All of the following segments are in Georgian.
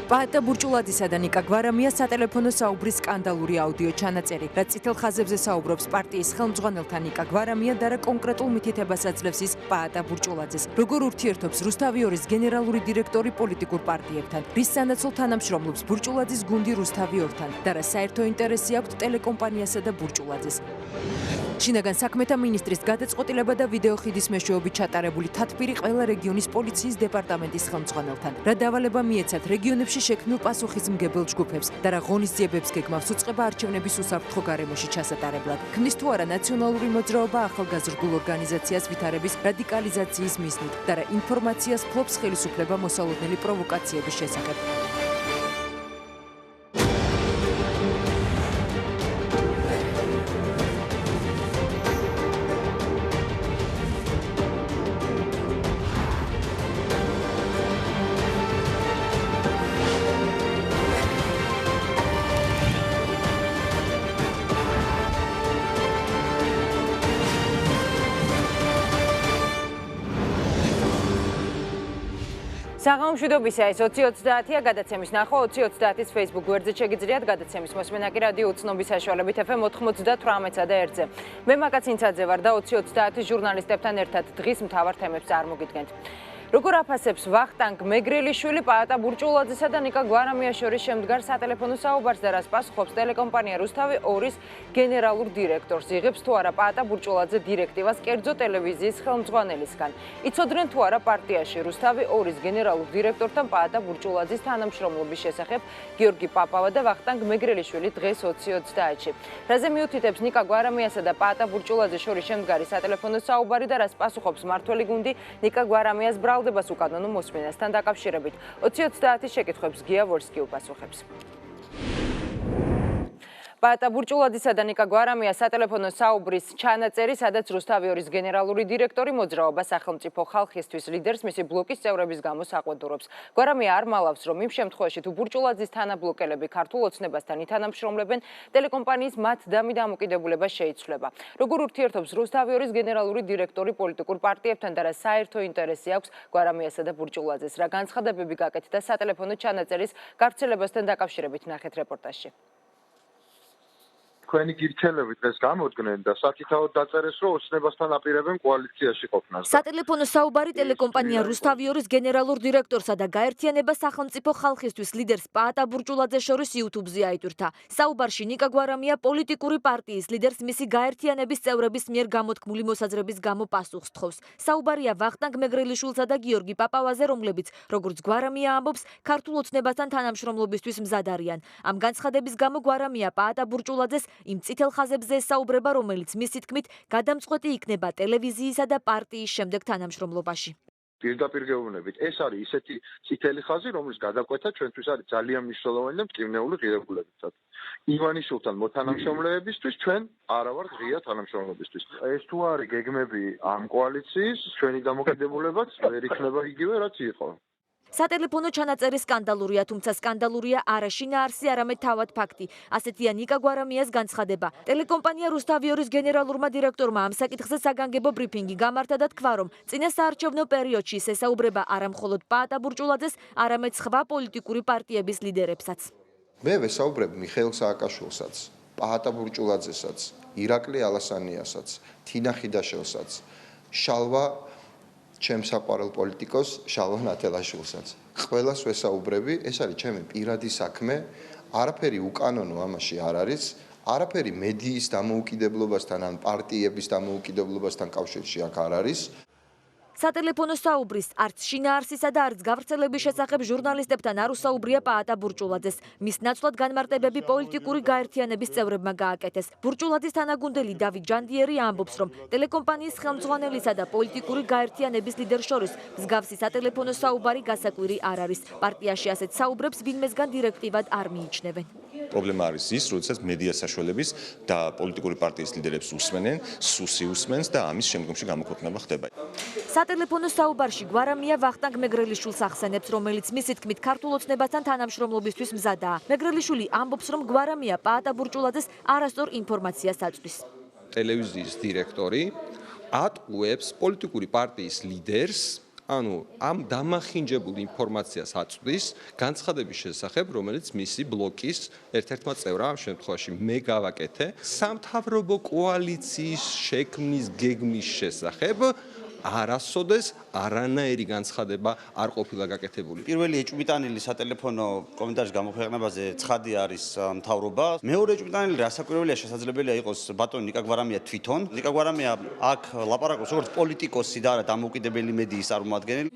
პაატა ბურჭულაძისა და ნიკა გვარამია სატელეფონო საუბრის სკანდალური აუდიო ჩანაწერი, რაც წითელ ხაზებზე საუბრობს პარტიის ხელმძღვანელთან ნიკა გვარამია და რა კონკრეტულ მითითებას აძლევს ის პაატა ბურჭულაძეს. როგორ ურთიერთობს რუსთავი ორის გენერალური დირექტორი პოლიტიკურ პარტიებთან, რის სანაცვლოდ თანამშრომლობს ბურჭულაძის გუნდი რუსთავი ორთან და რა საერთო ინტერესი აქვს ტელეკომპანიასა და ბურჭულაძეს. შინაგან საქმეთა მინისტრის გადაწყვეტილება და ვიდეოხიდის მეშვეობით ჩატარებული თათბირი ყველა რეგიონის პოლიციის დეპარტამენტის ხელმძღვანელთან. რა დავალება მიეცათ რეგიონებში შექმნილ პასუხისმგებელ ჯგუფებს და რა ღონისძიებებს გეგმავს უწყება არჩევნების უსაფრთხო გარემოში ჩასატარებლად. ქმნის თუ არა ნაციონალური მოძრაობა ახალგაზრდულ ორგანიზაციას ვითარების რადიკალიზაციის მიზნით და რა ინფორმაციას ფლობს ხელისუფლება მოსალოდნელი პროვოკაციების შესახებ. საღამომშვიდობისა ეს 20:30-ია გადაცემის ნახვა 20:30-ის Facebook გვერდზე შეგიძლიათ გადაცემის მოსმენა კი რადიო უცნობის საშუალებით FM 98.1-სა და 1-ზე. მე მაკაცინცაძე ვარ და 20:30-ის ჟურნალისტებთან ერთად დღის მთავარ თემებს წარმოგიდგენთ. როგორ აფასებს ვახტანგ მეგრელიშვილი პაატა ბურჭულაძესა და ნიკა გვარამიას შორის შემდგარ სატელეფონო საუბარს და რას პასუხობს ტელეკომპანია რუსთავი ორის გენერალურ დირექტორს. იღებს თუ არა პაატა ბურჭულაძე დირექტივას კერძო ტელევიზიის ხელმძღვანელისგან. იცოდნენ თუ არა პარტიაში რუსთავი ორის გენერალურ დირექტორთან პაატა ბურჭულაძის თანამშრომლობის შესახებ გიორგი პაპავა და ვახტანგ მეგრელიშვილი დღეს 20:30-ში. რაზე მიუთითებს ნიკა გვარამიასა და პაატა ბურჭულაძეს შორის შემდგარი სატელეფონო საუბარი და რას პასუხობს მმართველი გუნდი ნიკა გვარამიას ბრალდებას უკანონო მოსმენასთან დაკავშირებით. 20:30-ის შეკითხვებს გია ვორსკი უპასუხებს. პაატა ბურჭულაძისა და ნიკა გვარამიას სატელეფონო საუბრის ჩანაწერი, სადაც რუსთავი ორის გენერალური დირექტორი მოძრაობა სახელმწიფო ხალხისთვის ლიდერს მისი ბლოკის წევრების გამო საყვედურობს. გვარამია არ მალავს, რომ იმ შემთხვევაში თუ ბურჭულაძის თანაბლოკელები ქართულ ოცნებასთან ითანამშრომლებენ, ტელეკომპანიის მათ დამი დამოკიდებულება შეიცვლება. როგორ ურთიერთობს რუსთავი ორის გენერალური დირექტორი პოლიტიკურ პარტიებთან და რა საერთო ინტერესი აქვს გვარამიასა და ბურჭულაძეს. რა განცხადებები გაკეთდა სატელეფონო ჩანაწერის გავრცელებასთან დაკავშირებით ნახეთ რეპორტაჟში. თქვენი გირჩელები დღეს გამოდგნენ და საკითხავად დაწერეს, რომ ოცნებასთან აპირებენ კოალიციაში ყოფნას. სატელეფონო საუბარი ტელეკომპანია რუსთავი ორის გენერალურ დირექტორსა და გაერთიანება სახელმწიფო ხალხისთვის ლიდერს პაატა ბურჭულაძეს შორის YouTube-ზე აიტვირთა. საუბარში ნიკა გვარამია პოლიტიკური პარტიის ლიდერს მისი გაერთიანების წევრების მიერ გამოთქმული მოსაზრების გამო პასუხს თხოვს. საუბარია ვახტანგ მეგრელიშვილსა და გიორგი პაპავაზე, რომლებიც, როგორც გვარამია ამბობს, ქართულ ოცნებასთან თანამშრომლობისთვის მზად არიან. ამ განცხადების გამო გვარამია პაატა ბურჭულაძეს იმ წითელ ხაზებზე ესაუბრება, რომელიც მისი თქმით გადამწყვეტი იქნება ტელევიზიისა და პარტიის შემდეგ თანამშრომლობაში. პირდაპირ გეუბნებით, ეს არის ისეთი წითელი ხაზი, რომლის გადაკვეთა ჩვენთვის არის ძალიან მნიშვნელოვანი და მტკივნეული ღირებულებითაც. ივანიშვილთან მოთანამშრომლებისთვის ჩვენ არა ვართ ღია თანამშრომლობისთვის. ეს თუ არის გეგმები ამ კოალიციის, ჩვენი დამოკიდებულებაც ვერ იქნება იგივე, რაც იყო. სატელეფონო ჩანაწერი სკანდალურია, თუმცა სკანდალურია არა შინაარსი, არამედ თავად ფაქტი. ასეთია ნიკა გვარამიას განცხადება. ტელეკომპანია რუსთავი ორის გენერალურმა დირექტორმა ამ საკითხზე საგანგებო ბრიფინგი გამართა და თქვა, რომ წინა საარჩევნო პერიოდში ის ესაუბრება არა მხოლოდ პაატა ბურჭულაძეს, არამედ სხვა პოლიტიკური პარტიების ლიდერებსაც. მე ვესაუბრებ მიხეილ სააკაშვილსაც, პაატა ბურჭულაძესაც, ირაკლი ალასანიასაც, თინა ხიდაშელსაც, შალვა ჩემს საყვარელ პოლიტიკოს შალვა ნათელაშვილსაც. ყველას ვესაუბრები, ეს არის ჩემი პირადი საქმე, არაფერი უკანონო ამაში არ არის, არაფერი მედიის დამოუკიდებლობასთან ან პარტიების დამოუკიდებლობასთან კავშირში აქ არ არის. სატელეფონო საუბრის არც შინაარსისა და არც გავრცელების შესახებ ჟურნალისტებთან არ უსაუბრია პაატა ბურჭულაძეს. მის ნაცვლად განმარტებები პოლიტიკური გაერთიანების წევრებმა გააკეთეს. ბურჭულაძის თანაგუნდელი დავით ჯანდიერი ამბობს, რომ ტელეკომპანიის ხელმძღვანელისა და პოლიტიკური გაერთიანების ლიდერს შორის მსგავსი სატელეფონო საუბარი გასაკვირი არ არის. პარტიაში ასეთ საუბრებს ვინმესგან დირექტივად არ მიიჩნევენ. პრობლემა არის ის, როდესაც მედია საშუალების და პოლიტიკური პარტიის ლიდერებს უსმენენ, სუსი უსმენს და ამის შემდგომში გამოქვეყნება ხდება. სატელეფონო საუბარში გვარამია ვახტანგ მეგრელიშვილს ახსენებს, რომელიც მისი თქმით ქართულ ოცნებასთან თანამშრომლობისთვის მზადაა. მეგრელიშვილი ამბობს, რომ გვარამია პაატა ბურჭულაძეს არასწორ ინფორმაციას აწვდის. ტელევიზიის დირექტორი ატყუებს პოლიტიკური პარტიის ლიდერს ანუ ამ დამახინჯებულ ინფორმაციას აწვდის განცხადების შესახებ, რომელიც მისი ბლოკის ერთ-ერთმა წევრამ, ამ შემთხვევაში მე გავაკეთე, სამთავრობო კოალიციის შექმნის გეგმის შესახებ არასოდეს არანაირი განცხადება არ ყოფილა გაკეთებული. პირველი ეჭვმიტანილი სატელეფონო კომენტარის გამოქვეყნებაზე ცხადი არის მთავრობა. მეორე ეჭვმიტანილი რასაკვირველია შესაძლებელია იყოს ბატონი ნიკა გვარამია თვითონ. ნიკა გვარამია აქ ლაპარაკობს როგორც პოლიტიკოსი და არა დამოუკიდებელი მედიის წარმომადგენელი.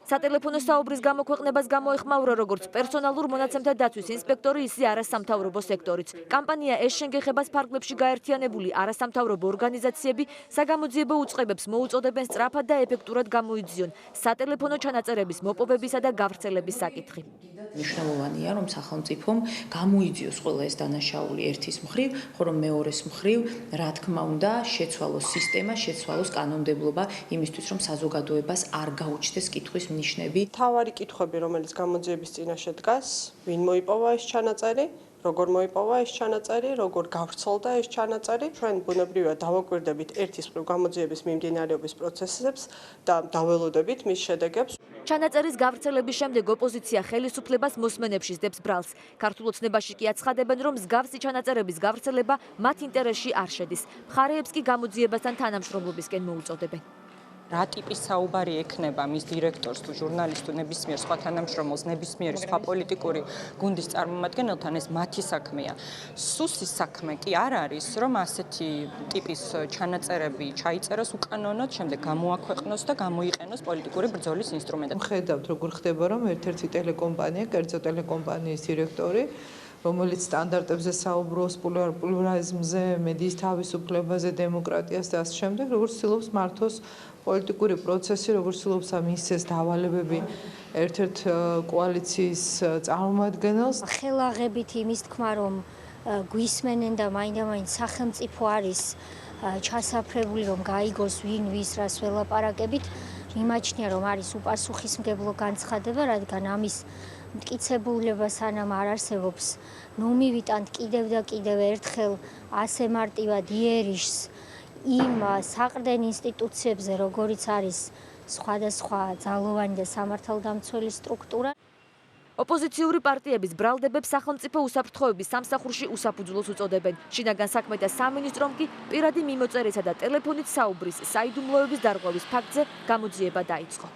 სატელეფონო საუბრის გამოქვეყნებას გამოეხმაურა როგორც პერსონალურ მონაცემთა დაცვის ინსპექტორი, ისე არასამთავრობო სექტორიც. კამპანია ეს შენგეხებას ფარგლებში გაერთიანებული არასამთავრობო ორგანიზაციები საგამოძიებო უწყებებს მოუწოდებენ სწრაფად და ეფექტურად გამოიძიონ სატელეფონო ჩანაწერების მოპოვებისა და გავრცელების საკითხი. მნიშვნელოვანია, რომ სახელმწიფომ გამოიძიოს ყველა ეს დანაშაული ერთის მხრივ, ხოლო მეორეს მხრივ, რა თქმა უნდა, შეცვალოს სისტემა, შეცვალოს კანონმდებლობა იმისთვის, რომ საზოგადოებას არ გაუჩნდეს კითხვის ნიშნები. თავარი კითხვები, რომელიც გამოძიების წინაშე დგას, ვინ მოიპოვა ეს ჩანაწერი, როგორ მოიპოვა ეს ჩანაწერი, როგორ გავრცელდა ეს ჩანაწერი. ჩვენ ბუნებრივად დავაკვირდებით ერთის მხრივ გამოძიების მიმდინარეობის პროცესებს და დაველოდებით მის შედეგებს. ჩანაწერის გავრცელების შემდეგ ოპოზიცია ხელისუფლებას მოსმენებში სდებს ბრალს. ქართულ ოცნებაში კი აცხადებენ, რომ მსგავსი ჩანაწერების გავრცელება მათ ინტერესში არ შედის. მხარეებს კი გამოძიებასთან თანამშრომლობისკენ მოუწოდებენ. რა ტიპის საუბარი ექნება მის დირექტორს თუ ჟურნალისტს თუ ნებისმიერ სხვა თანამშრომელს, ნებისმიერი სხვა პოლიტიკური გუნდის წარმომადგენელთან, ეს მათი საქმეა. სუსის საქმე კი არ არის, რომ ასეთი ტიპის ჩანაწერები ჩაიწეროს უკანონოდ, შემდეგ გამოაქვეყნოს და გამოიყენოს პოლიტიკური ბრძოლის ინსტრუმენტად. ხედავთ, როგორ ხდება, რომ ერთ-ერთი ტელეკომპანია, კერძო ტელეკომპანიის დირექტორი, რომელიც სტანდარტებზე საუბრობს, პლურალიზმზე, მედიის თავისუფლებაზე, დემოკრატიას და ამ შემდეგ, როგორც ცდილობს მართოს პოლიტიკური პროცესი, როგორც ცდილობს მისცეს დავალებები ერთ-ერთ კოალიციის წარმომადგენელს. ხელაღებით იმის თქმა, რომ გვისმენენ და მაინდა-მაინც სახელმწიფო არის ჩასაფრებული, რომ გაიგოს ვინ ვის რას ველაპარაკებით, მიმაჩნია, რომ არის უპასუხისმგებლო განცხადება, რადგან ამის მტკიცებულება სანამ არ არსებობს, ნუ მივიტანთ კიდევ და კიდევ ერთხელ ასე მარტივად იერიშს იმ საყრდენ ინსტიტუციებზე, როგორიც არის სხვადასხვა ძალოვანი და სამართალდამცველი სტრუქტურა. ოპოზიციური პარტიების ბრალდებებს სახელმწიფო უსაფრთხოების სამსახურში უსაფუძვლოს უწოდებენ. შინაგან საქმეთა სამინისტრომ კი პირადი მიმოწერისა და ტელეფონით საუბრის საიდუმლოების დარღვევის ფაქტზე გამოძიება დაიწყო.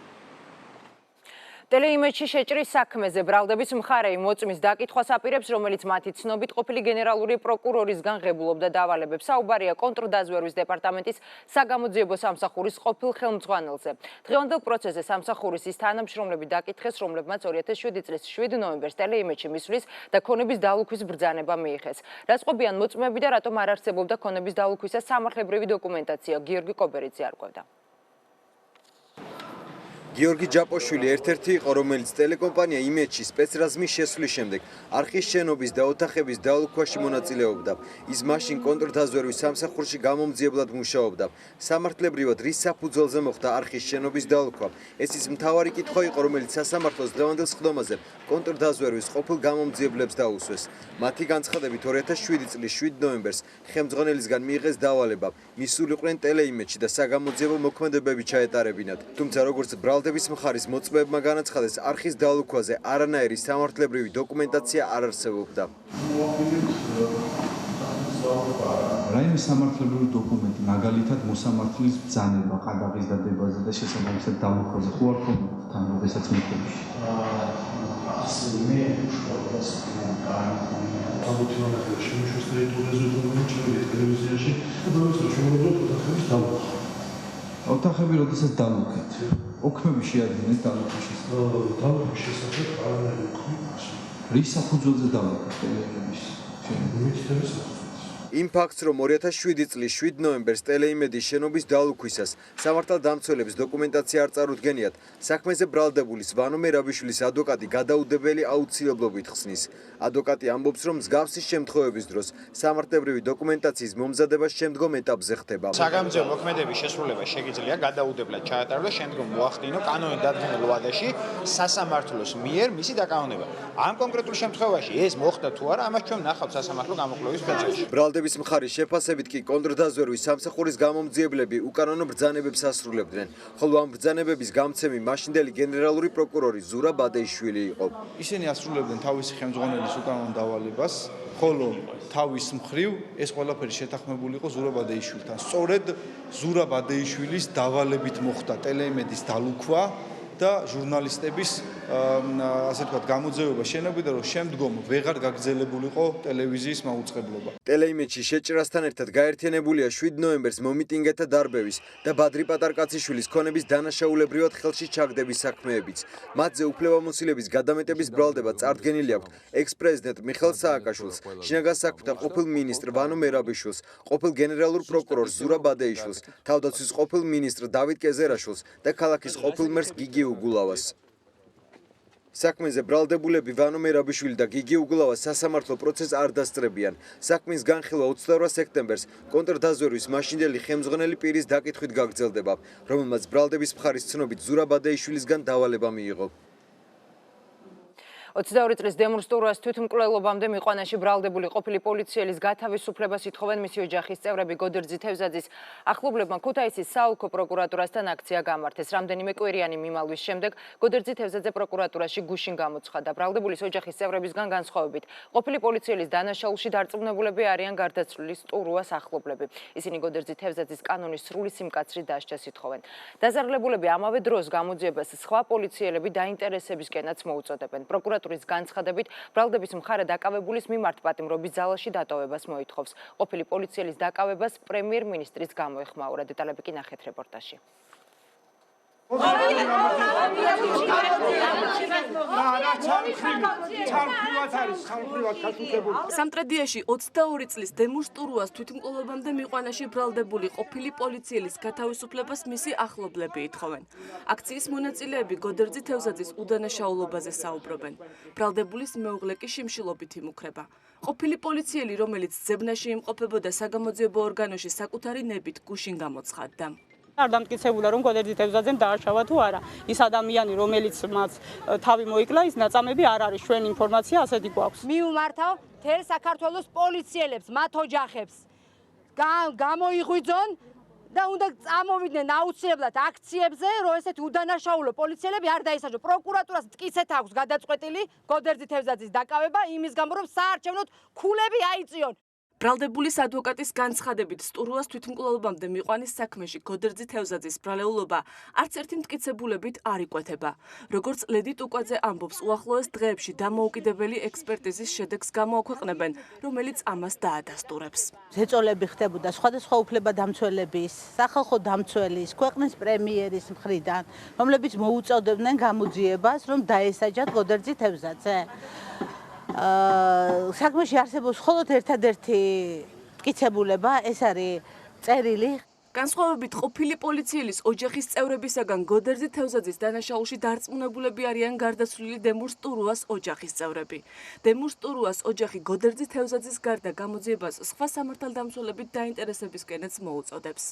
ტელეიმედში შეჭრის საქმეზე ბრალდების მხარე მოწმის დაკითხვას აპირებს, რომელიც მათი ცნობით ყოფილი გენერალური პროკურორისგან ღებულობდა დავალებებს. საუბარია კონტრდაზვერვის დეპარტამენტის საგამოძიებო სამსახურის ყოფილ ხელმძღვანელზე. დღევანდელ პროცესზე სამსახურის ის თანამშრომლები დაკითხეს, რომლებმაც 2007 წლის 7 ნოემბერს ტელეიმედში მისვლის და ქონების დალუქვის ბრძანება მიიღეს. რაც ყოფიან მოწმეები და რატომ არ არსებობდა ქონების დალუქვისას სამართლებრივი დოკუმენტაცია, გიორგი კობერიძე არკვევდა. გიორგი ჯაპოშვილი ერთ-ერთი იყო, რომელიც ტელეკომპანია იმედში სპეცრაზმის შესვლის შემდეგ არხის შენობის და ოთახების დალუქვაში მონაწილეობდა. ის მაშინ კონტრდაზვერვის სამსახურში გამომძიებლად მუშაობდა. სამართლებრივად რის საფუძველზე მოხდა არხის შენობის დალუქვა? ეს ის მთავარი კითხვა იყო, რომელიც სასამართლოს დღევანდელ სხდომაზე კონტრდაზვერვის ყოფილ გამომძიებლებს დაუსვეს. მათი განცხადებით 2007 წლის 7 ნოემბერს ხელმძღვანელისგან მიიღეს დავალება, მისულიყვნენ ტელეიმედში და საგამოძიებო მოქმედებები ჩაეტარებინათ. თუმცა როგორც ბრალდების მხარის მოწმეებმა განაცხადეს, არხის დალუქვაზე არანაირი სამართლებრივი დოკუმენტაცია არ არსებობდა. რაიმე სამართლებრივი დოკუმენტი, მაგალითად მოსამართლის ბრძანება ყადაღის დადებაზე და შესაბამისად დალუქვაზე ხო არ ქონდა თან როდესაც მიხვდები? ოთახები როდესაც დალუქეთ, ოქმები შეადგენენ დალუქვის შესახებ. დალუქვის შესახებ არანაირი ოქმი არ არის. რის საფუძველზე დალუქეთ ტელეიმედის? მითითების იმ ფაქტს, რომ 2007 წლის 7 ნოემბერს ტელეიმედის შენობის დალუქვისას სამართალდამცველების დოკუმენტაცია არ წარუდგენიათ, საქმეზე ბრალდებული ვანო მერაბიშვილის ადვოკატი გადაუდებელი აუცილებლობით ხსნის. ადვოკატი ამბობს, რომ მსგავსი შემთხვევების დროს სამართლებრივი დოკუმენტაციის მომზადება შემდგომ ეტაპზე ხდება. საგამოძიებო მოქმედების შესრულება შეგიძლია გადაუდებლად ჩაატაროს და შემდგომ მოახდინო კანონით დადგენილ ვადაში სასამართლოს მიერ მისი დაკანონება. ამ კონკრეტულ შემთხვევაში ეს მოხდა თუ არა, ამას ჩვენ ნახავთ სასამართლო გამოკვლევის პროცესში. ბრძანების მხარის შეფასებით კი კონტრდაზვერვის სამსახურის გამომძიებლები უკანონო ბრძანებებს ასრულებდნენ, ხოლო ამ ბრძანებების გამცემი მაშინდელი გენერალური პროკურორი ზურა ბადეიშვილი იყო. ისინი ასრულებდნენ თავისი ხელმძღვანელის უკანონო დავალებას, ხოლო თავის მხრივ ეს ყველაფერი შეთანხმებული იყო ზურა ბადეიშვილთან. სწორედ ზურა ბადეიშვილის დავალებით მოხდა ტელეიმედის დალუქვა და ჟურნალისტების ასე ვთქვათ გამოძიება შენობიდან რომ შემდგომ ვეღარ გაგრძელებულიყო ტელევიზიის მაუწყებლობა. ტელეიმედში შეჭრასთან ერთად გაერთიანებულია 7 ნოემბერს მომიტინგეთა დარბევის და ბადრი პატარკაციშვილის ქონების დანაშაულებრივად ხელში ჩაგდების საქმეებიც. მათზე უფლებამოსილების გადამეტების ბრალდება წარდგენილი აქვთ ექს-პრეზიდენტ მიხეილ სააკაშვილს, შინაგან საქმეთა ყოფილ მინისტრ ვანო მერაბიშვილს, ყოფილ გენერალურ პროკურორს ზურა ბადეიშვილს, თავდაცვის ყოფილ მინისტრ დავით კეზერაშვილს და ქალაქის ყოფილ მერს გიგი უგულავას. საქმეზე ბრალდებულები ვანო მერაბიშვილი და გიგი უგულავა სასამართლო პროცესს არ დასწრებიან. საქმის განხილვა 28 სექტემბერს კონტრდაზვერვის მაშინდელი ხელმძღვანელი პირის დაკითხვით გაგრძელდება, რომელმაც ბრალდების მხარის ცნობით ზურა ბადეიშვილისგან დავალება მიიღო. 22 წლის დემონსტრაციას თვითმკვლელობამდე მიყვანაში ბრალდებული ყოფილი პოლიციელის გათავისუფლებას ითხოვენ მისი ოჯახის წევრები. გოდერძი თევზაძის ახლობლებმა ქუთაისის საოლქო პროკურატურასთან აქცია გამართეს. რამდენიმე კვირიანი მიმალვის შემდეგ გოდერძი თევზაძე პროკურატურაში გუშინ გამოცხადდა. ბრალდებულის ოჯახის წევრებისგან განსხვავებით, ყოფილი პოლიციელის დანაშაულში დარწმუნებულები არიან გარდაცვლილი სტურუას ახლობლები. ისინი გოდერძი თევზაძის კანონის სრული სიმკაცრით დასჯას ითხოვენ. დაზარალებულები ამავე დროს გამოძიებას სხვა პოლიციელები დაინტერესებისკენაც მოუწოდებენ. პროკურატურის განცხადებით, ბრალდების მხარე დაკავებულის მიმართ პატიმრობის ძალაში დატოვებას მოითხოვს. ყოფილი პოლიციელის დაკავებას პრემიერ-მინისტრის გამოეხმაურა. დეტალები კი ნახეთ რეპორტაჟში. სამტრედიაში 22 წლის დემონსტრაციას თვითმკვლელობამდე მიყვანაში ბრალდებული ყოფილი პოლიციელის გათავისუფლებას მისი ახლობლები ითხოვენ. აქციის მონაწილეები გოდერძი თევზაძის უდანაშაულობაზე საუბრობენ. ბრალდებულის მეუღლე კი შიმშილობით იმუქრება. ყოფილი პოლიციელი, რომელიც ძებნაში იმყოფებოდა საგამოძიებო ორგანოში საკუთარი ნებით გუშინ გამოცხადდა. არ დამტკიცებულა რომ გოდერძი თევზაძემ დააშავა თუ არა. ის ადამიანი რომელიც მას თავი მოიკლა, ის ნაწამები არ არის. ჩვენ ინფორმაცია ასეთი გვაქვს. მიუმართავ მთელ საქართველოს პოლიციელებს, მათ ოჯახებს. გამოიღვიძონ და უნდა წამოვიდნენ აუცილებლად აქციებზე, რომ ესეთი უდანაშაულო პოლიციელები არ დაისაჯონ. პროკურატურას მტკიცეთ აქვს გადაწყვეტილი გოდერძი თევზაძის დაკავება იმის გამო, რომ საარჩევნოდ ქულები აიწიონ. ბრალდებულის ადვოკატის განცხადებით, სტურუას თვითმკვლელობამდე მიყვანის საქმეში გოდერძი თევზაძის ბრალეულობა არც ერთი მტკიცებულებით არ იკვეთება. როგორც ლედი ტუკვაძე ამბობს, უახლოეს დღეებში დამოუკიდებელი ექსპერტიზის შედეგს გამოაქვეყნებენ, რომელიც ამას დაადასტურებს. ზეწოლები ხდებოდა სხვადასხვა უფლებადამცველების, სახალხო დამცველის, ქვეყნის პრემიერის მხრიდან, რომლებიც მოუწოდებდნენ გამოძიებას, რომ დაესაჯათ გოდერძი თევზაძე. საქმეში არსებობს მხოლოდ ერთადერთი მტკიცებულება, ეს არის წერილი. განსხვავებით ყოფილი პოლიციელის ოჯახის წევრებისაგან გოდერძი თევზაძის დანაშაულში დარწმუნებულები არიან გარდაცვლილი დემურს ტურუას ოჯახის წევრები. დემურს ტურუას ოჯახი გოდერძი თევზაძის გარდა გამოძიებას სხვა სამართალდამცველებით დაინტერესებისკენაც მოუწოდებს.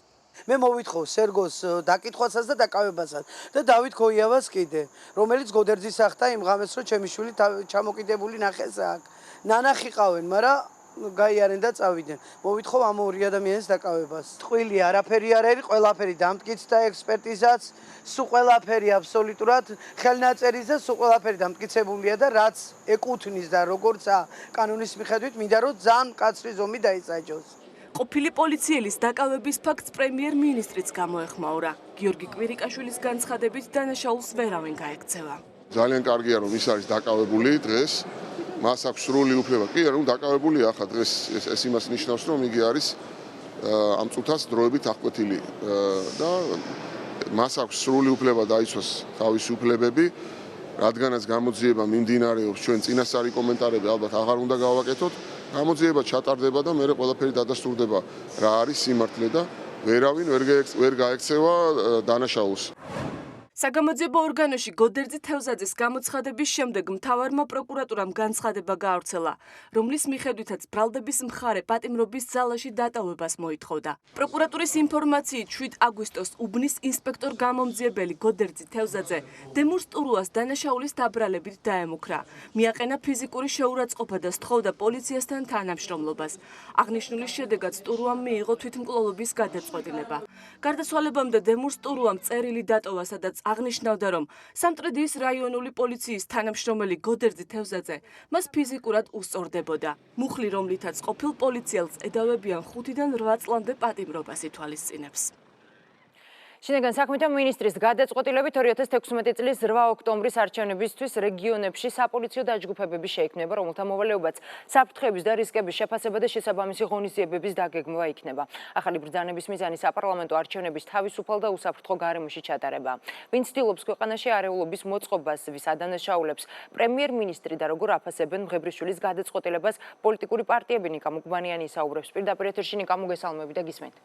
მე მოვითხოვ სერგოს დაკითხვასაც და დაკავებასაც და დავით გოიავას კიდე, რომელიც გოდერძის ახტა იმ ღამეს რომ ჩემი შვილი ჩამოკიდებული ნახეს აქ. ნანახი ყავენ, მაგრამ გაიარენ და წავიდნენ. მოვითხოვ ამ ორი ადამიანის დაკავებას. ტყვილი არაფერი არ არის, ყველაფერი დამტკიცდა ექსპერტიზაც, სულ ყველაფერი აბსოლუტურად ხელნაწერის და სულ ყველაფერი დამტკიცებულია და რაც ეკუთვნის და როგორც კანონის მიხედვით მინდა რომ ძალიან მკაცრი ზომი დაისაჯოს. ყოფილი პოლიციელის დაკავების ფაქტს პრემიერ-მინისტრიც გამოეხმაურა. გიორგი კვირიკაშვილის განცხადებით დანაშაულს ვერავინ გაექცევა. ძალიან კარგია რომ ის არის დაკავებული დღეს. მას აქვს სრული უფლება. კი, რომ დაკავებულია ახლა დღეს ეს იმას ნიშნავს, რომ იგი არის ამ წუთას დროებით აღკვეთილი და მას აქვს სრული უფლება დაიცვას თავისი უფლებები, რადგანაც გამოძიება მიმდინარეობს, ჩვენ წინასწარი კომენტარები ალბათ აღარ უნდა გავაკეთოთ. გამოძიება ჩატარდება და მე ყველაფერი დადასტურდება რა არის სიმართლე და ვერავინ ვერ გაექცევა დანაშაულს. საგამოძიებო ორგანოში გოდერძი თევზაძის გამოცხადების შემდეგ მთავარმა პროკურატურამ განცხადება გაავრცელა, რომლის მიხედვითაც ბრალდების მხარე პატიმრობის ძალაში დატოვებას მოითხოვდა. პროკურატურის ინფორმაციით 7 აგვისტოს უბნის ინსპექტორ გამომძიებელი გოდერძი თევზაძე დემურ სტურუას დანაშაულის დაბრალებით დაემუქრა. მიაყენა ფიზიკური შეურაცხყოფა და სთხოვდა პოლიციასთან თანამშრომლობას. აღნიშნული შედეგად სტურუამ მიიღო თვითმკვლელობის გადაწყვეტილება. გარდაცვალებამდე დემურ სტურუამ წერილი დატოვა, სადაც აღნიშნავდა, რომ სამტრედიის რაიონული პოლიციის თანამშრომელი გოდერძი თევზაძე მას ფიზიკურად უსწორდებოდა. მუხლი, რომლითაც ყოფილ პოლიციელს ედავებიან 5-დან 8 წლამდე პატიმრობას ითვალისწინებს. შინაგან საქმეთა მინისტრის გადაწყვეტილებით 2016 წლის 8 ოქტომბრის არჩევნებისთვის რეგიონებში საპოლიციო დაჯგუფებები შეიქმნება, რომელთა მოვალეობაც საფრთხების და რისკების შეფასება და შესაბამისი ღონისძიებების დაგეგმვა იქნება. ახალი ბრძანების მიზანი საპარლამენტო არჩევნების თავისუფალ და უსაფრთხო გარემოში ჩატარება. ვინც ცდილობს ქვეყანაში არეულობის მოწყობას, ვის ადანაშაულებს პრემიერ-მინისტრი და როგორ აფასებენ მღებრიშვილის გადაწყვეტილებას პოლიტიკური პარტიები. ნიკა მუკბანიანი ისაუბრებს პირდაპირ ეთერში. ნიკა, მოგესალმები და გისმენთ.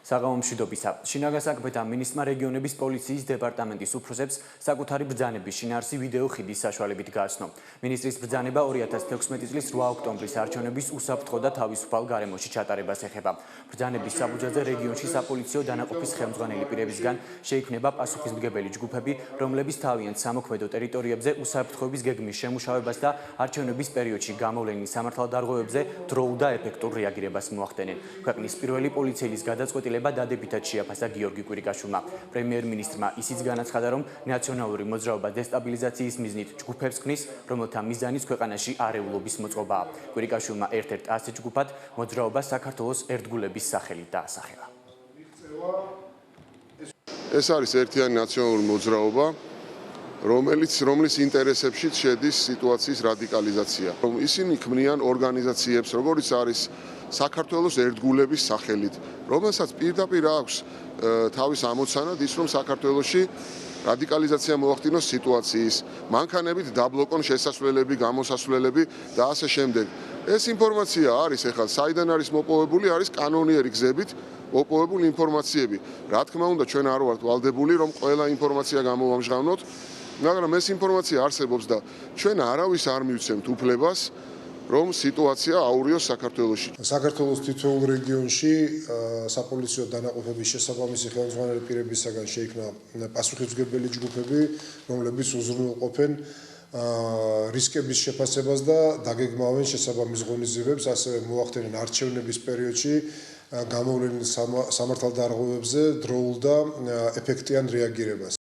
საგამომშვიდობისა. შინაგან საქმეთა მინისტრმა რეგიონების პოლიციის დეპარტამენტის უფროსებს საკუთარი ბრძანების შინაარსი ვიდეო ხიდის საშუალებით გააცნო. მინისტრის ბრძანება 2016 წლის 8 ოქტომბრის არჩევნების უსაფრთხო და თავისუფალ გარემოში ჩატარებას ეხება. ბრძანების საფუძველზე რეგიონში საპოლიციო დანაყოფის ხელმძღვანელი პირებისგან შეიქმნება პასუხისმგებელი ჯგუფები, რომლებიც თავიანთ სამოქმედო ტერიტორიებზე უსაფრთხოების გეგმის შემუშავებას და არჩევნების პერიოდში გამოვლენილ სამართალდარღვევებზე დროულ და ეფექტურ რეაგირებას მოახდენენ. ქვეყნის პირველი პოლიციელის გადაწყვეტილება დადებითად შეაფასა გიორგი კვირიკაშვილმა. პრემიერ-მინისტრმა ისიც განაცხადა, რომ ნაციონალური მოძრაობა დესტაბილიზაციის მიზნით ჯგუფებს ქმნის, რომელთა მიზანიც ქვეყანაში არეულობის მოწყობაა. კვირიკაშვილმა ერთ-ერთ ასეთ ჯგუფად მოძრაობა საქართველოს ერთგულების სახელით დაასახელა. ეს არის ერთიანი ნაციონალური მოძრაობა, რომლის ინტერესებშიც შედის სიტუაციის რადიკალიზაცია. ისინი ქმნიან ორგანიზაციებს, როგორიც არის საქართველოს ერთგულების სახელით, რომელსაც პირდაპირ აქვს თავის ამოცანა ის, რომ საქართველოში რადიკალიზაცია მოახდინოს სიტუაციის, მანქანებით დაბლოკონ შესასვლელები, გამოსასვლელები და ასე შემდეგ. ეს ინფორმაცია არის ახლა საიდან არის მოპოვებული, არის კანონიერი გზებით მოპოვებული ინფორმაციები. რა თქმა უნდა, ჩვენ არ ვართ ვალდებული, რომ ყველა ინფორმაცია გამოვამჟღავნოთ, მაგრამ ეს ინფორმაცია არსებობს და ჩვენ არავის არ მივცემთ უფლებას, რომ სიტუაცია აურიოს საქართველოში. საქართველოს თითოეულ რეგიონში საპოლიციო დანაყოფების შესაბამისი ხელმძღვანელი პირებისაგან შეიქმნა პასუხისმგებელი ჯგუფები, რომლებიც უზრუნველყოფენ რისკების შეფასებას და დაგეგმავენ შესაბამის ღონისძიებებს, ასევე მოახდენენ არჩევნების პერიოდში გამოვლენილ სამართალდარღვევებზე დროულ და ეფექტიან რეაგირებას.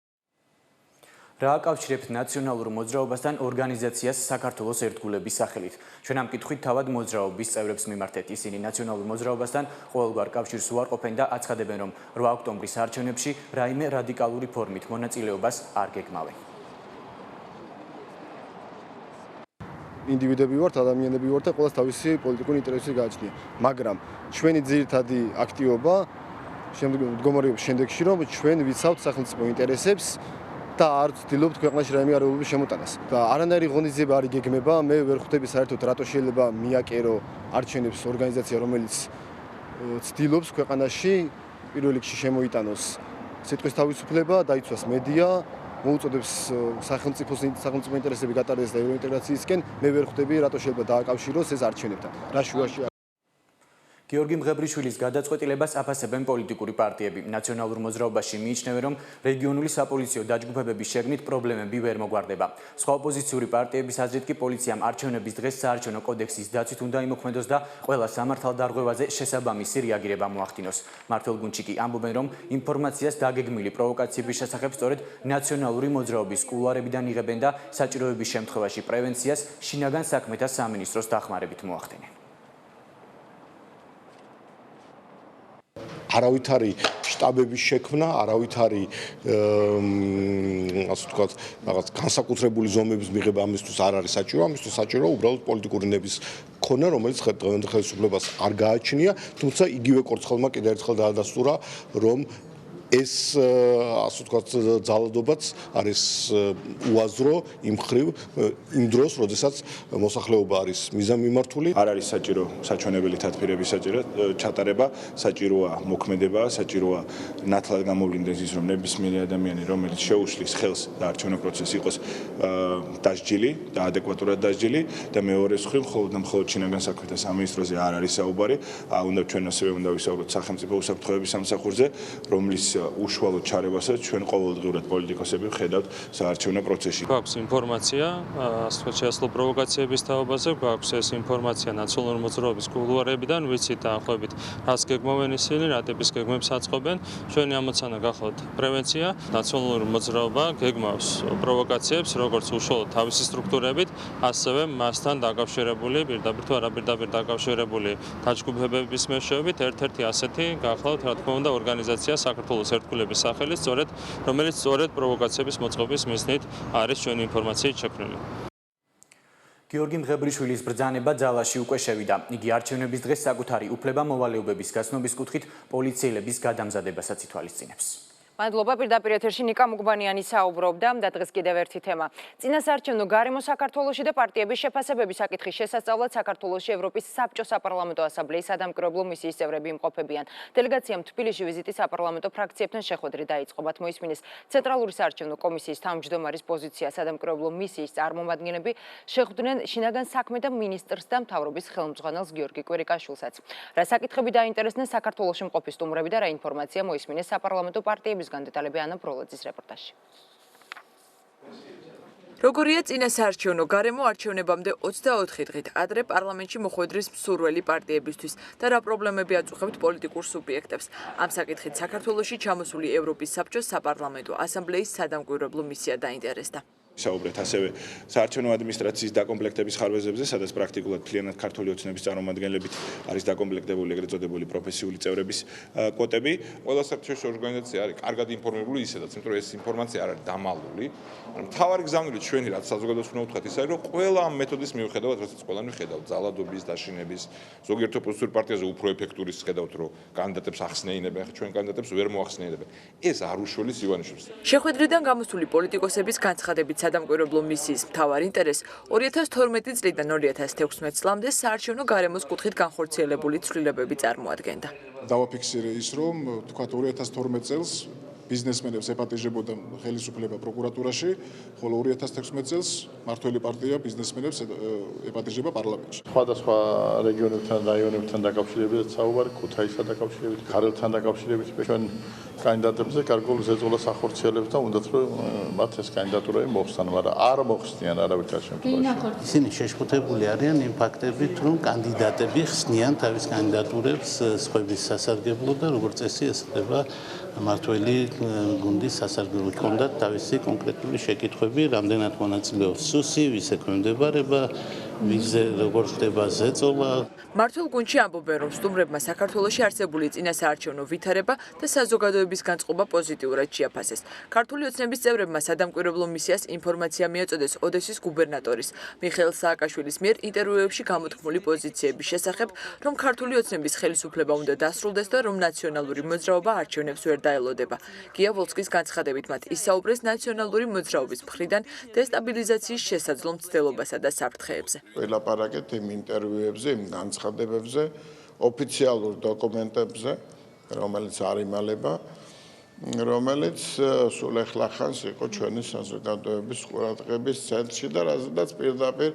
რა აკავშირებთ ნაციონალურ მოძრაობასთან ორგანიზაციას საქართველოს ერთგულების სახელით? ჩვენ ამ კითხვით თავად მოძრაობის წევრებს მიმართეთ. ისინი ნაციონალურ მოძრაობასთან ყოველგვარ კავშირს უარყოფენ და აცხადებენ, რომ 8 ოქტომბრის არჩევნებში რაიმე რადიკალური ფორმით მონაწილეობას არ გეგმავენ. ინდივიდები ვართ, ადამიანები ვართ და ყველას თავისი პოლიტიკური ინტერესი გააჩნია. მაგრამ ჩვენი ძირითადი აქტივობა მდგომარეობს შემდეგში, რომ ჩვენ ვიცავთ სახელმწიფო ინტერესებს და არ ვცდილობთ ქვეყანაში რაიმე არეულობის შემოტანას. და არანაირი ღონისძიება არ იგეგმება, მე ვერ ხვდები საერთოდ რატო შეიძლება მიაკერო არჩევნებს ორგანიზაცია, რომელიც ცდილობს ქვეყანაში პირველ რიგში შემოიტანოს სიტყვის თავისუფლება, დაიცვას მედია, მოუწოდებს სახელმწიფო ინტერესები გატარდეს და ევროინტეგრაციისკენ, მე ვერ ხვდები რატო შეიძლება დააკავშიროს ეს არჩევნებთან. რა შუაში გიორგი მღებრიშვილის გადაწყვეტილებას აფასებენ პოლიტიკური პარტიები. ნაციონალურ მოძრაობაში მიიჩნევენ, რომ რეგიონული საპოლიციო დაჯგუფებების შეგნით პრობლემები ვერ მოგვარდება. სხვა ოპოზიციური პარტიების აზრით კი პოლიციამ არჩევნების დღეს საარჩევნო კოდექსის დაცვით უნდა იმოქმედოს და ყველა სამართალდარღვევაზე შესაბამისი რეაგირება მოახდინოს. მმართველგუნდში კი ამბობენ, რომ ინფორმაციას დაგეგმილი პროვოკაციების შესახებ სწორედ ნაციონალური მოძრაობის კულუარებიდან იღებენ და საჭიროების შემთხვევაში პრევენციას შინაგან საქმეთა სამინისტროს დახმარებით მოახდენენ. არავითარი შტაბების შექმნა, არავითარი ასე ვთქვათ, რაღაც განსაკუთრებული ზომების მიღება ამისთვის არ არის საჭირო, ამისთვის საჭიროა უბრალოდ პოლიტიკური ნების ქონა, რომელიც ხელისუფლებას არ გააჩნია, თუმცა იგივე კორცხელმა კიდევ ერთხელ დაადასტურა, რომ ეს ასე ვთქვათ ძალადობაც არის უაზრო იმ ხრივ იმ დროს, როდესაც მოსახლეობა არის მიზანმიმართული. არ არის საჭირო საჩვენებელი თათბირების ჩატარება, საჭიროა მოქმედება, საჭიროა ნათლად გამოვლინდეს ის, რომ ნებისმიერი ადამიანი, რომელიც შეუშლის ხელს და არჩევნო პროცესი იყოს დასჯილი და ადეკვატურად დასჯილი და მეორე მხრივ მხოლოდ შინაგან საქმეთა სამინისტროზე არ არის საუბარი, უნდა ჩვენ ასევე უნდა ვისაუბროთ სახელმწიფო უსაფრთხოების სამსახურზე, რომლის უშუალო ჩარევასაც ჩვენ ყოველდღიურად პოლიტიკოსები ვხედავთ საარჩევნო პროცესში. გვაქვს ინფორმაცია, ასე ვთქვათ, შეასრულო პროვოკაციების თაობაზე, გვაქვს ეს ინფორმაცია ნაციონალური მოძრაობის კულუარებიდან, ვიცით დაახლოებით რას გეგმავენ ისინი, რა ტიპის გეგმებს აწყობენ. ჩვენი ამოცანა გახლავთ პრევენცია, ნაციონალური მოძრაობა გეგმავს პროვოკაციებს, როგორც უშუალოდ თავისი სტრუქტურებით, ასევე მასთან დაკავშირებული, პირდაპირ თუ არაპირდაპირ დაკავშირებული დაჯგუფებების მეშვეობით, ერთ-ერთი ასეთი გახლავთ, რა თქმა უნდა, ორგანიზაცია საქართველოს ერთგულების სახელით, რომელიც სწორედ პროვოკაციების მოწყობის მიზნით არის ჩვენი ინფორმაციით შექმნილი. გიორგი მღებრიშვილის ბრძანება ძალაში უკვე შევიდა. იგი არჩევნების დღეს საკუთარი უფლება-მოვალეობების გაცნობის კუთხით პოლიციელების გადამზადებასაც ითვალისწინებს. მადლობა, პირდაპირ ეთერში ნიკა მუგბანიანი საუბრობდა და დღეს კიდევ ერთი თემა. წინასაარჩევნო გარემო საქართველოში და პარტიების შეფასებების საკითხის შესასწავლად საქართველოში ევროპის საბჭო საპარლამენტო ასამბლეის სადამკვირვებლო მისიის წევრები იმყოფებიან. დელეგაციამ თბილისში ვიზიტი საპარლამენტო ფრაქციებთან შეხვედრი დაიწყო. მათ მოისმინეს ცენტრალური საარჩევნო კომისიის თავმჯდომარის პოზიცია, სადამკვირვებლო მისიის წარმომადგენლები შეხვდნენ შინაგან საქმეთა მინისტრს და მთავრობის ხელმძღვანელს გიორგი კვირიკაშვილსაც. რა საკითხები დაინტერესდნენ საქართველოში მყოფი სტუმრები და რა ინფორმაცია მოისმინეს საპარლამენტო პარტიების განდეტალები ანა ბროლაძის რეპორტაჟში. როგორია წინასაარჩევნო გარემო არჩევნებამდე 24 დღით ადრე პარლამენტში მოხვედრის მსურველი პარტიებისთვის და რა პრობლემები აწუხებთ პოლიტიკურ სუბიექტებს. ამ საკითხით საქართველოში ჩამოსული ევროპის საბჭოს საპარლამენტო ასამბლეის სადამკვირვებლო მისია დაინტერესდა. საუბრეთ ასევე საარჩევნო ადმინისტრაციის დაკომპლექტების ხარვეზებზე, სადაც პრაქტიკულად მთლიანად ქართული ოცნების წარმომადგენლებით არის დაკომპლექტებული ეგრეთ წოდებული პროფესიული წევრების კვოტები. ყველა საერთაშორისო ორგანიზაცია არის კარგად ინფორმირებული ისედაც, იმიტომ რომ ეს ინფორმაცია არ არის დამალული. მთავარი გზავნილი ჩვენი რაც საზოგადოებას უნდა უთხრათ ის არის, რომ ყველა ამ მეთოდის მიუხედავად, რასაც ყველანი ხედავთ, ძალადობის, დაშინების, ზოგიერთ ოპოზიციურ პარტიაზე უფრო ეფექტურის ხედავთ, რომ კანდიდატებს ახსნეინებენ, ახლა ჩვენ კანდიდატებს ვერ მოახსნეინებენ. ეს არ უშველის ივანიშვილს. შეხვედრიდან გამოსული პოლიტიკოსების განცხადებით სადამკვირვებლო მისიის მთავარ ინტერესს 2012 წლიდან 2016 წლამდე საარჩევნო გარემოს კუთხით განხორციელებული ცვლილებები წარმოადგენდა. დავაფიქსირე ის, რომ თქვა 2012 წელს ბიზნესმენებს ეპატიჟებოდა ხელისუფლება პროკურატურაში, ხოლო 2016 წელს მართველი პარტია ბიზნესმენებს ეპატიჟება პარლამენტში. სხვადასხვა რეგიონებთან, რაიონებთან დაკავშირებით საუბარი, ქუთაისთან დაკავშირებით, ქარელთან დაკავშირებით, ჩვენ კანდიდატებზე გარკვეულ ზეწოლას ახორციელებს და უნდათ რომ მათ ეს კანდიდატურები მოხსნან, მაგრამ არ მოხსნიან არავითარ შემთხვევაში. ისინი შეშფოთებული არიან იმ ფაქტებით, რომ კანდიდატები ხსნიან თავის კანდიდატურებს სხვების სასარგებლოდ და როგორც წესი ეს ხდება მართველი გუნდის სასარგებლოდ. ჰქონდათ თავისი კონკრეტული შეკითხვები, რამდენად მონაწილეობს სუსი, ვის ექვემდებარება, ვიზე როგორ ხდება ზეწოლა. მართულ გუნდში ამბობენ, რომ სტუმრებმა საქართველოში არსებული წინასაარჩევნო ვითარება და საზოგადოების განწყობა პოზიტიურად შეაფასეს. ქართული ოცნების წევრებმა სადამკვირვებლო მისიას ინფორმაცია მიაწოდეს ოდესის გუბერნატორის მიხეილ სააკაშვილის მიერ ინტერვიუებში გამოთქმული პოზიციების შესახებ, რომ ქართული ოცნების ხელისუფლება უნდა დასრულდეს და რომ ნაციონალური მოძრაობა არჩევნებს ვერ დაელოდება. გია ვოლსკის განცხადებით მათ ისაუბრეს ნაციონალური მოძრაობის მხრიდან დესტაბილიზაციის შესაძლო მცდელობასა და საფრთხეებზე. ველაპარაკეთ იმ ინტერვიუებზე, იმ განცხადებებზე, ოფიციალურ დოკუმენტებზე, რომელიც არ იმალება, რომელიც სულ ეხლახანს იყო ჩვენი საზოგადოების ყურადღების ცენტრში და რაზედაც პირდაპირ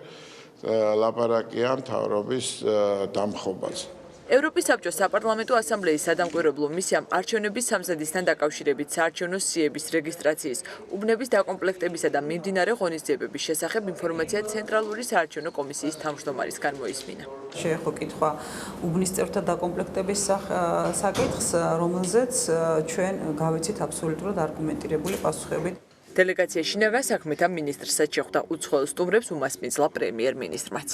ლაპარაკია მთავრობის დამხობაზე. ევროპის საბჭოს საპარლამენტო ასამბლეის სადამკვირვებლო მისიამ არჩევნების სამზადისთან დაკავშირებით საარჩევნო სიების რეგისტრაციის, უბნების დაკომპლექტებისა და მიმდინარე ღონისძიებების შესახებ ინფორმაცია ცენტრალური საარჩევნო კომისიის თავმჯდომარისგან მოისმინა. შეეხო კითხვა უბნის წევრთა დაკომპლექტების საკითხს, რომელზეც ჩვენ გავიცით აბსოლუტურად არგუმენტირებული პასუხები. დელეგაცია შინაგან საქმეთა მინისტრსაც შეხვდა, უცხოელ სტუმრებს უმასპინძლა პრემიერ-მინისტრმაც.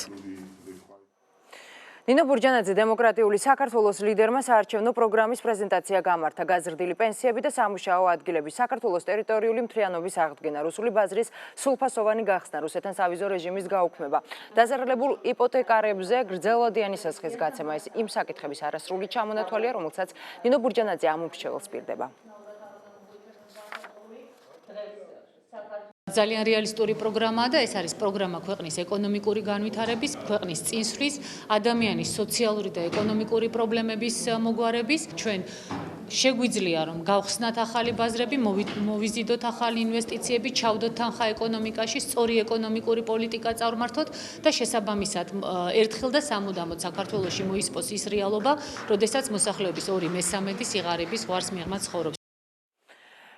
ნინო ბურჯანაძე დემოკრატიული საქართველოს ლიდერმა საარჩევნო პროგრამის პრეზენტაცია გამართა. გაზრდილი პენსიები და სამუშაო ადგილები, საქართველოს ტერიტორიული მთლიანობის აღდგენა, რუსული ბაზრის სრულფასოვანი გახსნა, რუსეთთან სავიზო რეჟიმის გაუქმება, დაზარალებულ იპოთეკარებზე გრძელვადიანი სასხის გაცემა. ეს იმ საკითხების არასრული ჩამონათვალია, რომელსაც ნინო ბურჯანაძე ამ უმრჩეველს პირდება. ძალიან რეალისტური პროგრამაა და ეს არის პროგრამა ქვეყნის ეკონომიკური განვითარების, ქვეყნის წინსვლის, ადამიანის სოციალური და ეკონომიკური პრობლემების მოგვარების. ჩვენ შეგვიძლია რომ გავხსნათ ახალი ბაზრები, მოვიზიდოთ ახალი ინვესტიციები, ჩავდოთ თანხა ეკონომიკაში, სწორი ეკონომიკური პოლიტიკა წარმართოთ და შესაბამისად ერთხელ და სამუდამოდ საქართველოში მოისპოს ის რეალობა, როდესაც მოსახლეობის 2/3 სიღარიბის ზღვარს მიღმა ცხოვრობს.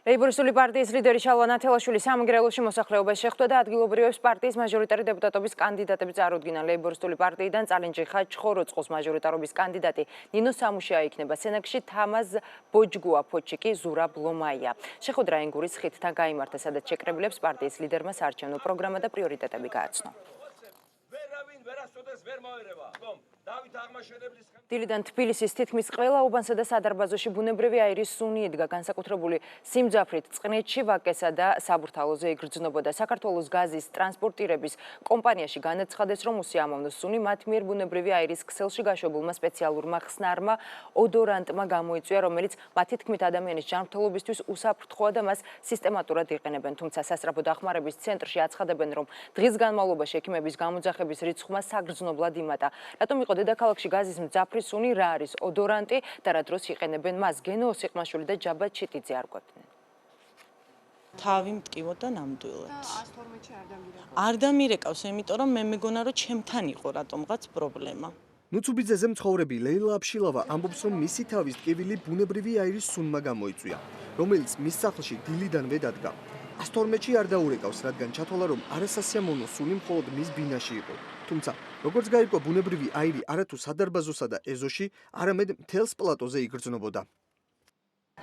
ლეიბორისტული პარტიის ლიდერი შალვა ნათელაშვილი სამეგრელოში მოსახლეობას შეხვდა და ადგილობრივებს პარტიის მაჟორიტარი დეპუტატობის კანდიდატები წარუდგინა. ლეიბორისტული პარტიიდან წალენჯიხ ხაჩხოროწყოს მაჟორიტარობის კანდიდატი ნინო სამუშია იქნება. სენაკში თამაზ ბოჯგუა ფოჩიკი ზურაბ ლომაია. შეხვედრა ენგურის ხიდთან გაიმართა, სადაც შეკრებილებს პარტიის ლიდერმა საარჩევნო პროგრამა და პრიორიტეტები გააცნო. დილიდან თბილისის თითქმის ყველა უბანსა და სადარბაზოში ბუნებრივი აირის სუნი იდგა. განსაკუთრებული სიმძაფრით წყნეთში, ვაკესა და საბურთალოზე იგრძნობოდა. საქართველოს გაზის ტრანსპორტირების კომპანიაში განაცხადეს, რომ უსიამოვნო სუნი მათ მიერ ბუნებრივი აირის ქსელში გაშვებულმა სპეციალურმა ხსნარმა ოდორანტმა გამოიწვია, რომელიც მათი თქმით ადამიანის ჯანმრთელობისთვის უსაფრთხოა და მას სისტემატურად იყენებენ. თუმცა სასწრაფო დახმარების ცენტრში აცხადებენ, რომ დღის განმავლობაში ექიმების გამოძახების რიცხვმა საგრძნობლად იმატა. რატომ იყო დედაქალაქში გაზის მძაფრი სუნი, რა არის ოდორანტი და რა დროს იყენებენ მას? გენო ოსიყმაშვილი და ჯაბა ჩიტიძე არ გვაქვს. თავი მტკივოდა ნამდვილად. არ დამირეკავს, იმიტომ რომ მე მეგონა რომ ჩემთან იყო რატომღაც პრობლემა. ნუცუბიძეზე მცხოვრები ლეილა აფშილავა ამბობს, რომ მისი თავის ტკივილი ბუნებრივი აირის სუნმა გამოიწვია, რომელიც მის სახლში დილიდანვე დადგა. 112-ში არ დაურეკავს, რადგან ჩათვალა, რომ არასასიამოვნო სუნი მხოლოდ მის ბინაში იყო. თუმცა, როგორც გაირკვა, ბუნებრივი აირი არათუ სადარბაზოსა და ეზოში, არამედ მთელს პლატოზე იგრძნობოდა.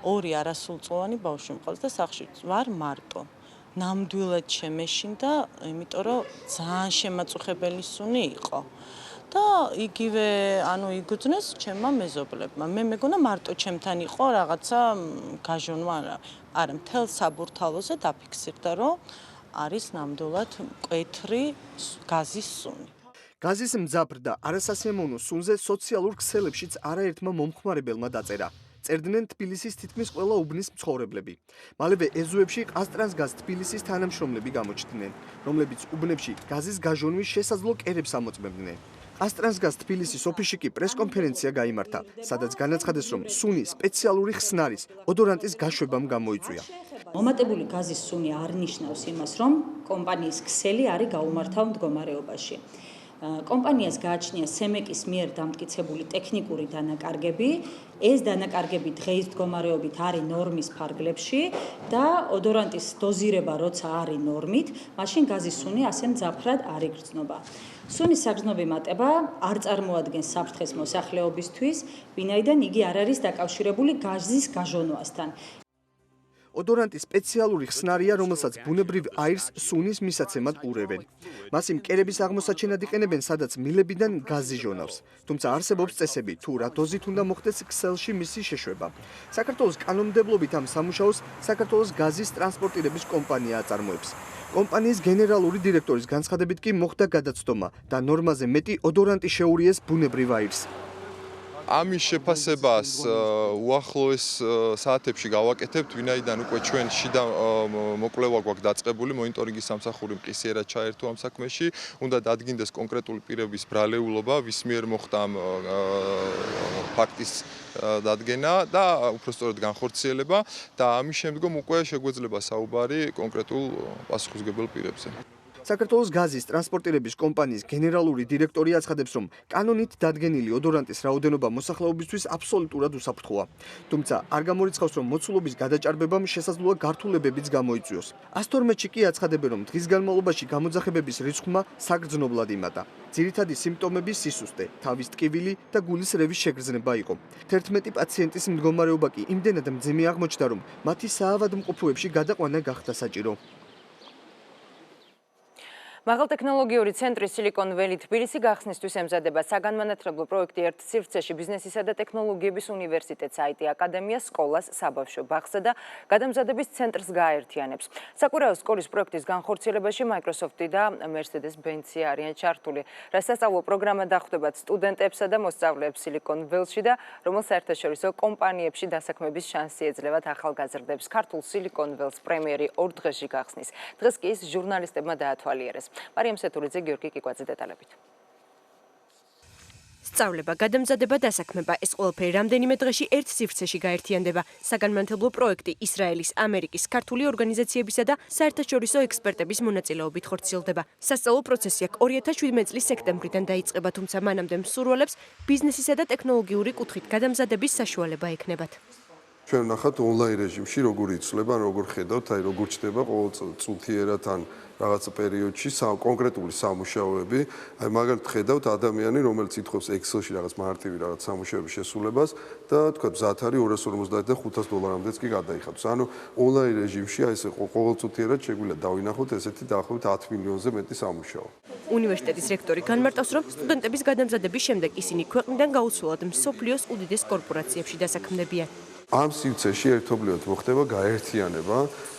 2 არასრულწლოვანი ბავშვი მყავს და სახლში ვარ მარტო. ნამდვილად შემეშინდა, იმიტომ რომ ძალიან შემაწუხებელი სუნი იყო. და იგივე, იგრძნეს ჩემმა მეზობლებმა. მე მეგონა მარტო ჩემთან იყო რაღაცა გაჟონვა არა, მთელ საბურთალოზე დაფიქსირდა, რომ არის ნამდვილად მკვეთრი გაზის სუნი. გაზის მძაფრ და არასასიამოვნო სუნზე სოციალურ ქსელებშიც არაერთმა მომხმარებელმა დაწერა. წერდნენ თბილისის თითქმის ყველა უბნის მცხოვრებლები. მალევე ეზოებში ყაზტრანსგაზ თბილისის თანამშრომლები გამოჩნდნენ, რომლებიც უბნებში გაზის გაჟონვის შესაძლო კერებს ამოწმებდნენ. ყაზტრანსგაზ თბილისის ოფისში კი პრესკონფერენცია გაიმართა, სადაც განაცხადეს, რომ სუნი სპეციალური ხსნარის, ოდორანტის გაშვებამ გამოიწვია. მომატებული გაზის სუნი არ ნიშნავს იმას, რომ კომპანიის ქსელი არის გაუმართავ მდგომარეობაში. კომპანიას გააჩნია სემეკის მიერ დამტკიცებული ტექნიკური დანაკარგები. ეს დანაკარგები დღეის მდგომარეობით არის ნორმის ფარგლებში და ოდორანტის დოზირება როცა არის ნორმით, მაშინ გაზის სუნი ასე მძაფრად არ იგრძნობა. სუნის საგრძნობი მატება არ წარმოადგენს საფრთხეს მოსახლეობისთვის, ვინაიდან იგი არ არის დაკავშირებული გაზის გაჟონვასთან. ოდორანტი სპეციალური ხსნარია, რომელსაც ბუნებრივ აირს სუნის მისაცემად ურევენ. მას იმ კერების აღმოსაჩენად იყენებენ, სადაც მილებიდან გაზი ჟონავს. თუმცა არსებობს წესები, თუ რა დოზით უნდა მოხდეს ქსელში მისი შეშვება. საქართველოს კანონმდებლობით ამ სამუშაოს საქართველოს გაზის ტრანსპორტირების კომპანია აწარმოებს. კომპანიის გენერალური დირექტორის განცხადებით კი მოხდა გადაცდომა და ნორმაზე მეტი ოდორანტი შეურიეს ბუნებრივ აირს. ამის შეფასებას უახლოეს საათებში გავაკეთებთ, ვინაიდან უკვე ჩვენ შიდა მოკვლევა გვაქვს დაწყებული, მონიტორინგის სამსახური მყისიერად ჩაერთო ამ საქმეში, უნდა დადგინდეს კონკრეტული პირების ბრალეულობა, ვის მიერ მოხდა ამ ფაქტის დადგენა და უпростоრად განხორციელება და ამის შემდგომ უკვე შეგვეძლება საუბარი კონკრეტულ პასუხისმგებელ პირებზე. საქართველოს გაზის ტრანსპორტირების კომპანიის გენერალური დირექტორი აცხადებს, რომ კანონით დადგენილი ოდორანტის რაოდენობა მოსახლეობისთვის აბსოლუტურად უსაფრთხოა. თუმცა არ გამორიცხავს, რომ მოცულობის გადაჭარბებამ შესაძლოა გართულებებიც გამოიწვიოს. 112-ში კი აცხადებენ, რომ დღის განმავლობაში გამოძახებების რიცხვმა საგრძნობლად იმატა. ძირითადი სიმპტომები სისუსტე, თავის ტკივილი და გულის რევის შეგრძნება იყო. 11 პაციენტის მდგომარეობა კი იმდენად მძიმე აღმოჩნდა, რომ მათი საავადმყოფოებში გადაყვანა გახდა საჭირო. მაღალტექნოლოგიური ცენტრი Silicon Valley თბილისი გახსნისთვის ემზადება საგანმანათლებლო პროექტი ერთ სივრცეში ბიზნესისა და ტექნოლოგიების უნივერსიტეტს, IT აკადემიას, სკოლას, საბავშვო ბაღსა და გადამზადების ცენტრს გააერთიანებს. საკვირაო სკოლის პროექტის განხორციელებაში Microsoft-ი და Mercedes-Benz-ი არიან ჩართული. სასწავლო პროგრამა დახვდებათ სტუდენტებსა და მოსწავლეებს Silicon Valley-ში და რომელ საერთაშორისო კომპანიებში დასაქმების შანსი ეძლევათ ახალგაზრდებს. ქართულ Silicon Valley-ს პრემიერი 2 დღეში გახსნის. დღეს კი ის ჟურნალისტებმა დაათვალიერეს. მარიამ სეთურიძე, გიორგი კიკვაძე დეტალებით. სწავლება, გადამზადება, დასაქმება ეს ყველაფერი რამდენიმე დღეში ერთ სივრცეში გაერთიანდება. საგანმანათლებლო პროექტი ისრაელის, ამერიკის, ქართული ორგანიზაციებისა და საერთაშორისო ექსპერტების მონაწილეობით ხორციელდება. სასწავლო პროცესი აქ 2017 წლის სექტემბრიდან დაიწყება, თუმცა მანამდე მსურველებს ბიზნესისა და ტექნოლოგიური კუთხით გადამზადების საშუალება ექნებათ. ჩვენ ვნახავთ ონლაინ რეჟიმში როგორ იცვლება, როგორ ხედავთ, როგორ ჩდება ყოველწუთიერად ან რაღაცა პერიოდში კონკრეტული სამუშაოები. მაგალითად ხედავთ ადამიანი, რომელიც ითხოვს Excel-ში რაღაც მარტივი რაღაც სამუშაოების შესრულებას და თქვა მზად არის $250 და $500-მდეც კი გადაიხადოს. ანუ ონლაინ რეჟიმში აი ესე ყოველწუთიერად შეგვიძლია დავინახოთ ესეთი დაახლოებით 10 მილიონზე მეტი სამუშაო. უნივერსიტეტის რექტორი განმარტავს, რომ სტუდენტების გადამზადების შემდეგ ისინი ქვეყნიდან გაუცვლელად მსოფლიოს უდიდეს კორპორაციებში დასაქმდებიან. ამ სივრცეში ერთობლივად მოხდება გაერთიანება,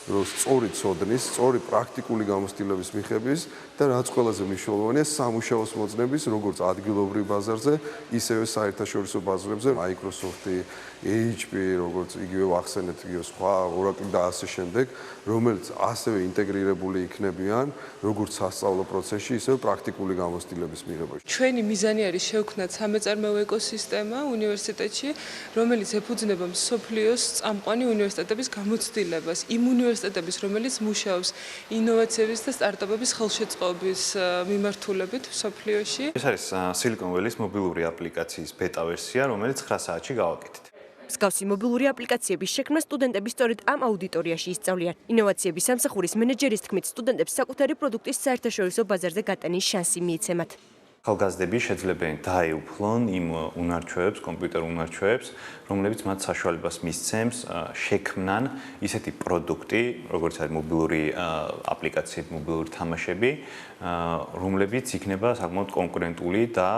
რომ სწორი ცოდნის, სწორი პრაქტიკული გამოცდილების მიღების და რაც ყველაზე მნიშვნელოვანია, სამუშაოს მოძნების, როგორც ადგილობრივ ბაზარზე, ისევე საერთაშორისო ბაზრებზე, Microsoft-ი, HP, როგორც იგივე ვახსენეთ, იგივე სხვა Oracle და ასე შემდეგ, რომელიც ასევე ინტეგრირებული იქნებიან, როგორც სასწავლო პროცესში, ისევე პრაქტიკული გამოცდილების მიღებაში. ჩვენი მიზანი არის შევქმნათ სამეწარმეო ეკოსისტემა უნივერსიტეტში, რომელიც ეფუძნება მსოფლიოს წამყვანი უნივერსიტეტების გამოცდილებას, იმ უნივერსიტეტების, რომელიც მუშაობს ინოვაციების და სტარტაპების ხელშეწყობის მიმართულებით მსოფლიოში. ეს არის Silicon Valley-ის მობილური აპლიკაციის ბეტა ვერსია, რომელიც 9 საათში გავაკეთეთ. მსგავსი მობილური აპლიკაციების შექმნა სტუდენტები სწორედ ამ აუდიტორიაში ისწავლიან. ინოვაციების სამსახურის მენეჯერის თქმით, სტუდენტებს საკუთარი პროდუქტის საერთაშორისო ბაზარზე გატანის შანსი მიეცემათ. ახალგაზრდები შეძლებენ დაეუფლონ იმ უნარჩვევებს, კომპიუტერ უნარჩვევებს, რომლებიც მათ საშუალებას მისცემს შექმნან ისეთი პროდუქტი, როგორც არის მობილური აპლიკაციები, მობილური თამაშები, რომლებიც იქნება საკმაოდ კონკურენტული და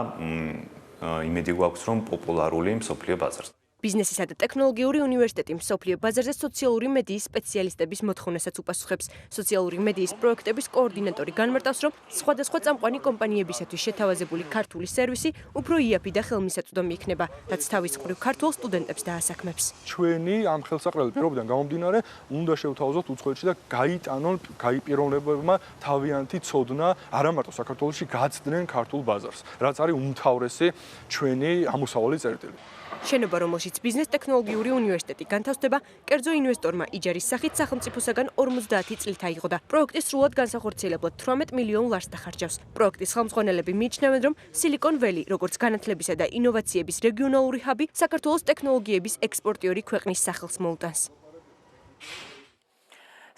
იმედი გვაქვს, რომ პოპულარული მსოფლიო ბაზარზე. ბიზნესისა და ტექნოლოგიური უნივერსიტეტი მსოფლიო ბაზარზე სოციალური მედიის სპეციალისტების მოთხოვნასაც უპასუხებს. სოციალური მედიის პროექტების კოორდინატორი განმარტავს, რომ სხვადასხვა წამყვანი კომპანიებისათვის შეთავაზებული ქართული სერვისი უფრო იაფი და ხელმისაწვდომი იქნება, რაც თავის მხრივ ქართულ სტუდენტებს დაასაქმებს. ჩვენი ამ ხელსაყრელი პირობიდან გამომდინარე, უნდა შევთავაზოთ უცხოეთში და გაიტანონ გაიპირობლებმა თავიანთი ცოდნა არა მარტო საქართველოში გაცდნენ ქართულ ბაზარს, რაც არის უმთავრესი ჩვენი ამოსავალი წერტილი. შენობა, რომელშიც ბიზნეს-ტექნოლოგიური უნივერსიტეტი განთავსდება, კერძო ინვესტორმა იჯარის სახით სახელმწიფოსაგან 50 წლით აიღო და პროექტის სრულად განსახორციელებლად 18 მილიონ ლარს დახარჯავს. პროექტის ხელმძღვანელები მიიჩნევენ, რომ Silicon Valley, როგორც განათლებისა და ინოვაციების რეგიონალური ჰაბი, საქართველოს ტექნოლოგიების ექსპორტიორი ქვეყნის სახელს მოუტანს.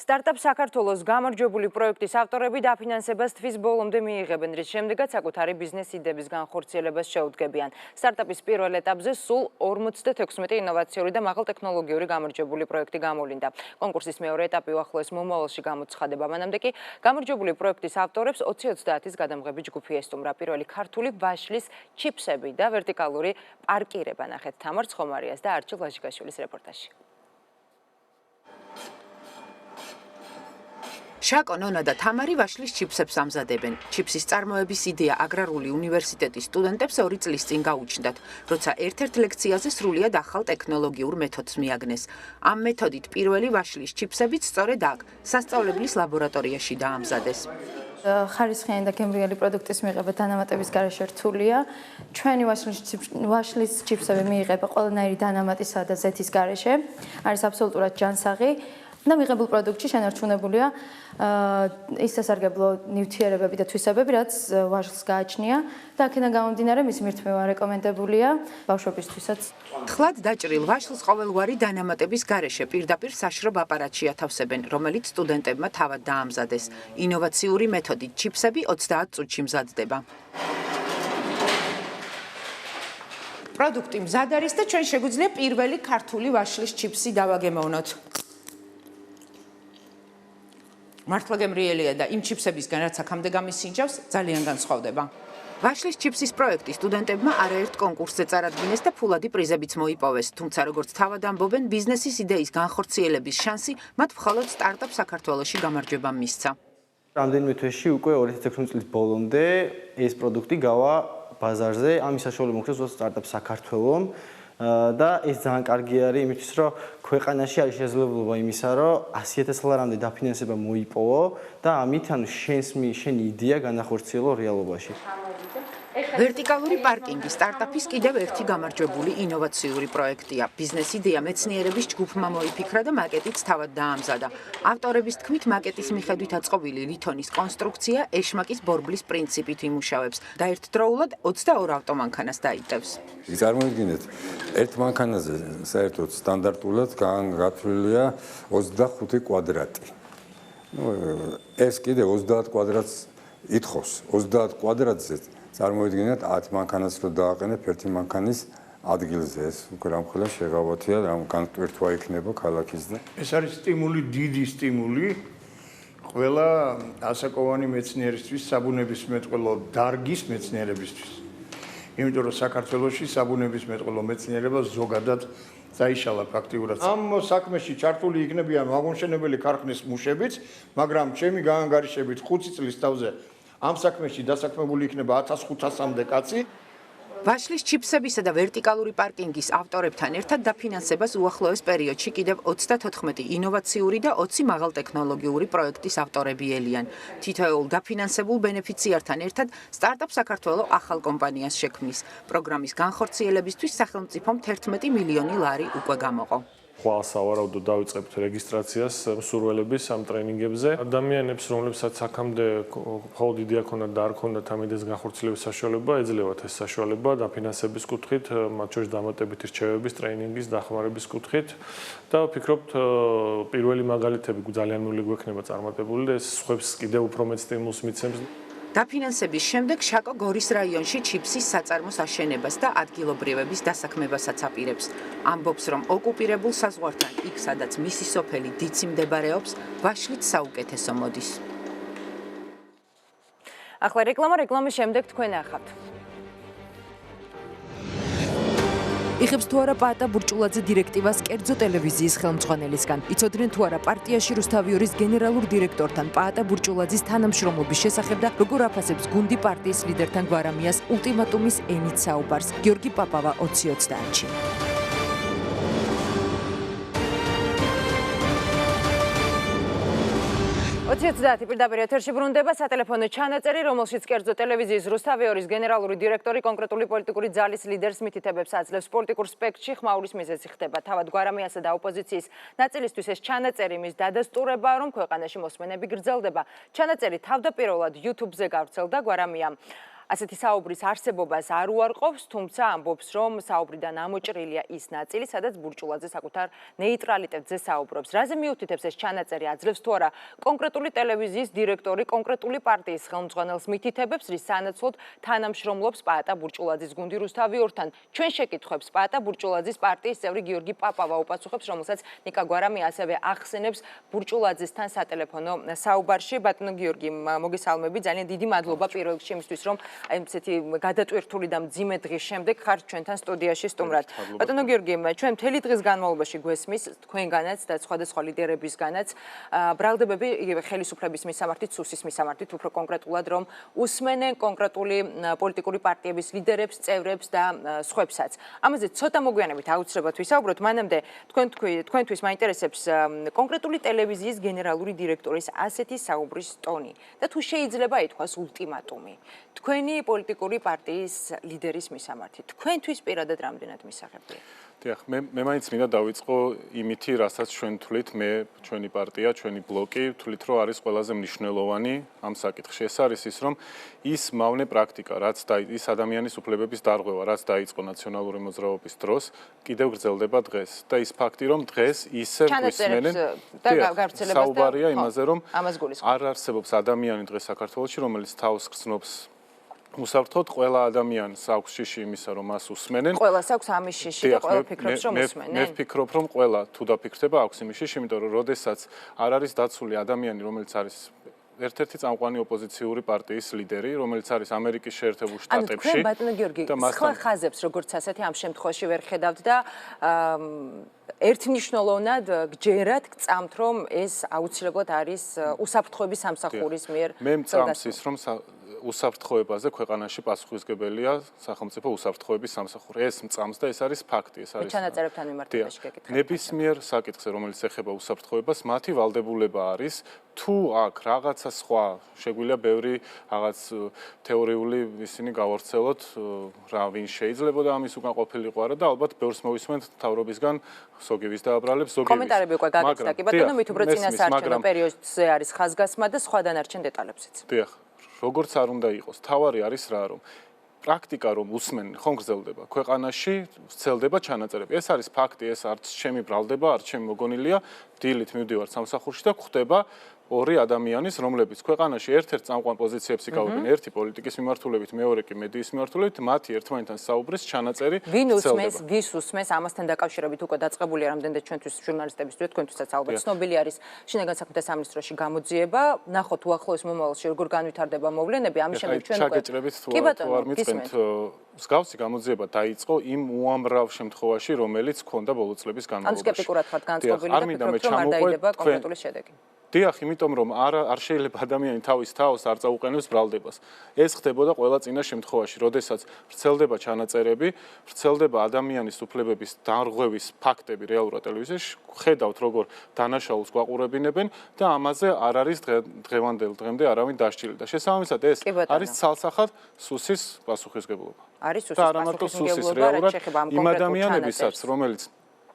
სტარტაპ საქართველოს გამარჯვებული პროექტის ავტორები დაფინანსებას თვის ბოლომდე მიიღებენ, რის შემდეგაც საკუთარი ბიზნეს იდეების განხორციელებას შეუდგებიან. სტარტაპის პირველ ეტაპზე სულ 56 ინოვაციური და მაღალტექნოლოგიური გამარჯვებული პროექტი გამოვლინდა. კონკურსის მეორე ეტაპი უახლოეს მომავალში გამოცხადება. მანამდე კი გამარჯვებული პროექტის ავტორებს 2030-ის გადამღები ჯგუფი ესტუმრა. პირველი ქართული ვაშლის ჩიპსები და ვერტიკალური პარკირება. ნახეთ თამარ ცხომარიას და არჩილ ვაჟიკაშვილის რეპორტაჟი. შაკო, ნონა და თამარი ვაშლის ჩიპსებს ამზადებენ. ჩიპსის წარმოების იდეა აგრარული უნივერსიტეტის სტუდენტებს 2 წლის წინ გაუჩნდათ, როცა ერთ-ერთ ლექციაზე სრულიად ახალ ტექნოლოგიურ მეთოდს მიაგნეს. ამ მეთოდით პირველი ვაშლის ჩიპსებიც სწორედ აქ, სასწავლებლის ლაბორატორიაში დაამზადეს. ხარისხიანი და გემრიელი პროდუქტის მიღება დანამატების გარეშე რთულია. ჩვენი ვაშლის ჩიპსები მიიღება ყველანაირი დანამატისა და ზეთის გარეშე. არის აბსოლუტურად ჯანსაღი. და მიღებულ პროდუქტში შენარჩუნებულია ის სასარგებლო ნივთიერებები და თვისებები, რაც ვაშლს გააჩნია და აქედან გამომდინარე მისი მირთმევა რეკომენდებულია ბავშვებისთვისაც. თხლად დაჭრილ ვაშლს ყოველგვარი დანამატების გარეშე პირდაპირ საშრობ აპარატში ათავსებენ, რომელიც სტუდენტებმა თავად დაამზადეს. ინოვაციური მეთოდით ჩიპსები 30 წუთში მზადდება. პროდუქტი მზად არის და ჩვენ შეგვიძლია პირველი ქართული ვაშლის ჩიპსი დავაგემოვნოთ. მართლა გემრიელია და იმ ჩიფსებისგან რაც აქამდე გამისინჯავს, ძალიან განსხვავდება. ვაშლის ჩიფსის პროექტი სტუდენტებმა არაერთ კონკურსზე წარადგინეს და ფულადი პრიზებიც მოიპოვეს, თუმცა როგორც თავად ამბობენ, ბიზნესის იდეის განხორციელების შანსი მათ მხოლოდ სტარტაპ საქართველოში გამარჯვებამ მისცა. რამდენიმე თვეში უკვე 2016 წლის ბოლომდე ეს პროდუქტი გავა ბაზარზე, ამის საშუალება მოხდეს სტარტაპ საქართველოს და ეს ძალიან კარგი არის იმისთვის, რომ ქვეყანაში არის შესაძლებლობა იმისა, რომ 100.000 ლარამდე დაფინანსება მოიპოვო და ამით შენი იდეა განახორციელო რეალობაში. ვერტიკალური პარკინგი სტარტაპის კიდევ ერთი გამარჯვებული ინოვაციური პროექტია. ბიზნეს იდეა მეცნიერების ჯგუფმა მოიფიქრა და მაკეტიც თავად დაამზადა. ავტორების თქმით, მაკეტის მიხედვით აწყობილი ლითონის კონსტრუქცია ეშმაკის ბორბლის პრინციპით იმუშავებს და ერთდროულად 22 ავტომანქანას დაიტევს. წარმოიდგინეთ, ერთ მანქანაზე საერთოდ სტანდარტულად გათვლილია 25 კვადრატი. ეს კიდე 30 კვადრატს ითხოვს. 30 კვადრატზე წარმოიდგინეთ 10 მანქანას რო დააყენებ ერთი მანქანის ადგილზე, ეს უკვე რამხელა შეღავათია, რამ განტვირთვა იქნება ქალაქის და ეს არის სტიმული, დიდი სტიმული ყველა ასაკოვანი მეცნიერისთვის, საბუნებისმეტყველო დარგის მეცნიერებისთვის. იმიტომ რომ საქართველოში საბუნებისმეტყველო მეცნიერება ზოგადად დაიშალა ფაქტიურად. ამ საქმეში ჩართული იქნებიან ვაგონშენებელი ქარხნის მუშებიც, მაგრამ ჩემი გაანგარიშებით 5 წლის თავზე ამ საქმეში დასაქმებული იქნება 1500-მდე კაცი. ვაშლის ჩიფსებისა და ვერტიკალური პარკინგის ავტორებთან ერთად დაფინანსებას უახლოეს პერიოდში კიდევ 34 ინოვაციური და 20 მაღალტექნოლოგიური პროექტის ავტორები ელიან. თითოეულ დაფინანსებულ ბენეფიციართან ერთად სტარტაპ საქართველოს ახალ კომპანიას შექმნის. პროგრამის განხორციელებისთვის სახელმწიფომ 11 მილიონი ლარი უკვე გამოყო. ხვალ სავარაუდოდ დავიწყებთ რეგისტრაციას მსურველების ამ ტრენინგებზე. ადამიანებს, რომლებსაც აქამდე მხოლოდ იდეა ჰქონდათ და არ ჰქონდათ ამ იდეის განხორციელების საშუალება, ეძლევათ ეს საშუალება დაფინანსების კუთხით, მათ შორის დამატებითი რჩევების, ტრეინინგის, დახმარების კუთხით და ვფიქრობთ, პირველი მაგალითები ძალიან ნული გვექნება წარმატებული და ეს სხვებს კიდევ უფრო მეტ სტიმულს მიცემს. დაფინანსების შემდეგ შაკო გორის რაიონში ჩიფსის საწარმოს აშენებას და ადგილობრივების დასაქმებასაც აპირებს. ამბობს, რომ ოკუპირებულ საზღვართან იქ, სადაც მისი სოფელი დიცი მდებარეობს, ვაშლით საუკეთესო მოდის. ახლა რეკლამის შემდეგ თქვენ ახავთ. იხებს თუ არა პაატა ბურჭულაძე დირექტივას კერძო ტელევიზიის ხელმძღვანელისგან. იცოდნენ თუ არა პარტიაში რუსთავიორის გენერალურ დირექტორთან პაატა ბურჭულაძის თანამშრომლობის შესახებ და როგორ აფასებს გუნდი პარტიის ლიდერთან გვარამიას ულტიმატუმის ენით საუბარს. გიორგი პაპავა 2030-ში. 2030 პირდაპირ ეთერში ბრუნდება სატელეფონო ჩანაწერი, რომელშიც კერძო ტელევიზიის რუსთავიორის გენერალური დირექტორი კონკრეტული პოლიტიკური ძალის ლიდერს მითითებებს აძლევს პოლიტიკურ სპექტრში ხმაურის მიზეზი ხდება. თავად გვარამიასა და ოპოზიციის ნაწილისთვის ეს ჩანაწერი მის დადასტურებაა, რომ ქვეყანაში მოსმენები გრძელდება. ჩანაწერი თავდაპირველად YouTube-ზე გავრცელდა. გვარამიამ ასეთი საუბრის არსებობას არ უარყოფს, თუმცა ამბობს, რომ საუბრიდან ამოჭრილია ის ნაწილი, სადაც ბურჭულაძე საკუთარ ნეიტრალიტეტზე საუბრობს. რაზე მიუთითებს ეს ჩანაწერი, აძლევს თუ არა კონკრეტული ტელევიზიის დირექტორი კონკრეტული პარტიის ხელმძღვანელს მითითებებს, რის სანაცვლოდ თანამშრომლობს პაატა ბურჭულაძის გუნდი რუსთავიორთან. ჩვენ შეკითხვებს პაატა ბურჭულაძის პარტიის წევრი გიორგი პაპავა უპასუხებს, რომელსაც ნიკა გვარამია ასევე ახსენებს ბურჭულაძესთან სატელეფონო საუბარში. ბატონო გიორგი, მოგესალმები, ძალიან დიდი მადლობა პირველ რიგში იმისთვის, რომ ესეთი გადატვირთული და მძიმე დღის შემდეგ ხარ ჩვენთან სტუდიაში სტუმრად. ბატონო გიორგი, ჩვენ მთელი დღის განმავლობაში გვესმის თქვენგანაც და სხვადასხვა ლიდერებისგანაც ბრალდებები ხელისუფლების მისამართით, სუსის მისამართით, უფრო კონკრეტულად, რომ უსმენენ კონკრეტული პოლიტიკური პარტიების ლიდერებს, წევრებს და სხვებსაც. ამაზე ცოტა მოგვიანებით აუცილებლად ვისაუბროთ. მანამდე თქვენთვის მაინტერესებს კონკრეტული ტელევიზიის გენერალური დირექტორის ასეთი საუბრის ტონი და თუ შეიძლება ითქვას ულტიმატუმი. თქვენი პოლიტიკური პარტიის ლიდერის მისამართით. თქვენთვის პირადად რამდენად მისაღებია? დიახ, მე მაინც მინდა დავიწყო იმითი, რასაც ჩვენ თვლით, ჩვენი პარტია, ჩვენი ბლოკი თვლით, რომ არის ყველაზე მნიშვნელოვანი ამ საკითხში. ეს არის ის, რომ ის მავნე პრაქტიკა, რაც ის ადამიანის უფლებების დარღვევა, რაც დაიწყო ნაციონალური მოძრაობის დროს, კიდევ გრძელდება დღეს. და ის ფაქტი, რომ დღეს ისევ გვისმენენ საუბარია იმაზე, რომ არ არსებობს ადამიანი დღეს საქართველოში, რომელიც თავს გრძნობს უსაფრთხოდ ყველა ადამიანს აქვს შიში იმისა, რომ მას უსმენენ. ყველას აქვს ამის შიში და ყველა ფიქრობს, რომ უსმენენ. მე ვფიქრობ, რომ ყველა თუ დაფიქრდება აქვს იმის შიში, იმიტომ რომ როდესაც არ არის დაცული ადამიანი, რომელიც არის ერთ-ერთი წამყვანი ოპოზიციური პარტიის ლიდერი, რომელიც არის ამერიკის შეერთებულ შტატებში. ანუ თქვენ ბატონო გიორგი, სხვა ხაზებს როგორც ასეთი ამ შემთხვევაში ვერ ხედავთ და ერთმნიშვნელოვნად გჯერათ, გწამთ, რომ ეს აუცილებლად არის უსაფრთხოების სამსახურის მიერ. მე მწამს ის, რომ უსაფრთხოებაზე ქვეყანაში პასუხისმგებელია სახელმწიფო უსაფრთხოების სამსახური. ეს მწამს და ეს არის ფაქტი, ეს არის. ჩანაწერებთან მიმართებაში გეკითხებით. ნებისმიერ საკითხზე, რომელიც ეხება უსაფრთხოებას, მათი ვალდებულება არის თუ აქ რაღაცა სხვა შეგვიძლია ბევრი რაღაც თეორიული ისინი გავავრცელოთ, რა ვინ შეიძლება და ამის უკან ყოფილიყო არა და ალბათ ბევრს მოვისმენთ თავრობისგან, ზოგივის დააბრალებს, ზოგიების. კომენტარები უკვე გაგიცხდა კი ბატონო, მით უფრო წინასაარჩევნო პერიოდზე არის ხაზგასმა და სხვა დანარჩენ დეტალებზეც. დიახ. როგორც არ უნდა იყოს, თავარი არის რა, რომ პრაქტიკა რომ უსმენენ, ხომ გრძელდება ქვეყანაში, ვრცელდება ჩანაწერები. ეს არის ფაქტი, ეს არც ჩემი ბრალდება, არც ჩემი მოგონილია, დილით მივდივარ სამსახურში და გვხვდება ორი ადამიანის, რომლებიც ქვეყანაში ერთ-ერთ წამყვან პოზიციებს იკავებენ, ერთი პოლიტიკის მიმართულებით, მეორე კი მედიის მიმართულებით, მათი ერთმანეთთან საუბრის ჩანაწერი ვის უსმენს ამასთან დაკავშირებით უკვე დაწყებულია რამდენადაც ჩვენთვის ჟურნალისტებისთვის, თქვენთვისაც ალბათ ცნობილი არის შინაგან საქმეთა სამინისტროში გამოძიება, ნახოთ უახლოეს მომავალში როგორ განვითარდება მოვლენები, ამის შემდეგ ჩვენ უკვე ჩაგეჭრებით თუ არ მიწენთ მსგავსი გამოძიება დაიწყო იმ უამრავ შემთხვევაში, რომელიც ჰქონდა ბოლო წლების განმავლობაში. ანუ სკეპტიკურად ხართ განწყობილი და ფიქრობთ, რომ არ დაიდება კონკრეტული შედეგი. დიახ, იმიტომ რომ არ შეიძლება ადამიანი თავის თავს არ წაუყენებს ბრალდებას. ეს ხდებოდა ყველა წინა შემთხვევაში, როდესაც ვრცელდება ჩანაწერები, ვრცელდება ადამიანის უფლებების დარღვევის ფაქტები რეალურად ტელევიზიაში, ხედავთ როგორ დანაშაულს გვაყურებინებენ და ამაზე არ არის დღევანდელ დღემდე არავინ დასჯილი და შესაბამისად ეს არის ცალსახად სუსის პასუხისმგებლობა. არის სუსის პასუხისმგებლობა, რაც შეეხება ამ იმ ადამიანებისაც, რომელიც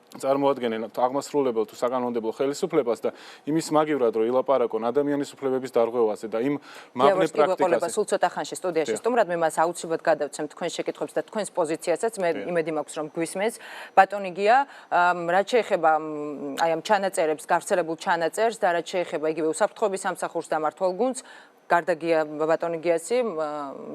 წარმოადგენენ აღმასრულებელ თუ საკანონმდებლო ხელისუფლებას და იმის მაგივრად რომ ილაპარაკონ ადამიანის უფლებების დარღვევაზე და იმ მაგნე პრაქტიკაზე. სულ ცოტა ხანში სტუდიაში სტუმრად მე მას აუცილებლად გადავცემ თქვენ შეკითხვებს და თქვენს პოზიციასაც მე იმედი მაქვს რომ გვისმენს. ბატონი გია, რაც შეეხება აი ამ ჩანაწერებს, გავრცელებულ ჩანაწერს და რაც შეეხება იგივე უსაფრთხოების სამსახურს და მართლ გუნდს გარდა გია ბატონი გიასი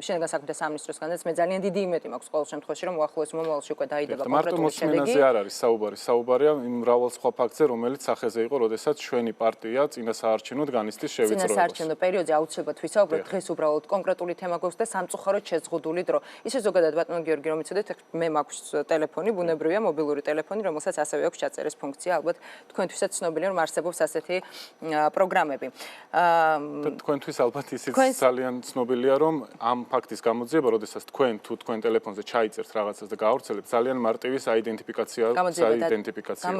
შინაგან საქმეთა სამინისტროსგანაც მე ძალიან დიდი იმედი მაქვს ყოველ შემთხვევაში რომ უახლოეს მომავალში უკვე დაიდება კონკრეტული შედეგი. მარტო მოსმენაზე არ არის საუბარი, საუბარია იმ მრავალ სხვა ფაქტზე, რომელიც სახეზე იყო, როდესაც ჩვენი პარტია წინასაარჩევნოდ განიცდის შევიწროებას. წინასაარჩევნო პერიოდზე აუცილებლად ვისაუბრებთ, დღეს უბრალოდ კონკრეტული თემა გვაქვს და სამწუხაროდ შეზღუდული დრო. ისე ზოგადად ბატონო გიორგი რომ იცოდეთ, მე მაქვს ტელეფონი, ბუნებრივია მობილური ტელეფონი, რომელსაც ასევე აქვს ჩაწერის ფუნქცია, ალბათ თქვენთვისაც ცნობილია რომ არსებობს ასეთი პროგრამები. თქვენთვის ალბათ ისიც ძალიან ცნობილია, რომ ამ ფაქტის გამოძიება, როდესაც თქვენ თუ თქვენ ტელეფონზე ჩაიწერთ რაღაცას და გაავრცელებთ, ძალიან მარტივი საიდენტიფიკაცია.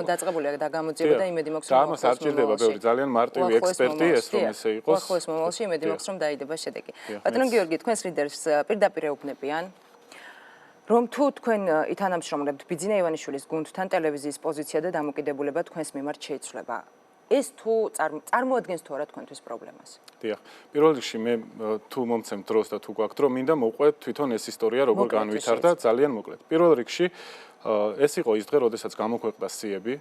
დაწყებულია და გამოძიება და იმედი მაქვს რომ ამას არ ჭირდება ბევრი ძალიან მარტივი ექსპერტი ეს რომ ესე იყოს. უახლოეს მომავალში იმედი მაქვს რომ დაიდება შედეგი. ბატონო გიორგი, თქვენს ლიდერს პირდაპირ ეუბნებიან რომ თუ თქვენ ითანამშრომლებთ ბიძინა ივანიშვილის გუნდთან ტელევიზიის პოზიცია და დამოკიდებულება თქვენს მიმართ შეიცვლება. ეს თუ წარმოადგენს თუ არა თქვენთვის პრობლემას? დიახ. პირველ რიგში მე თუ მომცემ დროს და თუ გვაქვს დრო, მინდა მოვყვეთ თვითონ ეს ისტორია როგორ განვითარდა ძალიან მოკლედ. პირველ რიგში ეს იყო ის დღე, როდესაც გამოქვეყნდა სიები.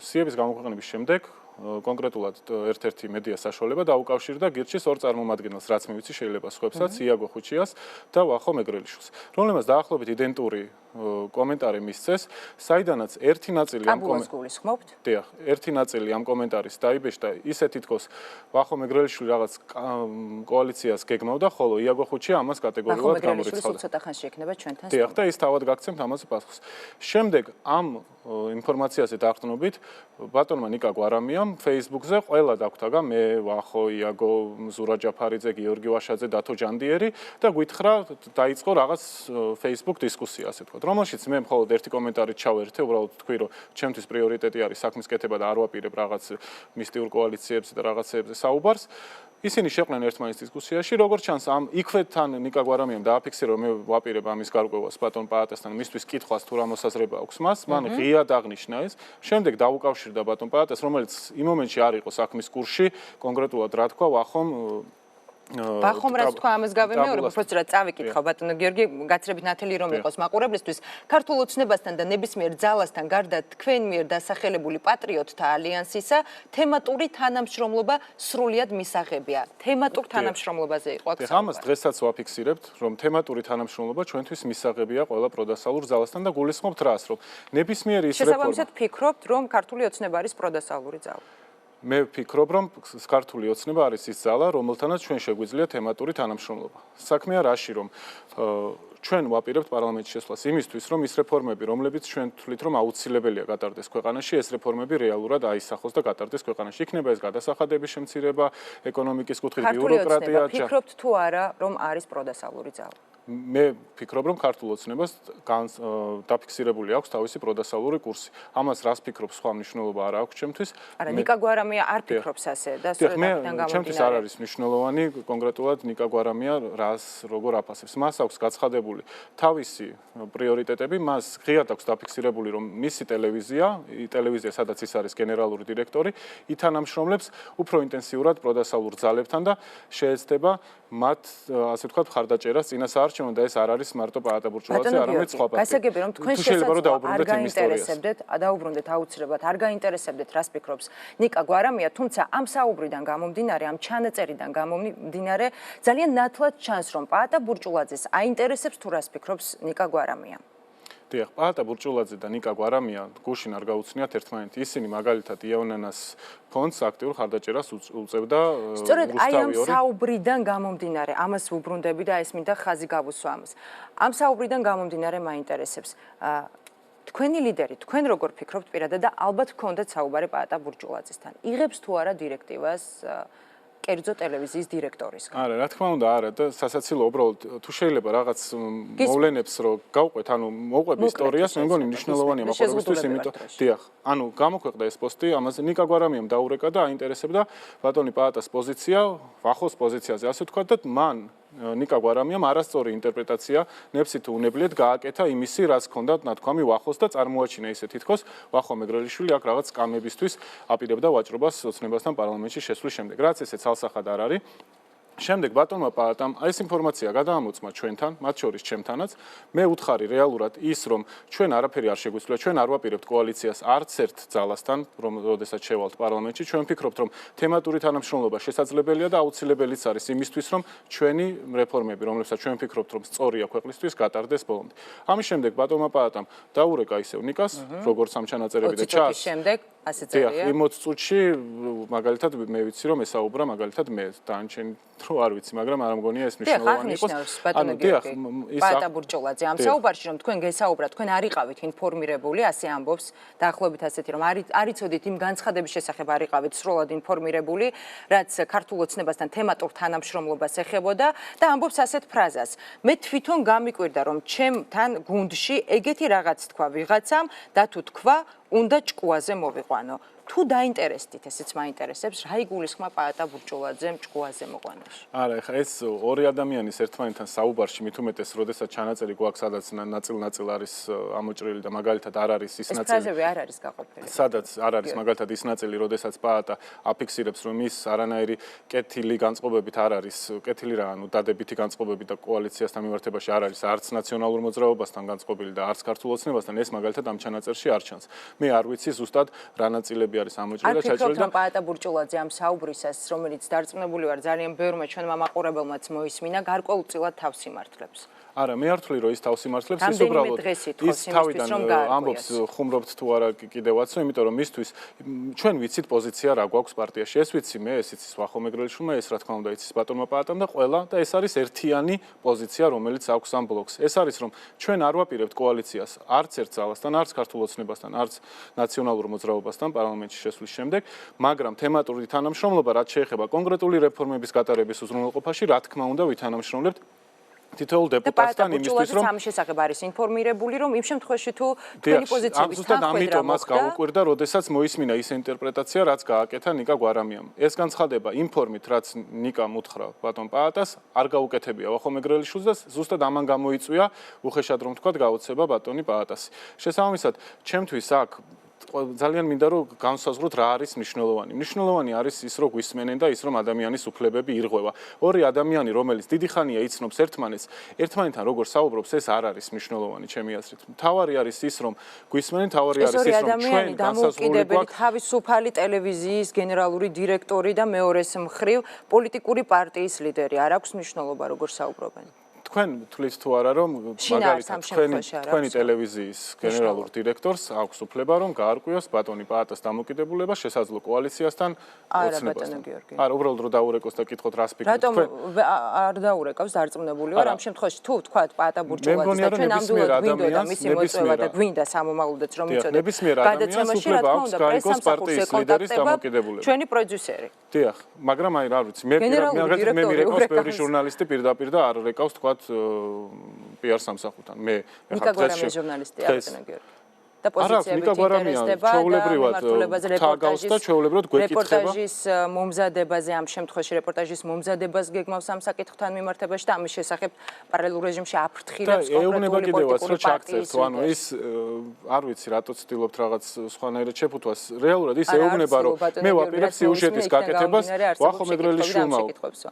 სიების გამოქვეყნების შემდეგ კონკრეტულად ერთ-ერთი მედია საშუალება დაუკავშირდა გირჩის ორ წარმომადგენელს, რაც მე ვიცი შეიძლება სხვებსაც, იაგო ხუჩიას და ვახო მეგრელიშვილს, რომლებმაც დაახლოებით იდენტური კომენტარი მისცეს, საიდანაც ერთი ნაწილი ამ კომენტარის ხმობთ? დიახ, ერთი ნაწილი ამ კომენტარის დაიბეჭდა, ისე თითქოს ვახო მეგრელიშვილი რაღაც კოალიციას გეგმავდა, ხოლო იაგო ხუჩია ამას კატეგორიულად გამორიცხავდა. ცოტა ხანში ექნება ჩვენთან. დიახ, და ის თავად გაგცემთ ამაზე პასუხს. შემდეგ ამ ინფორმაციაზე დაყრდნობით ბატონმა ნიკა გვარამიამ Facebook-ზე ყველა დაგვთაგა მე, ვახო, იაგო, ზურა ჯაფარიძე, გიორგი ვაშაძე, დათო ჯანდიერი და გვითხრა დაიწყო რაღაც Facebook დისკუსია, ასე ვთქვათ. რომელშიც მე მხოლოდ ერთი კომენტარით ჩავერთე, უბრალოდ თქვი, რომ ჩემთვის პრიორიტეტი არის საქმის კეთება და არ ვაპირებ რაღაც მისტიურ კოალიციებზე და რაღაცეებზე საუბარს. ისინი შეყვნენ ერთმანეთის დისკუსიაში, როგორც ჩანს, ამ იქვე თან ნიკა გვარამიამ დააფიქსირა, რომ მე ვაპირებ ამის გარკვევას ბატონ პაატესთან, მისთვის კითხვას თუ რა მოსაზრება აქვს მას, მან ღიად აღნიშნა ეს. შემდეგ დაუკავშირდა ბატონ პაატეს, რომელიც იმ მომენტში არ იყო საქმის კურსში, კონკრეტულად რა თქვა, ვახომ ბახომრას თქვა ამას გავემეორებ, უბრალოდ წავიკითხავ ბატონო გიორგი, გაცრებით ნათელი რომ იყოს მაყურებლისთვის, ქართულ ოცნებასთან და ნებისმიერ ძალასთან გარდა თქვენ მიერ დასახელებული პატრიოტთა ალიანსისა თემატური თანამშრომლობა სრულიად მისაღებია. თემატურ თანამშრომლობაზე იყო აქ საუბარი. ამას დღესაც ვაფიქსირებთ, რომ თემატური თანამშრომლობა ჩვენთვის მისაღებია ყველა პროდასალურ ძალასთან და გულისხმობთ რას, რომ ნებისმიერი ის რეფორმა. შესაბამისად ფიქრობთ, რომ ქართული ოცნება არის პროდასალური ძალა. მე ვფიქრობ, რომ ქართული ოცნება არის ის ძალა, რომელთანაც ჩვენ შეგვიძლია თემატური თანამშრომლობა. საქმეა რაში, რომ ჩვენ ვაპირებთ პარლამენტში შესვლას იმისთვის, რომ ის რეფორმები, რომლებიც ჩვენ თვლით, რომ აუცილებელია გატარდეს ქვეყანაში, ეს რეფორმები რეალურად აისახოს და გატარდეს ქვეყანაში. იქნება ეს გადასახადების შემცირება, ეკონომიკის კუთხით ბიუროკრატია. ფიქრობთ თუ არა, რომ არის პროდასალური ძალა? მე ვფიქრობ, რომ ქართულ ოცნებას დაფიქსირებული აქვს თავისი პროდასალური კურსი. ამას რას ფიქრობ, სხვა მნიშვნელობა არ აქვს ჩემთვის. არა, ნიკა გვარამია არ ფიქრობს ასე და სწორედ აქედან გამომდინარე. ჩემთვის არ არის მნიშვნელოვანი კონკრეტულად ნიკა გვარამია რას როგორ აფასებს. მას აქვს გაცხადებული თავისი პრიორიტეტები, მას ღიად აქვს დაფიქსირებული, რომ მისი ტელევიზია, სადაც ის არის გენერალური დირექტორი, ითანამშრომლებს უფრო ინტენსიურად პროდასალურ ძალებთან და შეეცდება მათ, ასე ვთქვათ, მხარდაჭერას წინასაარჩევნო და ეს არ არის მარტო პაატა ბურჭულაძე, არამედ სხვა პარტიები. გასაგები რომ თქვენ შესაძლოა არ გაინტერესებდეთ, დაუბრუნდეთ აუცილებლად, არ გაინტერესებდეთ რას ფიქრობს ნიკა გვარამია, თუმცა ამ საუბრიდან გამომდინარე, ამ ჩანაწერიდან გამომდინარე, ძალიან ნათლად ჩანს, რომ პაატა ბურჭულაძეს აინტერესებს თუ რას ფიქრობს ნიკა გვარამია. დიახ, პაატა ბურჭულაძე და ნიკა გვარამია გუშინ არ გაუცნიათ ერთმანეთი. ისინი მაგალითად იავნანას ფონდს აქტიურ ხარდაჭერას უწევდა სწორედ აი ამ საუბრიდან გამომდინარე, ამას ვუბრუნდები და ეს მინდა ხაზი გავუსვა ამას. ამ საუბრიდან გამომდინარე მაინტერესებს თქვენი ლიდერი, თქვენ როგორ ფიქრობთ პირადად და ალბათ გქონდეთ საუბარი პაატა ბურჭულაძესთან. იღებს თუ არა დირექტივას კერძო ტელევიზიის დირექტორისგან. არა, რა თქმა უნდა, არა და სასაცილო უბრალოდ თუ შეიძლება რაღაც მოვლენებს რომ გავყვეთ, ანუ მოყვებ ისტორიას, მე მგონი მნიშვნელოვანია მაყურებლისთვის, იმიტომ დიახ, ანუ გამოქვეყნდა ეს პოსტი, ამაზე ნიკა გვარამიამ დაურეკა და აინტერესებდა ბატონი პაატას პოზიცია, ვახოს პოზიციაზე, ასე ვთქვათ და მან ნიკა გვარამიამ არასწორი ინტერპრეტაცია ნებსით უნებლიეთ გააკეთა იმისი, რაც ჰქონდა ნათქვამი ვახოს და წარმოაჩინა ისე თითქოს ვახო მეგრელიშვილი აქ რაღაც სკამებისთვის აპირებდა ვაჭრობას ოცნებასთან პარლამენტში შესვლის შემდეგ. რაც ესე ცალსახად არ არის. შემდეგ ბატონმა პაატამ ეს ინფორმაცია გადაამოწმა ჩვენთან, მათ შორის ჩემთანაც. მე უთხარი რეალურად ის, რომ ჩვენ არაფერი არ შეგვიძლია, ჩვენ არ ვაპირებთ კოალიციას არც ერთ ძალასთან, როდესაც შევალთ პარლამენტში. ჩვენ ვფიქრობთ, რომ თემატური თანამშრომლობა შესაძლებელია და აუცილებელიც არის იმისთვის, რომ ჩვენი რეფორმები, რომლებსაც ჩვენ ვფიქრობთ, რომ სწორია ქვეყნისთვის, გატარდეს ბოლომდე. ამის შემდეგ ბატონმა პაატამ დაურეკა ისევ ნიკას, როგორც ამ ჩანაწერები და ჩას. 20 წუთის შემდეგ ასე წერია. 20 წუთში მაგალითად მე ვიცი, რომ ესაუბრა მაგალითად მე დანჩენი რო არ ვიცი, მაგრამ არ მგონია ეს მნიშვნელოვანი იყოს. ანუ დიახ, პაატა ბურჭულაძე ამ საუბარში რომ თქვენ გესაუბრათ, თქვენ არ იყავით ინფორმირებული, ასე ამბობს, დაახლოებით ასეთი რომ არ იცოდით იმ განცხადების შესახებ არ იყავით სრულად ინფორმირებული, რაც ქართულ ოცნებასთან თემატურ თანამშრომლობას ეხებოდა და ამბობს ასეთ ფრაზას. მე თვითონ გამიკვირდა რომ ჩემთან გუნდში ეგეთი რაღაც თქვა ვიღაცამ და თუ თქვა უნდა ჭკუაზე მოვიყვანო. თუ დაინტერესდით, ესეც მაინტერესებს, რა იგულისხმა პაატა ბურჭულაძემ ჭკუაზე მოყვანაში. არა, ეხლა ეს ორი ადამიანის ერთმანეთთან საუბარში მით უმეტეს, როდესაც ჩანაწერი გვაქვს, სადაც ნაწილ-ნაწილ არის ამოჭრილი და მაგალითად არ არის ის ნაწილი. ეს ფრაზები არ არის გაყოფილი. სადაც არ არის მაგალითად ის ნაწილი, როდესაც პაატა აფიქსირებს, რომ ის არანაირი კეთილი განწყობებით არ არის, კეთილი რა, ანუ დადებითი განწყობებით და კოალიციასთან მიმართებაში არ არის არც ნაციონალურ მოძრაობასთან განწყობილი და არც ქართულ ოცნებასთან, ეს მაგალითად ამ ჩანაწერში არ ჩანს. მე არ ვიცი ზუსტად რა ნაწილები არის ამოჭრილი და ჩაჭრილი და პაატა ბურჭულაძე ამ საუბრისას, რომელიც დარწმუნებული ვარ ძალიან ბევრმა ჩვენმა მაყურებელმაც მოისმინა, გარკვეულწილად თავს იმართლებს. არა, მე არ ვთვლი, რომ ის თავს იმართლებს, ის უბრალოდ ის თავიდან ამბობს, ხუმრობთ თუ არა კიდევაც, იმიტომ რომ მისთვის ჩვენ ვიცით პოზიცია რა გვაქვს პარტიაში. ეს ვიცი მე, ეს იცის ვახო მეგრელიშვილმა, ეს რა თქმა უნდა იცის ბატონმა პაატამ და ყველა და ეს არის ერთიანი პოზიცია, რომელიც აქვს ამ ბლოკს. ეს არის რომ ჩვენ არ ვაპირებთ კოალიციას არც ერთ ძალასთან, არც ქართულ ოცნებასთან, არც ნაციონალურ მოძრაობასთან პარლამენტში შესვლის შემდეგ, მაგრამ თემატური თანამშრომლობა რაც შეეხება კონკრეტული რეფორმების გატარების უზრუნველყოფაში, რა თქმა უნდა ვითანამშრომლებთ თითოეულ დეპუტატთან იმისთვის რომ ამ შესახებ არის ინფორმირებული რომ იმ შემთხვევაში თუ თქვენი პოზიციების თანხმდრა ამიტომ მას გაუკვირდა, როდესაც მოისმინა ის ინტერპრეტაცია, რაც გააკეთა ნიკა გვარამიამ. ეს განცხადება ინფორმით, რაც ნიკამ უთხრა ბატონ პაატას, არ გაუკეთებია ვახო მეგრელიშვილს და ზუსტად ამან გამოიწვია უხეშად რომ თქვა გაოცება ბატონი პაატასი. შესაბამისად, ჩემთვის აქ ძალიან მინდა რომ განსაზღვროთ რა არის მნიშვნელოვანი. მნიშვნელოვანი არის ის რომ გვისმენენ და ის რომ ადამიანის უფლებები ირღვევა. ორი ადამიანი რომელიც დიდი ხანია იცნობს ერთმანეთთან როგორ საუბრობს ეს არ არის მნიშვნელოვანი ჩემი აზრით. მთავარი არის ის რომ გვისმენენ, მთავარი არის ის რომ ჩვენ განსაზღვრული გვაქვს თავისუფალი ტელევიზიის გენერალური დირექტორი და მეორეს მხრივ პოლიტიკური პარტიის ლიდერი. არ აქვს მნიშვნელობა როგორ საუბრობენ. თქვენ თulit თუ არა რომ მაგალითად თქვენი ტელევიზიის გენერალურ დირექტორს აქვს უფლება რომ გაარკვიოს ბატონი პაატას დამოკიდებულება შესაძლო კოალიციასთან ოცნებასთან. არა, უბრალოდ რომ დაურეკოს და კითხოთ რას ფიქრობთ. რატომ არ დაურეკავს, დარწმუნებული ვარ ამ შემთხვევაში თუ ვთქვათ პაატა ბურჭულაძე და ჩვენ ნამდვილად გვინდოდა მისი მოწვევა და გვინდა სამომავლოდაც რომ იცოდეთ. ნებისმიერ ადამიანს უფლება აქვს გაიგოს პარტიის ლიდერის დამოკიდებულება. ჩვენი პროდიუსერი. დიახ, მაგრამ აი რა ვიცი, მე მირეკავს ბევრი ჟურნალისტი პირდაპირ და არ რეკავს თქვა PR სამსახურთან. მე ახლა დღეს ჟურნალისტია ბატონო გიორგი. და პოზიციები ინტერესდება და თაგავს და ჩვეულებრივად გვეკითხება რეპორტაჟის მომზადებაზე ამ შემთხვევაში რეპორტაჟის მომზადებას გეგმავს ამ საკითხთან მიმართებაში და ამის შესახებ პარალელურ რეჟიმში აფრთხილებს კონკრეტული პოლიტიკური პარტიის ანუ ის არ ვიცი რატო ცდილობთ რაღაც სხვანაირად შეფუთვას რეალურად ის ეუბნება რომ მე ვაპირებ სიუჟეტის გაკეთებას ვახო მეგრელიშვილმა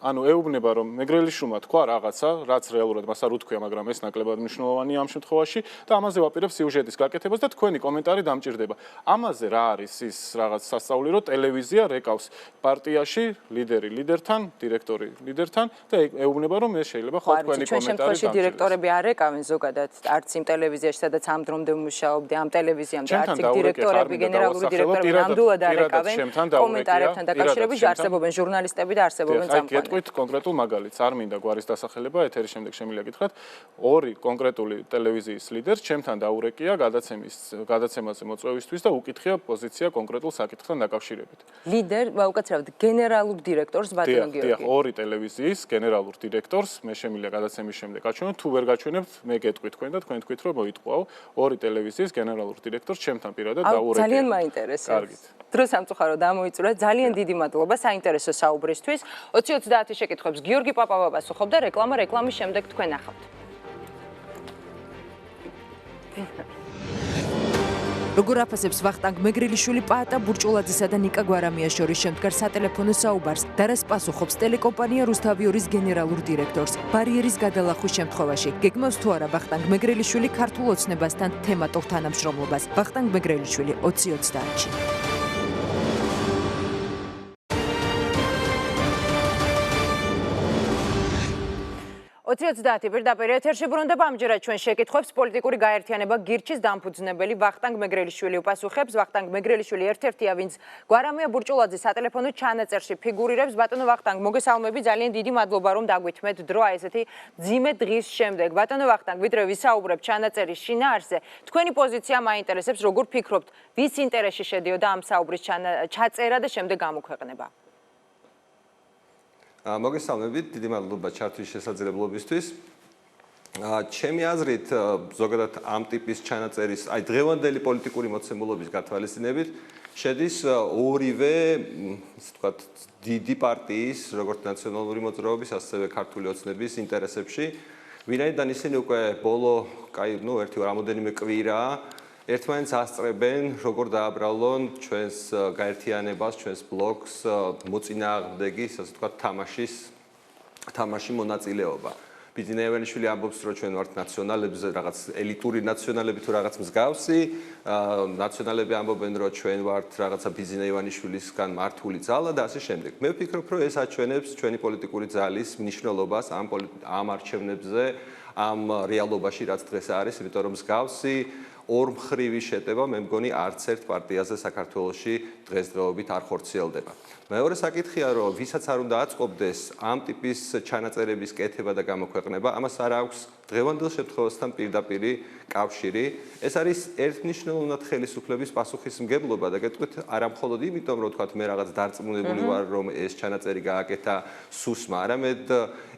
ანუ ეუბნება რომ მეგრელიშვილმა თქვა რაღაცა რაც რეალურად მას არ უთქვია მაგრამ ეს ნაკლებად მნიშვნელოვანია ამ შემთხვევაში და ამაზე ვაპირებ სიუჟეტის გაკეთებას და თქვენი კომენტარი დამჭირდება. ამაზე რა არის ის რაღაც სასწაული, რომ ტელევიზია რეკავს პარტიაში ლიდერი ლიდერთან, დირექტორი ლიდერთან და ეუბნება რომ ეს შეიძლება ხო თქვენი კომენტარი დამჭირდეს. ჩვენ დირექტორები არ რეკავენ ზოგადად არც იმ ტელევიზიაში, სადაც ამ დრომდე ვმუშაობდი, ამ ტელევიზიამდე არც იქ დირექტორები, გენერალური დირექტორები ნამდვილად არ რეკავენ კომენტარებთან დაკავშირებით, არსებობენ ჟურნალისტები და არსებობენ წამყვანები. გეტყვით კონკრეტულ მაგალითს, არ მინდა გვარის დასახელება, ეთერის შემდეგ შემიძლია გითხრათ, ორი კონკრეტული ტელევიზიის ლიდერს ჩემთან დაურეკია გადაცემაზე მოწვევისთვის და უკითხია პოზიცია კონკრეტულ საკითხთან დაკავშირებით. ლიდერ, უკაცრავად გენერალურ დირექტორს ბატონო გიორგი. დიახ, ორი ტელევიზიის გენერალურ დირექტორს მე შემიძლია გადაცემის შემდეგ გაჩვენო, თუ ვერ გაჩვენებთ, მე გეტყვით თქვენ და თქვენ თქვით რომ მოიტყვაო ორი ტელევიზიის გენერალურ დირექტორს ჩემთან პირადად დაურეკია. ძალიან მაინტერესებს. კარგით. დრო სამწუხაროდ ამოიწურა. ძალიან დიდი მადლობა საინტერესო საუბრისთვის. 20-30 შეკითხვებს გიორგი პაპავა პასუხობდა, რეკლამის შემდეგ თქვენ ახავთ. როგორ აფასებს ვახტანგ მეგრელიშვილი პაატა ბურჭულაძესა და ნიკა გვარამიას შორის შემდგარ სატელეფონო საუბარს და რას პასუხობს ტელეკომპანია რუსთავიორის გენერალურ დირექტორს ბარიერის გადალახვის შემთხვევაში გეგმავს თუ არა ვახტანგ მეგრელიშვილი ქართულ ოცნებასთან თემატურ თანამშრომლობას ვახტანგ მეგრელიშვილი 20-30-ში 20-30 პირდაპირ ეთერში ბრუნდება ამჯერად ჩვენ შეკითხვებს პოლიტიკური გაერთიანება გირჩის დამფუძნებელი ვახტანგ მეგრელიშვილი უპასუხებს. ვახტანგ მეგრელიშვილი ერთ-ერთია, ვინც გვარამია ბურჭულაძის სატელეფონო ჩანაწერში ფიგურირებს. ბატონო ვახტანგ, მოგესალმები, ძალიან დიდი მადლობა რომ დაგვითმეთ დრო აი ესეთი ძიმე დღის შემდეგ. ბატონო ვახტანგ, ვიდრე ვისაუბრებ ჩანაწერის შინაარსზე, თქვენი პოზიცია მაინტერესებს, როგორ ფიქრობთ, ვის ინტერესში შედიოდა ამ საუბრის ჩაწერა და შემდეგ გამოქვეყნება? მოგესალმებით, დიდი მადლობა ჩართვის შესაძლებლობისთვის. ჩემი აზრით, ზოგადად ამ ტიპის ჩანაწერის, აი დღევანდელი პოლიტიკური მოცემულობის გათვალისწინებით, შედის ორივე, ისე ვთქვათ, დიდი პარტიის, როგორც ნაციონალური მოძრაობის, ასევე ქართული ოცნების ინტერესებში, ვინაიდან ისინი უკვე ბოლო, ერთი რამოდენიმე კვირა ერთმანეთს ასწრებენ, როგორ დააბრალონ ჩვენს გაერთიანებას, ჩვენს ბლოკს მოწინააღმდეგი, ასე ვთქვათ, თამაში მონაწილეობა. ბიზნეევანიშვილი ამბობს, რომ ჩვენ ვართ ნაციონალებზე, რაღაც ელიტური ნაციონალები თუ რაღაც მსგავსი, ნაციონალები ამბობენ, რომ ჩვენ ვართ რაღაცა ბიზნეევანიშვილისგან მართული ძალა და ასე შემდეგ. მე ვფიქრობ, რომ ეს აჩვენებს ჩვენი პოლიტიკური ძალის მნიშვნელობას ამ არჩევნებზე, ამ რეალობაში, რაც დღეს არის, იმიტომ რომ მსგავსი ორმხრივი შეტევა მე მგონი არც ერთ პარტიაზე საქართველოში დღესდღეობით არ ხორციელდება. მეორე საკითხია, რომ ვისაც არ უნდა აწყობდეს ამ ტიპის ჩანაწერების კეთება და გამოქვეყნება, ამას არ აქვს დღევანდელ შემთხვევასთან პირდაპირი კავშირი. ეს არის ერთნიშნულოვნად ხელისუფლების პასუხისმგებლობა და გეტყვით არა მხოლოდ იმიტომ, რომ თქვათ მე რაღაც დარწმუნებული ვარ, რომ ეს ჩანაწერი გააკეთა სუსმა, არამედ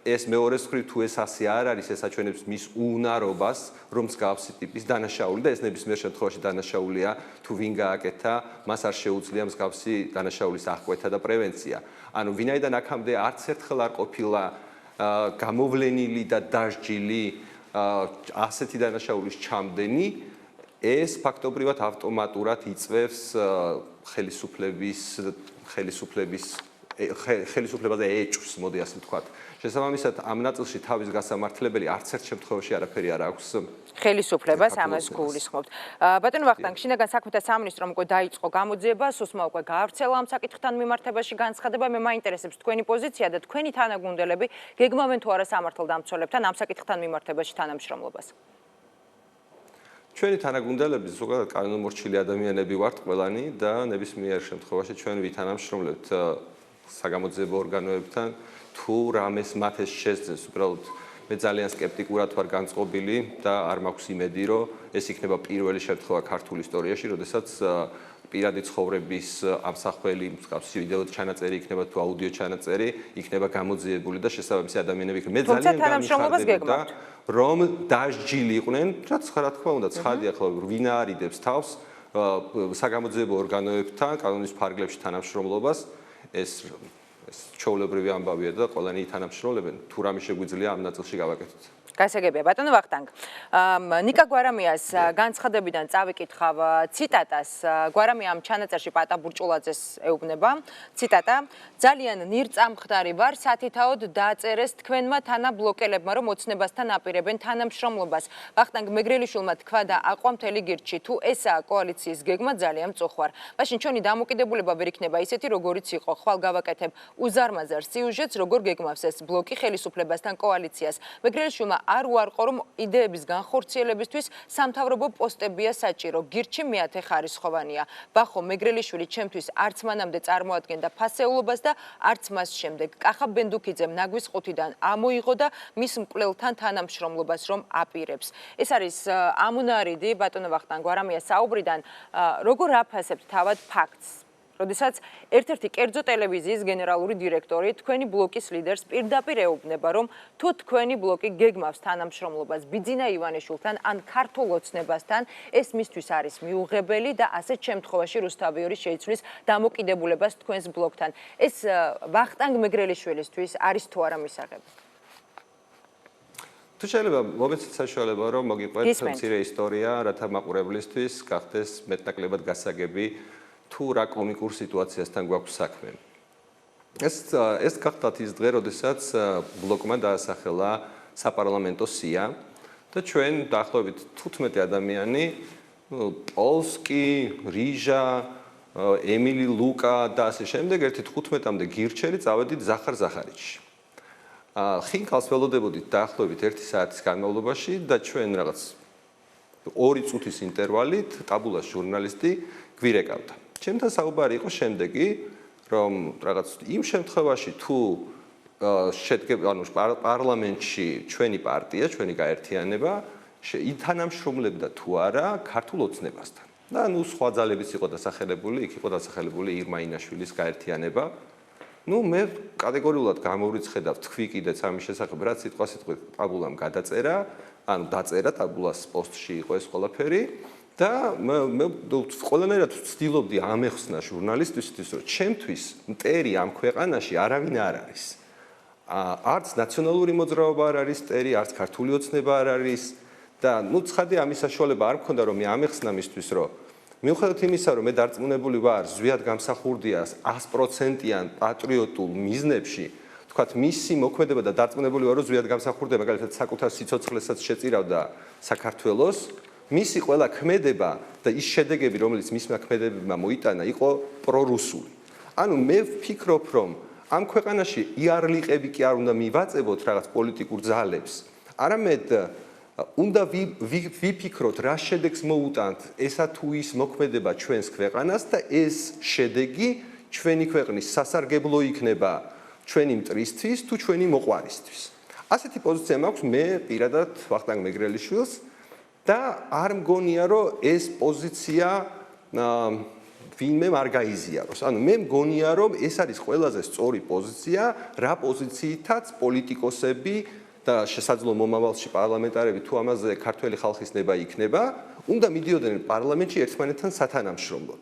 ეს მეორეს მხრივ თუ ეს ასე არ არის, ეს აჩვენებს მის უნარობას, რომ მსგავსი ტიპის დანაშაული და ეს ნებისმიერ შემთხვევაში დანაშაულია, თუ ვინ გააკეთა, მას არ შეუძლია მსგავსი დანაშაულის აღკვეთა და პრევენცია. ანუ ვინაიდან აქამდე არც ერთხელ არ ყოფილა გამოვლენილი და დასჯილი ასეთი დანაშაულის ჩამდენი, ეს ფაქტობრივად ავტომატურად იწვევს ხელისუფლებაზე ეჭვს, მოდი ასე ვთქვათ. შესაბამისად, ამ ნაწილში თავის გასამართლებელი არც ერთ შემთხვევაში არაფერი არ აქვს ხელისუფლებას ამას გულისხმობთ. ბატონო ვახტანგ, შინაგან საქმეთა სამინისტრომ უკვე დაიწყო გამოძიება, სუსმა უკვე გაავრცელა ამ საკითხთან მიმართებაში განცხადება. მე მაინტერესებს თქვენი პოზიცია და თქვენი თანაგუნდელები გეგმავენ თუ არა სამართალდამცველებთან ამ საკითხთან მიმართებაში თანამშრომლობას. ჩვენი თანაგუნდელები ზოგადად კანონმორჩილი ადამიანები ვართ ყველანი და ნებისმიერ შემთხვევაში ჩვენ ვითანამშრომლებთ საგამოძიებო ორგანოებთან თუ რამეს მათ ეს შესძენს. უბრალოდ მე ძალიან სკეპტიკურად ვარ განწყობილი და არ მაქვს იმედი, რომ ეს იქნება პირველი შემთხვევა ქართულ ისტორიაში, როდესაც პირადი ცხოვრების ამსახველი, მსგავსი ვიდეო ჩანაწერი იქნება თუ აუდიო ჩანაწერი იქნება გამოძიებული და შესაბამისი ადამიანები იქნება. მე ძალიან გამიხარდებოდა, რომ დასჯილი იყვნენ, რაც რა თქმა უნდა ცხადია, ხო, ვინ არიდებს თავს საგამოძიებო ორგანოებთან, კანონის ფარგლებში თანამშრომლობას, ეს ჩვეულებრივი ამბავია და ყველანი თანამშრომლებენ, თუ რამე შეგვიძლია ამ ნაწილში გავაკეთოთ. გასაგებია, ბატონო ვახტანგ. ნიკა გვარამიას განცხადებიდან წავიკითხავ ციტატას. გვარამია ამ ჩანაწერში პატა ბურჭულაძეს ეუბნება. ციტატა: ძალიან ნირწამხდარი ვარ, სათითაოდ დააწერეს თქვენმა თანაბლოკელებმა, რომ ოცნებასთან აპირებენ თანამშრომლობას. ვახტანგ მეგრელიშვილმა თქვა და აყვა მთელი გირჩი, თუ ესაა კოალიციის გეგმა, ძალიან მწუხვარ. მაშინ ჩვენი დამოკიდებულება ვერ იქნება ისეთი, როგორიც იყო. ხვალ გავაკეთებ უზარმაზარ სიუჟეტს, როგორ გეგმავს ეს ბლოკი ხელისუფლებასთან კოალიციას. მეგრელიშვილმა არ უარყო, რომ იდეების განხორციელებისთვის სამთავრობო პოსტებია საჭირო. გირჩი მეათე ხარისხოვანია. ბახო მეგრელიშვილი ჩემთვის არც მანამდე წარმოადგენდა ფასეულობას და არც მას შემდეგ. კახა ბენდუქიძემ ნაგვის ყუთიდან ამოიღო და მის მკვლელთან თანამშრომლობას რომ აპირებს. ეს არის ამუნარიდი ბატონო ვახტანგ გვარამიას საუბრიდან, როგორ აფასებთ თავად ფაქტს? როდესაც ერთ-ერთი კერძო ტელევიზიის გენერალური დირექტორი თქვენი ბლოკის ლიდერს პირდაპირ ეუბნება, რომ თუ თქვენი ბლოკი გეგმავს თანამშრომლობას ბიძინა ივანიშვილთან ან ქართულ ოცნებასთან, ეს მისთვის არის მიუღებელი და ასეთ შემთხვევაში რუსთავიორი შეიცვლის დამოკიდებულებას თქვენს ბლოკთან. ეს ვახტანგ მეგრელიშვილისთვის არის თუ არა მისაღები? თუ შეიძლება მომეცეთ საშუალება, რომ მოგიყვეთ მცირე ისტორია, რათა მაყურებლისთვის გახდეს მეტნაკლებად გასაგები თუ რა კომიკურ სიტუაციასთან გვაქვს საქმე. ეს გახდათ ის დღე, როდესაც ბლოკმა დაასახელა საპარლამენტო სია და ჩვენ დაახლოებით 15 ადამიანი, პოლსკი, რიჟა, ემილი ლუკა და ასე შემდეგ, ერთი 15-მდე გირჩელი წავედით ზახარ ზახარიჩში. ხინკალს ველოდებოდით დაახლოებით 1 საათის განმავლობაში და ჩვენ რაღაც 2 წუთის ინტერვალით ტაბულას ჟურნალისტი გვირეკავდა. ჩემთან საუბარი იყო შემდეგი, რომ რაღაც იმ შემთხვევაში თუ პარლამენტში ჩვენი პარტია, ჩვენი გაერთიანება ითანამშრომლებდა თუ არა ქართულ ოცნებასთან. და ნუ სხვა ძალებიც იყო დასახელებული, იქ იყო დასახელებული ირმა ინაშვილის გაერთიანება. ნუ მე კატეგორიულად გამორიცხედავ თქვი კიდეც ამის შესახებ, რაც სიტყვასიტყვით ტაბულამ გადაწერა, ანუ დაწერა ტაბულას პოსტში იყო ეს ყველაფერი. და მე ყველანაირად ვცდილობდი ამეხსნა ჟურნალისტისთვის, რომ ჩემთვის მტერი ამ ქვეყანაში არავინ არ არის. არც ნაციონალური მოძრაობა არ არის მტერი, არც ქართული ოცნება არ არის და ნუ ცხადია ამის საშუალება არ მქონდა, რომ მე ამეხსნა მისთვის, რომ მიუხედავად იმისა, რომ მე დარწმუნებული ვარ ზვიად გამსახურდია 100%-იან პატრიოტულ მიზნებში, თქვათ მისი მოქმედება და დარწმუნებული ვარ, რომ ზვიად გამსახურდია, მაგალითად საკუთარ სიცოცხლესაც შეწირავდა საქართველოს. მისი ყველა ქმედება და ის შედეგები, რომელიც მისმა ქმედებებმა მოიტანა, იყო პრორუსული. ანუ მე ვფიქრობ, რომ ამ ქვეყანაში იარლიყები კი არ უნდა მივაწებოთ რაღაც პოლიტიკურ ძალებს. არამედ უნდა ვიფიქროთ, რა შედეგს მოუტანთ ესა თუ ის მოქმედება ჩვენს ქვეყანას და ეს შედეგი ჩვენი ქვეყნის სასარგებლო იქნება ჩვენი მტრისთვის თუ ჩვენი მოყვარისთვის. ასეთი პოზიცია მაქვს მე პირადად ვახტანგ მეგრელიშვილს და არ მგონია, რომ ეს პოზიცია ვინმე არ გაიზიაროს. ანუ მე მგონია, რომ ეს არის ყველაზე სწორი პოზიცია, რა პოზიციითაც პოლიტიკოსები და შესაძლო მომავალში პარლამენტარები თუ ამაზე ქართველი ხალხის ნება იქნება, უნდა მიდიოდნენ პარლამენტში ერთმანეთთან სათანამშრომლოდ.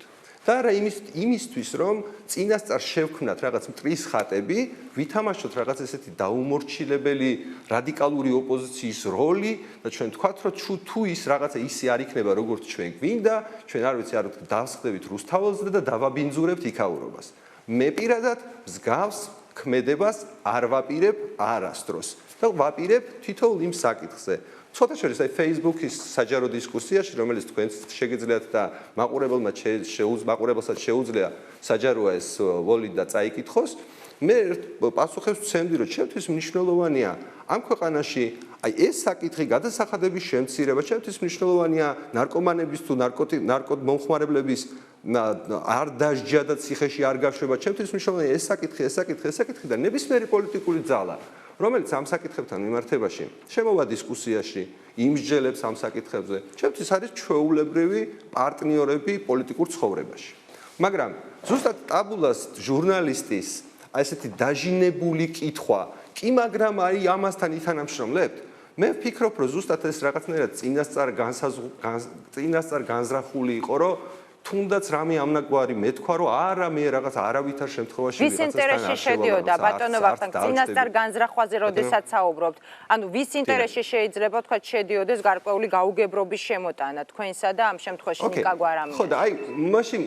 და რა იმისთვის რომ წინასწარ შევქმნათ რაღაც მტრის ხატები, ვითამაშოთ რაღაც ესეთი დაუმორჩილებელი რადიკალური ოპოზიციის როლი და ჩვენ თქვათ რომ თუ ის რაღაცა ისე არ იქნება როგორც ჩვენ გვინდა, ჩვენ არ ვიცი არ დავსხდებით რუსთაველზე და დავაბინძურებთ იქაურობას. მე პირადად მსგავს ქმედებას არ ვაპირებ არასდროს და ვაპირებ თითოეულ იმ საკითხზე. ცოტა შორის აი Facebook-ის საჯარო დისკუსიაში, რომელიც თქვენც შეგიძლიათ და მაყურებელსაც შეუძლია საჯაროა ეს ვოლით და წაიკითხოს, მე პასუხებს ვცემდი, რომ ჩემთვის მნიშვნელოვანია ამ ქვეყანაში აი ეს საკითხი გადასახადების შემცირება, ჩემთვის მნიშვნელოვანია ნარკომანების თუ ნარკომომხმარებლების არ დასჯა და ციხეში არ გაშვება, ჩემთვის მნიშვნელოვანია ეს საკითხი და ნებისმიერი პოლიტიკური ძალა, რომელიც ამ საკითხებთან მიმართებაში შემოვა დისკუსიაში, იმსჯელებს ამ საკითხებზე, ჩემთვის არის ჩვეულებრივი პარტნიორები პოლიტიკურ ცხოვრებაში. მაგრამ ზუსტად ტაბულას ჟურნალისტის აი ესეთი დაჟინებული კითხვა, კი მაგრამ აი ამასთან ითანამშრომლებთ, მე ვფიქრობ, რომ ზუსტად ეს რაღაცნაირად წინასწარ განზრახული იყო, რომ თუნდაც რამე ამნაგვარი მეთქვა, რომ არა მე რაღაც არავითარ შემთხვევაში ვის ინტერესში შედიოდა ბატონო ვახტანგ წინასწარ განზრახვაზე როდესაც საუბრობთ? ანუ ვის ინტერესში შეიძლება თქვა შედიოდეს გარკვეული გაუგებრობის შემოტანა თქვენსა და ამ შემთხვევაში ნიკა გვარამიას? ხო და აი მაშინ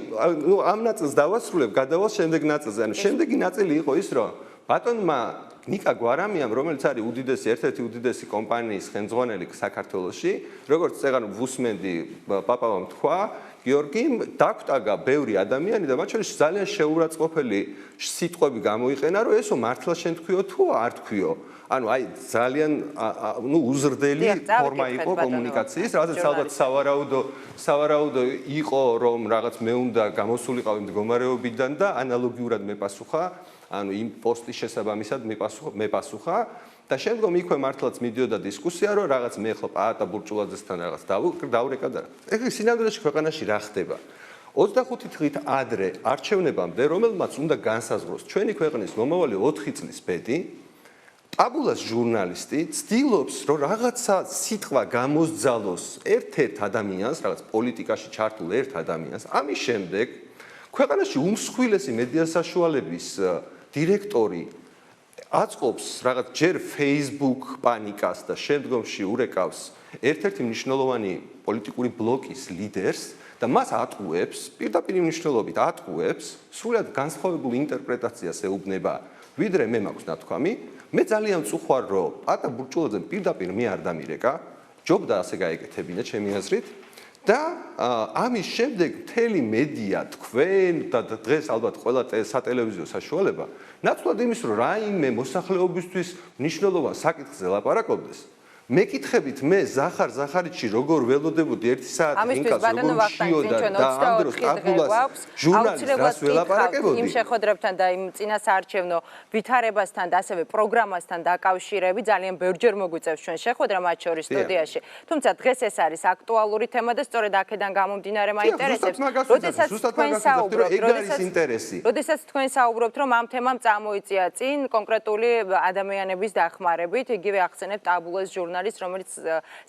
ამ ნაწილს დავასრულებ, გადავალ შემდეგ ნაწილზე. ანუ შემდეგი ნაწილი იყო ის, რომ ბატონმა ნიკა გვარამიამ, რომელიც არის ერთ-ერთი უდიდესი კომპანიის ხელმძღვანელი საქართველოში, როგორც წეგან ვუსმენდი პაპავამ თქვა, გიორგიმ დაგვტაგა ბევრი ადამიანი და მათ შორის ძალიან შეურაცხყოფელი სიტყვები გამოიყენა, რომ ესო მართლა შენ თქვიო თუ არ თქვიო. ანუ აი ძალიან უზრდელი ფორმა იყო კომუნიკაციის, რაღაცა ალბათ სავარაუდო იყო, რომ რაღაც მე უნდა გამოსულიყავი მდგომარეობიდან და ანალოგიურად მეპასუხა, ანუ იმ პოსტის შესაბამისად მეპასუხა და შემდგომ იქვე მართლაც მიდიოდა დისკუსია, რომ რაღაც მე ხო პაატა ბურჭულაძესთან რაღაც დავრეკა და ეგ სინამდვილეში ქვეყანაში რა ხდება? 25 დღით ადრე არჩევნებამდე, რომელმაც უნდა განსაზღვროს ჩვენი ქვეყნის მომავალი 4 წლის ბედი, ტაბულას ჟურნალისტი ცდილობს, რომ რაღაცა სიტყვა გამოსძალოს ერთ-ერთ ადამიანს, რაღაც პოლიტიკაში ჩართულ ერთ ადამიანს. ამის შემდეგ ქვეყანაში უმსხვილესი მედია საშუალების დირექტორი აწყობს რაღაც ჯერ Facebook პანიკას და შემდგომში ურეკავს ერთ-ერთი მნიშვნელოვანი პოლიტიკური ბლოკის ლიდერს და მას ატყუებს, პირდაპირ მნიშვნელობით ატყუებს, სრულად განსხვავებულ ინტერპრეტაციას ეუბნება, ვიდრე მე მაქვს ნათქვამი. მე ძალიან ვწუხარ, რომ პატა ბურჭულაძემ პირდაპირ მე არ დამირეკა, ჯობდა ასე გაეკეთებინა ჩემი აზრით. და ამის შემდეგ მთელი მედია თქვენ და დღეს ალბათ ყველა სატელევიზიო საშუალება ნაცვლად იმის რომ რაიმე მოსახლეობისთვის მნიშვნელოვან საკითხზე ლაპარაკობდეს მეკითხებით მე ზახარ ზახარიჩი როგორ ველოდებოდი 1 საათი ინკას როგორ შიოდა და ამ დროს ტაბულას ჟურნალისტს რას ველაპარაკებოდი იმ შეხვედრებთან და იმ წინასაარჩევნო ვითარებასთან და ასევე პროგრამასთან დაკავშირებით ძალიან ბევრჯერ მოგვიწევს ჩვენ შეხვედრა მათ შორის სტუდიაში თუმცა დღეს ეს არის აქტუალური თემა და სწორედ აქედან გამომდინარე მაინტერესებს როდესაც თქვენ საუბრობთ რომ ამ თემამ წამოიწია წინ კონკრეტული ადამიანების დახმარებით იგივე ახსენებთ ტაბულას ჟურნალისტს რომელიც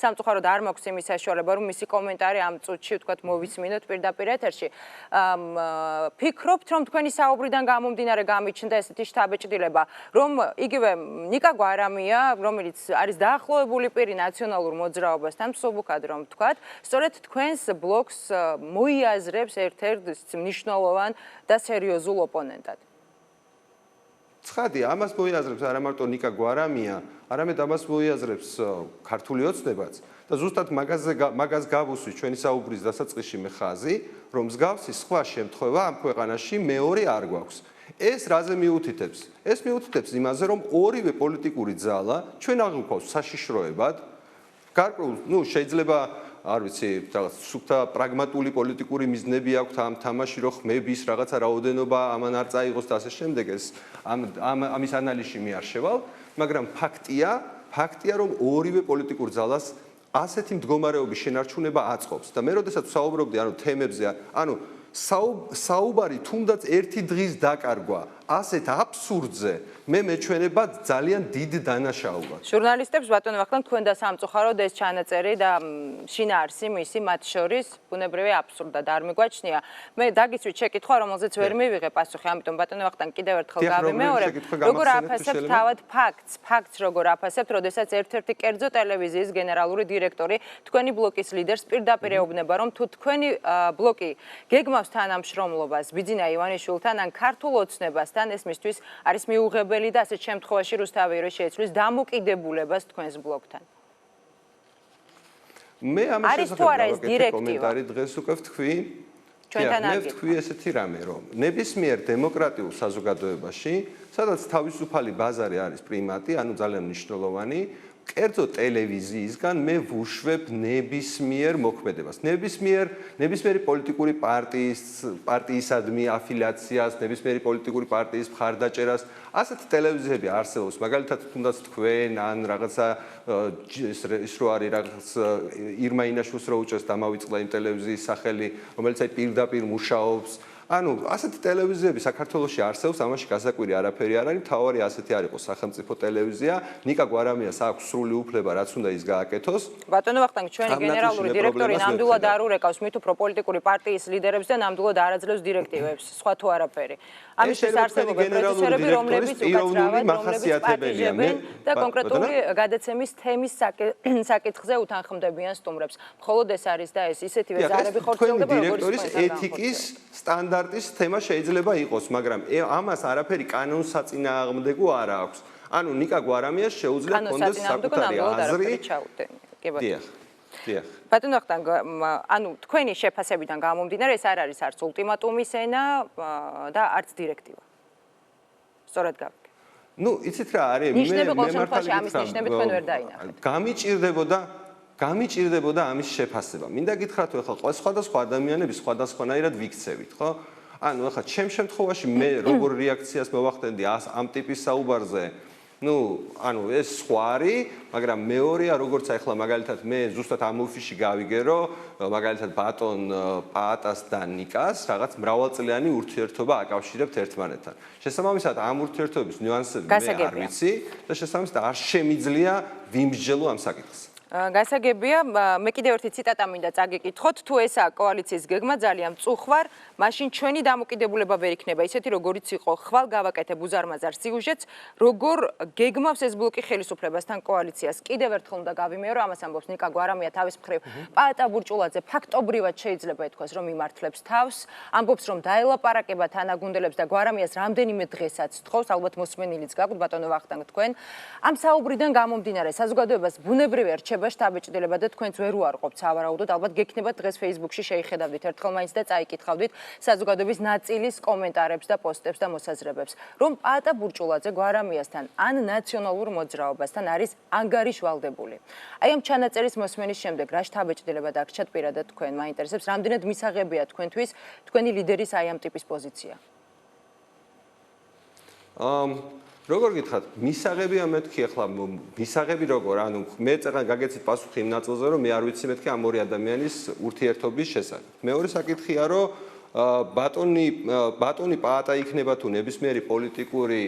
სამწუხაროდ არ მაქვს იმის საშუალება რომ მისი კომენტარი ამ წუთში ვთქვათ მოვისმინოთ პირდაპირ ეთერში ფიქრობთ რომ თქვენი საუბრიდან გამომდინარე გამიჩნდა ესეთი შთაბეჭდილება რომ იგივე ნიკა გვარამია რომელიც არის დაახლოებული პირი ნაციონალურ მოძრაობასთან მსუბუქად რომ ვთქვათ სწორედ თქვენს ბლოკს მოიაზრებს ერთ-ერთ მნიშვნელოვან და სერიოზულ ოპონენტად ცხადი ამას მოიაზრებს არა მარტო ნიკა გვარამია არამედ ამას მოიაზრებს ქართული ოცნებაც და ზუსტად მაგას გავუსვით ჩვენი საუბრის დასაწყისში მე ხაზი რომ მსგავსი სხვა შემთხვევა ამ ქვეყანაში მეორე არ გვაქვს ეს რაზე მიუთითებს ეს მიუთითებს იმაზე რომ ორივე პოლიტიკური ძალა ჩვენ აღვიქვავს საშიშროებად გარკვეულ შეიძლება არ ვიცი რაღაც სუფთა პრაგმატული პოლიტიკური მიზნები აქვს ამ თამაში რომ ხმების რაღაცა რაოდენობა ამან არ წაიღოს და ასე შემდეგ ეს ამის ანალიზში მე არ შევალ მაგრამ ფაქტია რომ ორივე პოლიტიკურ ძალას ასეთი მდგომარეობის შენარჩუნება აწყობს და მე როდესაც ვსაუბრობდი ანუ თემებზე ანუ საუბარი თუნდაც ერთი დღის დაკარგვა ასეთ აბსურდზე მე მეჩვენება ძალიან დიდ დანაშაულად. ჟურნალისტებს ბატონო ვახტანგ თქვენ და სამწუხაროდ ეს ჩანაწერი და შინაარსი მისი მათ შორის ბუნებრივი აბსურდად არ მიგვაჩნია. მე დაგიცვით შეკითხვა, რომელზეც ვერ მივიღე პასუხი, ამიტომ ბატონო ვახტანგ კიდევ ერთხელ გავიმეორებ. როგორ აფასებთ თავად ფაქტს როგორ აფასებთ, როდესაც ერთ-ერთი კერძო ტელევიზიის გენერალური დირექტორი თქვენი ბლოკის ლიდერს პირდაპირ ეუბნება, რომ თუ თქვენი ბლოკი გეგმავს თანამშრომლობას ბიძინა ივანიშვილთან ან ქართულ ოცნებასთან, ეს მისთვის არის მიუღებელი და ასეთ შემთხვევაში რუსთავი შეეცვლის დამოკიდებულებას თქვენს ბლოკთან. მე ამას შესაძლოა კომენტარი დღეს უკვე ვთქვი. მე ვთქვი ესეთი რამე, რომ ნებისმიერ დემოკრატიულ საზოგადოებაში, სადაც თავისუფალი ბაზარი არის პრიმატი, ანუ ძალიან მნიშვნელოვანი, კერძო ტელევიზიისგან მე ვუშვებ ნებისმიერ მოქმედებას, ნებისმიერი პოლიტიკური პარტიისადმი αφილიაციას, ნებისმიერი პოლიტიკური პარტიის მხარდაჭერას, ასეთი ტელევიზიები არსებობს, მაგალითად თუნდაც თქვენ ან რაღაცა ის რო არის რაღაც ირმა ინაშვილს რო უჭერს დამავიწყდა იმ ტელევიზიის სახელი, რომელიც აი პირდაპირ მუშაობს. ანუ ასეთი ტელევიზიები საქართველოში არსებობს, ამაში გასაკვირი არაფერი არ არის, მთავარი ასეთი არ იყოს სახელმწიფო ტელევიზია, ნიკა გვარამიას აქვს სრული უფლება, რაც უნდა ის გააკეთოს. ბატონო ვახტანგ, ჩვენი გენერალური დირექტორი ნამდვილად არ ურეკავს მით უფრო პოლიტიკური პარტიის ლიდერებს და ნამდვილად არ აძლევს დირექტივებს, სხვა თუ არაფერი. ამის შესაძლებლობა პროდიუსერები, რომლებიც უკაცრავად, რომლებიც პატიჟებენ და კონკრეტული გადაცემის თემის საკითხზე უთანხმდებიან სტუმრებს. მხოლოდ ეს არის და ეს ისეთივე ზარები ხორციელდება, როგორც დირექტორის ეთიკის სტანდარტის თემა შეიძლება იყოს, მაგრამ ამას არაფერი კანონსაწინააღმდეგო არ აქვს. ანუ ნიკა გვარამიას შეუძლია კონდეს საკუთარი აზრი. დიახ. ბატონო ვახტანგ, ანუ თქვენი შეფასებიდან გამომდინარე, ეს არ არის არც ულტიმატუმის ენა და არც დირექტივა. სწორად გავიგე. ნუ, იცით რა არის, მე მართალი ამის ნიშნები თქვენ ვერ დაინახეთ. გამიჭირდებოდა ამის შეფასება. მინდა გითხრათ, ხო, სხვადასხვა ადამიანები სხვადასხვანაირად ვიქცევით, ხო? ანუ ახლა ჩემ შემთხვევაში მე როგორ რეაქციას მოვახდენდი ამ ტიპის საუბარზე, ну, ანუ ეს სხვა არის, მაგრამ მეორეა, როგორც ახლა მაგალითად მე ზუსტად ამ ოფისში გავიგე, რომ მაგალითად ბატონ პაატას და ნიკას რაღაც მრავალწლიანი ურთიერთობა აკავშირებთ ერთმანეთთან. შესაბამისად, ამ ურთიერთობის ნიუანსები მე არ ვიცი და შესაბამისად არ შემიძლია ვიმსჯელო ამ საკითხს. გასაგებია, მე კიდევ ერთი ციტატა მინდა წაგიკითხოთ, თუ ესაა კოალიციის გეგმა ძალიან მწუხვარ, მაშინ ჩვენი დამოკიდებულება ვერ იქნება ისეთი, როგორიც იყო. ხვალ გავაკეთებ უზარმაზარ სიუჟეტს, როგორ გეგმავს ეს ბლოკი ხელისუფლებასთან კოალიციას. კიდევ ერთხელ უნდა გავიმეორო, ამას ამბობს ნიკა გვარამია თავის მხრივ. პაატა ბურჭულაძე ფაქტობრივად შეიძლება ითქვას, რომ იმართლებს თავს, ამბობს, რომ დაელაპარაკება თანაგუნდელებს და გვარამიას რამდენიმე დღესაც თხოვს, ალბათ მოსმენილიც გაქვთ, ბატონო ვახტანგ თქვენ. ამ საუბრიდან გამომდინარე, საზოგადოებას ბუნებრივი რჩება შტაბ-ჭრილება და თქვენც ვერ უარყოფთ სავარაუდოდ, ალბათ გექნებათ დღეს Facebook-ში შეიხედავდით ერთხელ მაინც და წაიკითხავდით საზოგადოების ნაწილის კომენტარებს და პოსტებს და მოსაზრებებს, რომ პაატა ბურჭულაძე გვარამიასთან ან ნაციონალურ მოძრაობასთან არის ანგარიშვალდებული. აი ამ ჩანაწერის მოსმენის შემდეგ რა შტაბ-ჭრილება დაგრჩათ პირადად თქვენ, მაინტერესებს, რამდენად მისაღებია თქვენთვის თქვენი ლიდერის აი ამ ტიპის პოზიცია? როგორ გითხრათ, მისაღებია მეთქი ახლა მისაღები როგორ, ანუ მე წეგან გაგეცით პასუხი იმ ნაწილზე, რომ მე არ ვიცი მეთქი ამ ორი ადამიანის ურთიერთობის შესახებ. მეორე საკითხია, რომ ბატონი პაატა იქნება თუ ნებისმიერი პოლიტიკური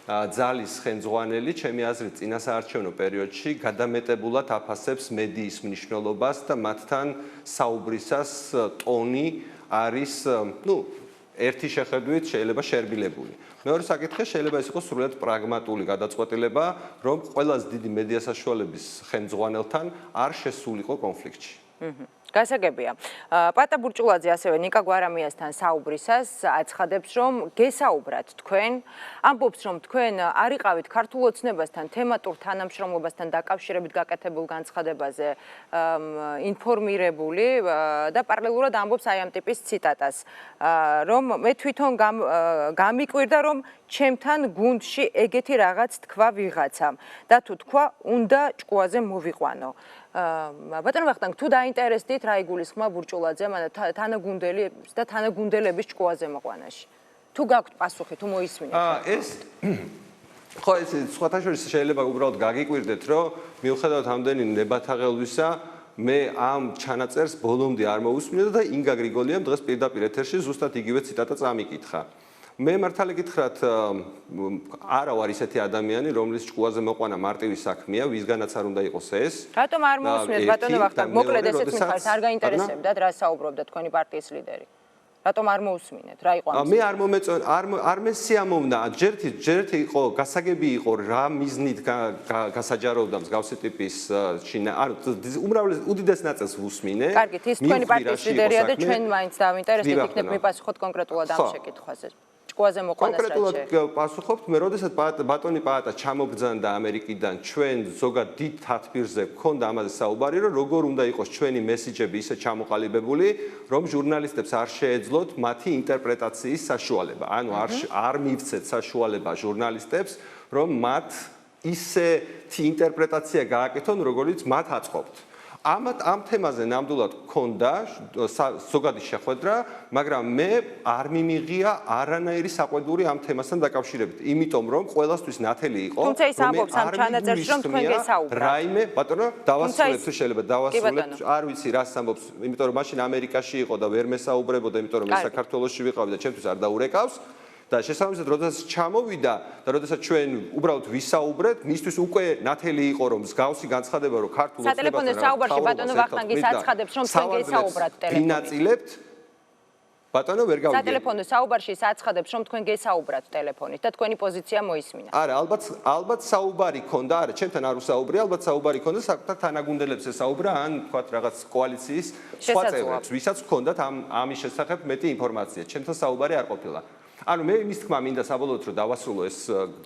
ძალის ხელმძღვანელი, ჩემი აზრით, წინასაარჩევნო პერიოდში გადამეტებულად აფასებს მედიის მნიშვნელობას და მათთან საუბრისას ტონი არის, ну, ერთი შეხედვით შეიძლება შერბილებული. მეორე საკითხი შეიძლება ის იყოს სრულად პრაგმატული გადაწყვეტილება, რომ ყველაზე დიდი მედია საშუალების ხელმძღვანელთან არ შესულიყო კონფლიქტში. გასაგებია. პაატა ბურჭულაძე ასევე ნიკა გვარამიასთან საუბრისას აცხადებს, რომ გესაუბრათ თქვენ, ამბობს, რომ თქვენ არიყავით ქართულ ოცნებასთან თემატურ თანამშრომლობასთან დაკავშირებით გაკეთებულ განცხადებაზე ინფორმირებული და პარალელურად ამბობს აი ამ ტიპის ციტატას, რომ მე თვითონ გამიკვირდა, რომ ჩემთან გუნდში ეგეთი რაღაც თქვა ვიღაცამ და თუ თქვა, უნდა ჭკუაზე მოვიყვანო. ბატონო ვახტანგ, თუ დაინტერესდით რა იგულისხმა ბურჭულაძემ თანაგუნდელების და თანაგუნდელების ჭკუაზე მოყვანაში. თუ გაქვთ პასუხი, თუ მოისმინეთ. ეს ხო ეს სხვათა შორის შეიძლება უბრალოდ გაგიკვირდეთ, რომ მიუხედავად ამდენი ნებათაღელვისა, მე ამ ჩანაწერს ბოლომდე არ მოусმინე და ინგა გრიგოლიამ დღეს პირდაპირ ეთერში ზუსტად იგივე ციტატა წამიკითხა. მე მართალი გითხრათ არა ვარ ისეთი ადამიანი, რომლის ჭკუაზე მოყვანა მარტივი საქმეა, ვისგანაც არ უნდა იყოს ეს. რატომ არ მოусმინეთ ბატონო ვახტანგ? მოკლედ ესეც მითხარით, არ გაინტერესებდათ რა საუბრობდა თქვენი პარტიის ლიდერი? რატომ არ მოусმინეთ? რა იყო ამ? მე არ მესიამოვნა, ჯერთ იყო გასაგები იყო რა მიზნით გასაჯაროვდა მსგავსი ტიპის ანუ უმრავლეს უდიდეს ნაწილს ვუსმინე. კარგით, ის თქვენი პარტიის ლიდერია და ჩვენ მაინც დავინტერესდით იქნებ მიპასუხოთ კონკრეტულად ამ შეკითხვაზე. ჭკუაზე მოყვანას რაც კონკრეტულად პასუხობთ, მე როდესაც ბატონი პაატა ჩამოგბრძანდა ამერიკიდან, ჩვენ ზოგად დიდ თათბირზე გქონდა ამაზე საუბარი, რომ როგორ უნდა იყოს ჩვენი მესიჯები ისე ჩამოყალიბებული, რომ ჟურნალისტებს არ შეეძლოთ მათი ინტერპრეტაციის საშუალება. ანუ არ მივცეთ საშუალება ჟურნალისტებს, რომ მათ ისეთი ინტერპრეტაცია გააკეთონ, როგორც მათ აწყობთ. ამ თემაზე ნამდვილად გქონდა ზოგადი შეხვედრა, მაგრამ მე არ მიმიღია არანაირი საყვედური ამ თემასთან დაკავშირებით, იმიტომ რომ ყველასთვის ნათელი იყო, თუმცა ის ამბობს ამ ჩანაწერში, რომ თქვენ გესაუბრებთ. რაიმე, ბატონო, დავასრულებ თუ შეიძლება დავასრულებ, არ ვიცი რას ამბობს, იმიტომ რომ მაშინ ამერიკაში იყო და ვერ მესაუბრებოდა, იმიტომ რომ მე საქართველოში ვიყავი და ჩემთვის არ დაურეკავს. და შესაბამისად, როდესაც ჩამოვიდა და როდესაც ჩვენ უბრალოდ ვისაუბრეთ, მისთვის უკვე ნათელი იყო, რომ მსგავსი განცხადება, რომ ქართულ სატელეფონო საუბარში ბატონო ვახტანგის აცხადებს, რომ თქვენ გესაუბრათ ტელეფონით. ვინაწილებთ? ბატონო ვერ გავიგე. სატელეფონო საუბარში აცხადებს, რომ თქვენ გესაუბრათ ტელეფონით და თქვენი პოზიცია მოისმინა. არა, ალბათ საუბარი ქონდა, არა, ჩვენთან არ უსაუბრია, ალბათ საუბარი ქონდა საკუთარ თანაგუნდელებს ესაუბრა, ან თქვათ რაღაც კოალიციის სხვა წევრებს, ვისაც ქონდათ ამის შესახებ მეტი ინფორმაცია. ჩვენთან საუბარი არ ყოფილა. ანუ მე იმის თქმა მინდა საბოლოოდ რომ დავასრულო ეს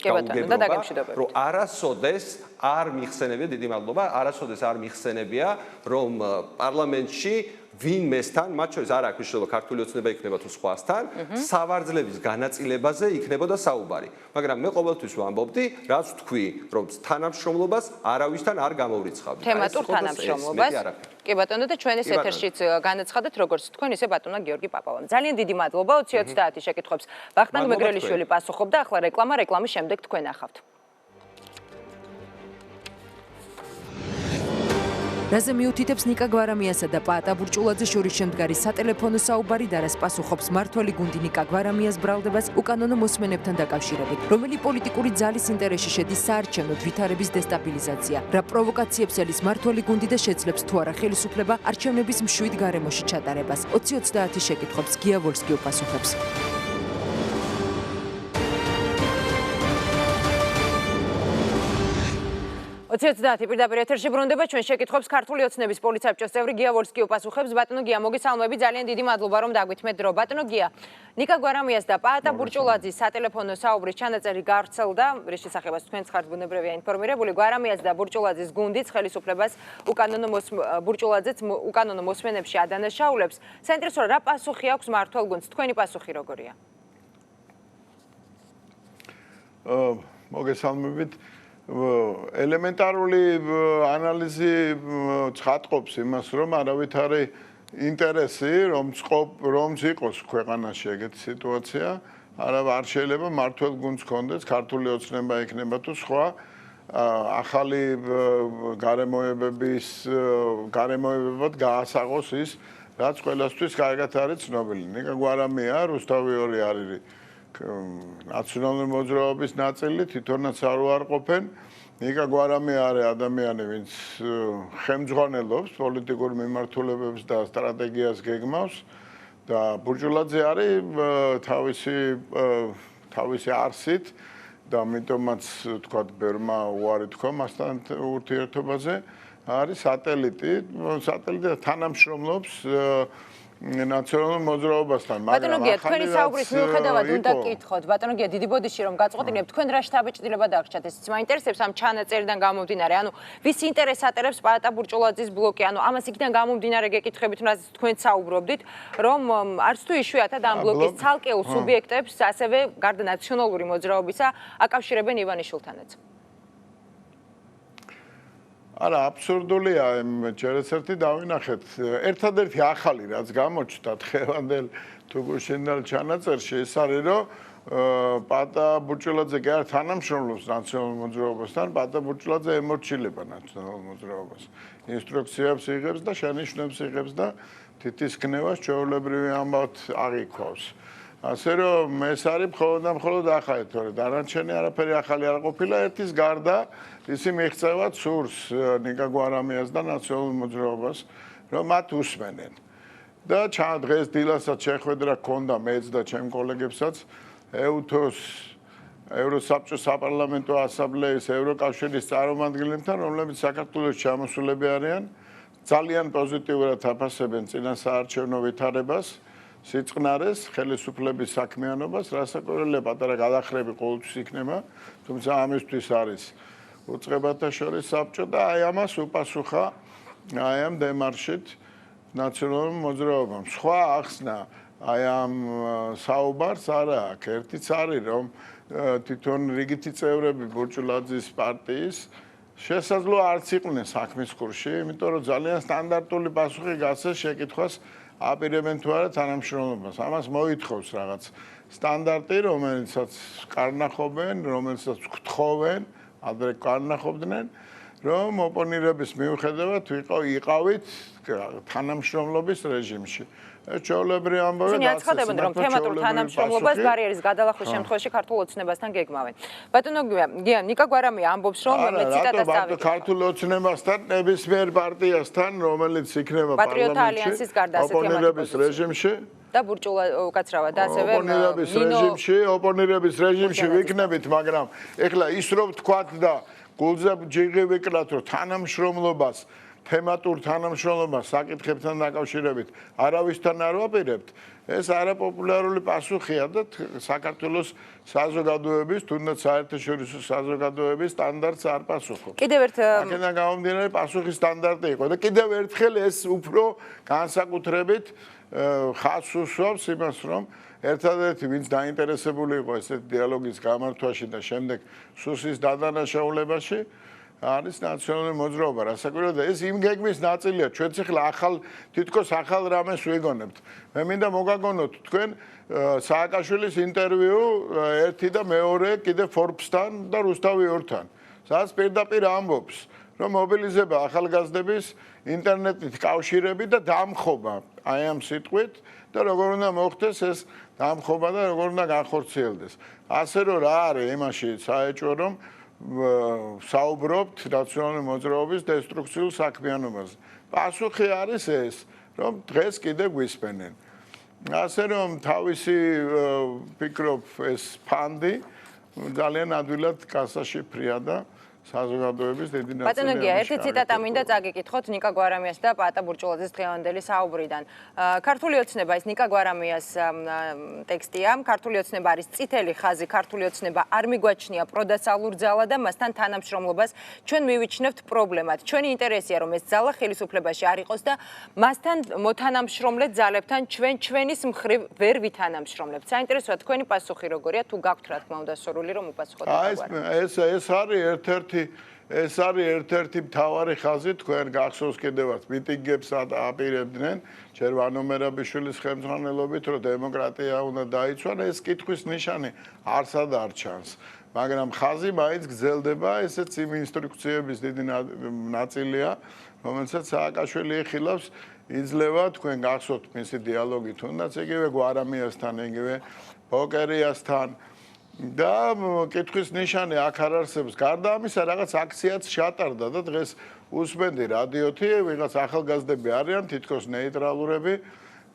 გაუგებრობა, რომ არასოდეს არ მიხსენებია, დიდი მადლობა, არასოდეს არ მიხსენებია, რომ პარლამენტში ვინმესთან, მათ შორის არ აქვს მნიშვნელობა ქართული ოცნება იქნება თუ სხვასთან, სავარძლების განაწილებაზე იქნებოდა საუბარი. მაგრამ მე ყოველთვის ვამბობდი, რაც თქვი, რომ თანამშრომლობას არავისთან არ გამოვრიცხავდი. თემატურ თანამშრომლობას. კი ბატონო და ჩვენ ეს ეთერშიც განაცხადეთ, როგორც თქვენ, ისე ბატონმა გიორგი პაპავამ. ძალიან დიდი მადლობა 20-30 შეკითხვებს. ვახტანგ მეგრელიშვილი პასუხობდა, ახლა რეკლამის შემდეგ თქვენ ახავთ. რაზე მიუთითებს ნიკა გვარამიასა და პაატა ბურჭულაძე შორის შემდგარი სატელეფონო საუბარი და რას პასუხობს მართველი გუნდი ნიკა გვარამიას ბრალდებას უკანონო მოსმენებთან დაკავშირებით, რომელი პოლიტიკური ძალის ინტერესში შედის საარჩევნო ვითარების დესტაბილიზაცია, რა პროვოკაციებს ელის მართველი გუნდი და შეძლებს თუ არა ხელისუფლება არჩევნების მშვიდ გარემოში ჩატარებას. 20-30 შეკითხვებს გია ვოლსკი უპასუხებს. 20-30 პირდაპირ ეთერში ბრუნდება ჩვენ შეკითხვებს ქართული ოცნების პოლიცსაბჭოს წევრი გია ვოლსკი უპასუხებს. ბატონო გია, მოგესალმები, ძალიან დიდი მადლობა რომ დაგვითმეთ დრო. ბატონო გია, ნიკა გვარამიას და პაატა ბურჭულაძის სატელეფონო საუბრის ჩანაწერი გავრცელდა, რის შესახებაც თქვენც ხართ ბუნებრივია ინფორმირებული. გვარამიას და ბურჭულაძის გუნდიც ხელისუფლებას ბურჭულაძეც უკანონო მოსმენებში ადანაშაულებს. ცენტრის რა პასუხი აქვს მართლ გუნდს? თქვენი პასუხი როგორია? მოგესალმებით. ელემენტარული ანალიზი ცხადყოფს იმას, რომ არავითარი ინტერესი, რომც იყოს ქვეყანაში ეგეთი სიტუაცია, არ შეიძლება მართლ გუნდს კონდეს, ქართული ოცნება იქნება თუ სხვა ახალი გარემოებებად გაასაღოს ის, რაც ყველასთვის კარგად არის ცნობილი. ნიკა გვარამია, რუსთავი არის ნაციონალური მოძრაობის ნაწილი, თვითონაც არ უარყოფენ. ნიკა გვარამია არის ადამიანი, ვინც ხელმძღვანელობს პოლიტიკურ მიმართულებებს და სტრატეგიას გეგმავს და ბურჭულაძე არის თავისი არსით და ამიტომაც თქვათ ბერმა უარი თქვა მასთან ურთიერთობაზე არის სატელიტი და თანამშრომლობს ნაციონალურ მოძრაობასთან, მაგრამ თქვენი საუბრის მიუხედავად უნდა გკითხოთ, ბატონო გია, დიდი ბოდიში რომ გაწყვეტინებთ, თქვენ რა შთაბეჭდილება დაგრჩათ? ესეც მაინტერესებს ამ ჩანაწერიდან გამომდინარე, ანუ ვის ინტერესს ატარებს პაატა ბურჭულაძის ბლოკი, ანუ ამას იქიდან გამომდინარე გეკითხებით, რაც თქვენ საუბრობდით, რომ არც თუ იშვიათად ამ ბლოკის ცალკეულ სუბიექტებს, ასევე გარდა ნაციონალური მოძრაობისა, აკავშირებენ ივანიშვილთანაც. არა, აბსურდულია, ჯერესერთი დავინახეთ. ერთადერთი ახალი რაც გამოჩნდა დღევანდელ თუ გუშინდელ ჩანაწერში ის არის, რომ პაატა ბურჭულაძე კი არ თანამშრომლობს ნაციონალურ მოძრაობასთან, პაატა ბურჭულაძე ემორჩილება ნაციონალურ მოძრაობას. ინსტრუქციებს იღებს და შენიშვნებს იღებს და თითის ქნევას ჩვეულებრივი ამბავთ აღიქვავს. ასე რომ ეს არის მხოლოდ ახალი, თორე დანარჩენი არაფერი ახალი არ ყოფილა, ერთის გარდა ისი მიღწევა სურს ნიკა გვარამიას და ნაციონალურ მოძრაობას, რომ მათ უსმენენ. და დღეს დილასაც შეხვედრა ჰქონდა მეც და ჩემ კოლეგებსაც ეუთოს ევროსაბჭოს საპარლამენტო ასამბლეის ევროკავშირის წარმომადგენლებთან, რომლებიც საქართველოს ჩამოსულები არიან, ძალიან პოზიტიურად აფასებენ წინასაარჩევნო ვითარებას, სიწყნარეს, ხელისუფლების საქმიანობას, რასაკვირველია პატარა გადახრები ყოველთვის იქნება, თუმცა ამისთვის არის უწყებათა შორის საბჭო და აი ამას უპასუხა აი ამ დემარშით ნაციონალურ მოძრაობამ. სხვა ახსნა აი ამ საუბარს არა აქვს. ერთიც არის, რომ თვითონ რიგითი წევრები ბურჭულაძის პარტიის შესაძლოა არც იყვნენ საქმის კურსში, იმიტომ რომ ძალიან სტანდარტული პასუხი გასცეს შეკითხვას აპირებენ თუ არა თანამშრომლობას. ამას მოითხოვს რაღაც სტანდარტი, რომელსაც კარნახობენ, რომელსაც გთხოვენ, ადრე კარნახობდნენ, რომ ოპონირების მიუხედავად იყავით თანამშრომლობის რეჟიმში. ეს ჩვეულებრივი ამბავი ისინი აცხადებენ, რომ თემატურ თანამშრომლობას ბარიერის გადალახვის შემთხვევაში ქართულ ოცნებასთან გეგმავენ. ბატონო გია, ნიკა გვარამია ამბობს, რომ მე ციტატას დავიკითხო. ქართულ ოცნებასთან, ნებისმიერ პარტიასთან, რომელიც იქნება პატრიოტთა ალიანსის გარდა ასეთი ოპონირების რეჟიმში და ბურჭულა უკაცრავად და ასევე ოპონირების რეჟიმში ვიქნებით, მაგრამ ეხლა ის რომ ვთქვათ და გულზე ჯირი ვიკრათ, რომ თანამშრომლობას თემატურ თანამშრომლობას საკითხებთან დაკავშირებით არავისთან არ ვაპირებთ, ეს არაპოპულარული პასუხია და საქართველოს საზოგადოების, თუნდაც საერთაშორისო საზოგადოების სტანდარტს არ პასუხობს. კიდევ ერთ აქედან გამომდინარე პასუხის სტანდარტი იყო და კიდევ ერთხელ ეს უფრო განსაკუთრებით ხაზს უსვამს იმას, რომ ერთადერთი ვინც დაინტერესებული იყო ესეთ დიალოგის გამართვაში და შემდეგ სუსის დადანაშაულებაში არის ნაციონალური მოძრაობა. რასაკვირველია, ეს იმ გეგმის ნაწილია. ჩვენც ახლა თითქოს ახალ რამეს ვიგონებთ. მე მინდა მოგაგონოთ თქვენ სააკაშვილის ინტერვიუ ერთი და მეორე კიდე Forbes-თან და რუსთავი 2-თან. სადაც პირდაპირ ამბობს, რომ მობილიზება ახალგაზრდების ინტერნეტით კავშირები და დამხობა აი ამ სიტყვით და როგორ უნდა მოხდეს ეს დამხობა და როგორ უნდა განხორციელდეს. ასე რომ რა არის იმაში საეჭვო, რომ საუბრობთ ნაციონალური მოძრაობის დესტრუქციულ საქმიანობაზე. პასუხი არის ეს, რომ დღეს კიდე გვისმენენ. ასე რომ თავისი ფიქრობ ეს ფანდი ძალიან ადვილად კასაშიფრია და საზოგადოების დიდი ნაწილი. ბატონო გია, ერთი ციტატა მინდა წაგიკითხოთ ნიკა გვარამიას და პატა ბურჭულაძის დღევანდელი საუბრიდან. ქართული ოცნება ის ნიკა გვარამიას ტექსტია. ქართული ოცნება არის წითელი ხაზი, ქართული ოცნება არ მიგვაჩნია პროდასალურ ძალა და მასთან თანამშრომლობას ჩვენ მივიჩნევთ პრობლემად. ჩვენი ინტერესია, რომ ეს ძალა ხელისუფლებაში არ იყოს და მასთან მოთანამშრომლე ძალებთან ჩვენის მხრივ ვერ ვითანამშრომლებთ. საინტერესოა თქვენი პასუხი როგორია, თუ გაქვთ რა თქმა უნდა სურვილი რომ უპასუხოთ. ეს არის ერთ-ერთი მთავარი ხაზი, თქვენ გახსოვს კიდევაც მიტინგებს აპირებდნენ ჯერ ვანომერაბიშვილის ხელმძღვანელობით, რომ დემოკრატია უნდა დაიცვან, ეს კითხვის ნიშანი არსად არ ჩანს. მაგრამ ხაზი მაინც გრძელდება, ესეც იმ ინსტრუქციების დიდი ნაწილია, რომელსაც სააკაშვილი იხილავს, იძლევა თქვენ გახსოვთ მისი დიალოგი თუნდაც იგივე გვარამიასთან, იგივე ბოკერიასთან და კითხვის ნიშანი აქ არ არსებობს. გარდა ამისა, რაღაც აქციაც ჩატარდა და დღეს უსმენდი რადიოთი, ვიღაც ახალგაზრდები არიან, თითქოს ნეიტრალურები,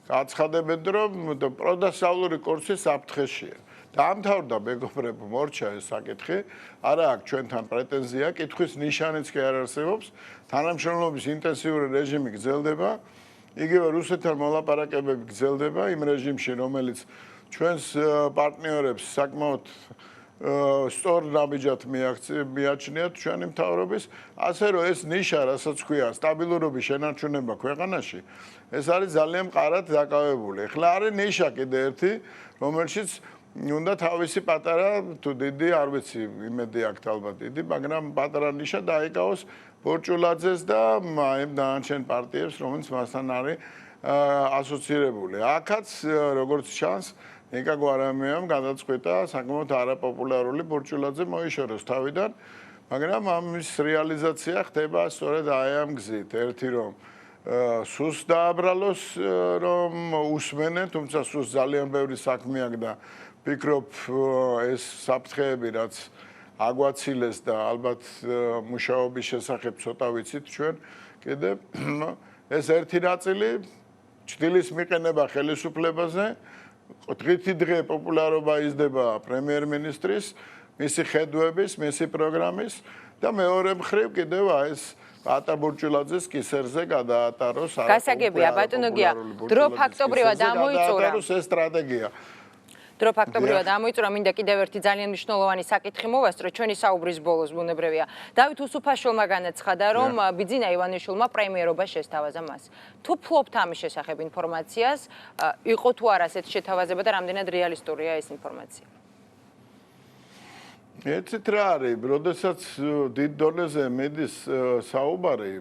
აცხადებენ, რომ პროდასავლური კურსი საფრთხეშია. დაამთავრდა მეგობრებო, მორჩა ეს საკითხი, არა აქვს ჩვენთან პრეტენზია, კითხვის ნიშანიც კი არ არსებობს, თანამშრომლობის ინტენსიური რეჟიმი გრძელდება, იგივე რუსეთთან მოლაპარაკებები გრძელდება იმ რეჟიმში, რომელიც ჩვენს პარტნიორებს საკმაოდ სწორ ნაბიჯად მიაჩნიათ ჩვენი მთავრობის, ასე რომ ეს ნიშა, რასაც ქვია, სტაბილურობის შენარჩუნება ქვეყანაში, ეს არის ძალიან მყარად დაკავებული. ეხლა არის ნიშა კიდე ერთი, რომელშიც უნდა თავისი პატარა თუ დიდი, არ ვიცი, იმედი აქვს ალბათ დიდი, მაგრამ პატარა ნიშა დაიკავოს ბურჭულაძეს და იმ დანარჩენ პარტიებს, რომელიც მასთან არის ასოცირებული. აქაც როგორც ჩანს, ნიკა გვარამიამ გადაწყვიტა საკმაოდ არაპოპულარული ბურჭულაძე მოიშოროს თავიდან, მაგრამ ამის რეალიზაცია ხდება სწორედ აი ამ გზით. ერთი რომ სუს დააბრალოს რომ უსმენენ, თუმცა სუს ძალიან ბევრი საქმე აქვს და ვფიქრობ ეს საფრთხეები რაც აგვაცილეს და ალბათ მუშაობის შესახებ ცოტა ვიცით ჩვენ კიდე ეს ერთი ნაწილი ჭრილის მიყენება ხელისუფლებაზე დღითი დღე პოპულარობა იზრდება პრემიერ-მინისტრის მისი ხედვების, მისი პროგრამის და მეორე მხრივ კიდევ ეს ატა ბურჭულაძის კისერზე გადაატაროს გასაგებია ბატონო გია დრო ფაქტობრივად ამოიწურა ეს სტრატეგია დრო ფაქტობრივად ამოიწურა მინდა კიდევ ერთი ძალიან მნიშვნელოვანი საკითხი მოვასწრო ჩვენი საუბრის ბოლოს ბუნებრივია დავით უსუფაშვილმა განაცხადა რომ ბიძინა ივანიშვილმა პრემიერობა შესთავაზა მას თუ ფლობთ ამის შესახებ ინფორმაციას იყო თუ არა ასეთ შეთავაზება და რამდენად რეალისტურია ეს ინფორმაცია ეცით რა არის, როდესაც დიდ დონეზე მიდის საუბარი,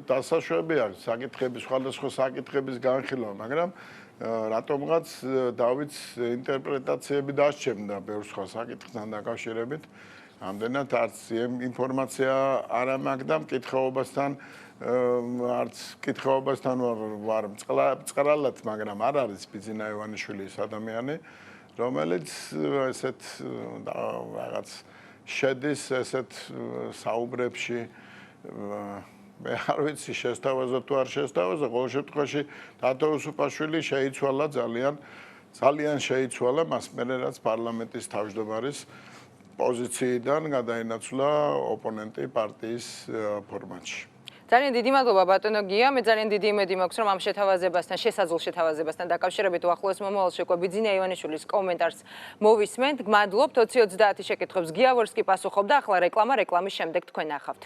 დასაშვები აქვს საკითხების, სხვადასხვა საკითხების განხილვა, მაგრამ რატომღაც დავითს ინტერპრეტაციები დასჭემდა ბევრ სხვა საკითხთან დაკავშირებით. ამდენად არც ინფორმაცია არ მაქვს და მკითხაობასთან არც მკითხაობასთან ვარ მწყრალად, მაგრამ არ არის ბიძინა ივანიშვილი ის ადამიანი რომელიც ესეთ რაღაც შედის ესეთ საუბრებში მე არ ვიცი შესთავაზა თუ არ შესთავაზა ყოველ შემთხვევაში დათო უსუფაშვილი შეიცვალა ძალიან შეიცვალა მას მერე რაც პარლამენტის თავმჯდომარის პოზიციიდან გადაინაცვლა ოპონენტი პარტიის ფორმატში ძალიან დიდი მადლობა ბატონო გია მე ძალიან დიდი იმედი მაქვს რომ ამ შეთავაზებასთან შესაძლო შეთავაზებასთან დაკავშირებით უახლოეს მომავალში ბიძინა ივანიშვილის კომენტარს მოვისმენთ გმადლობთ 2030 შეკითხვებს გია ვორსკი პასუხობდა ახლა რეკლამის შემდეგ თქვენ ნახავთ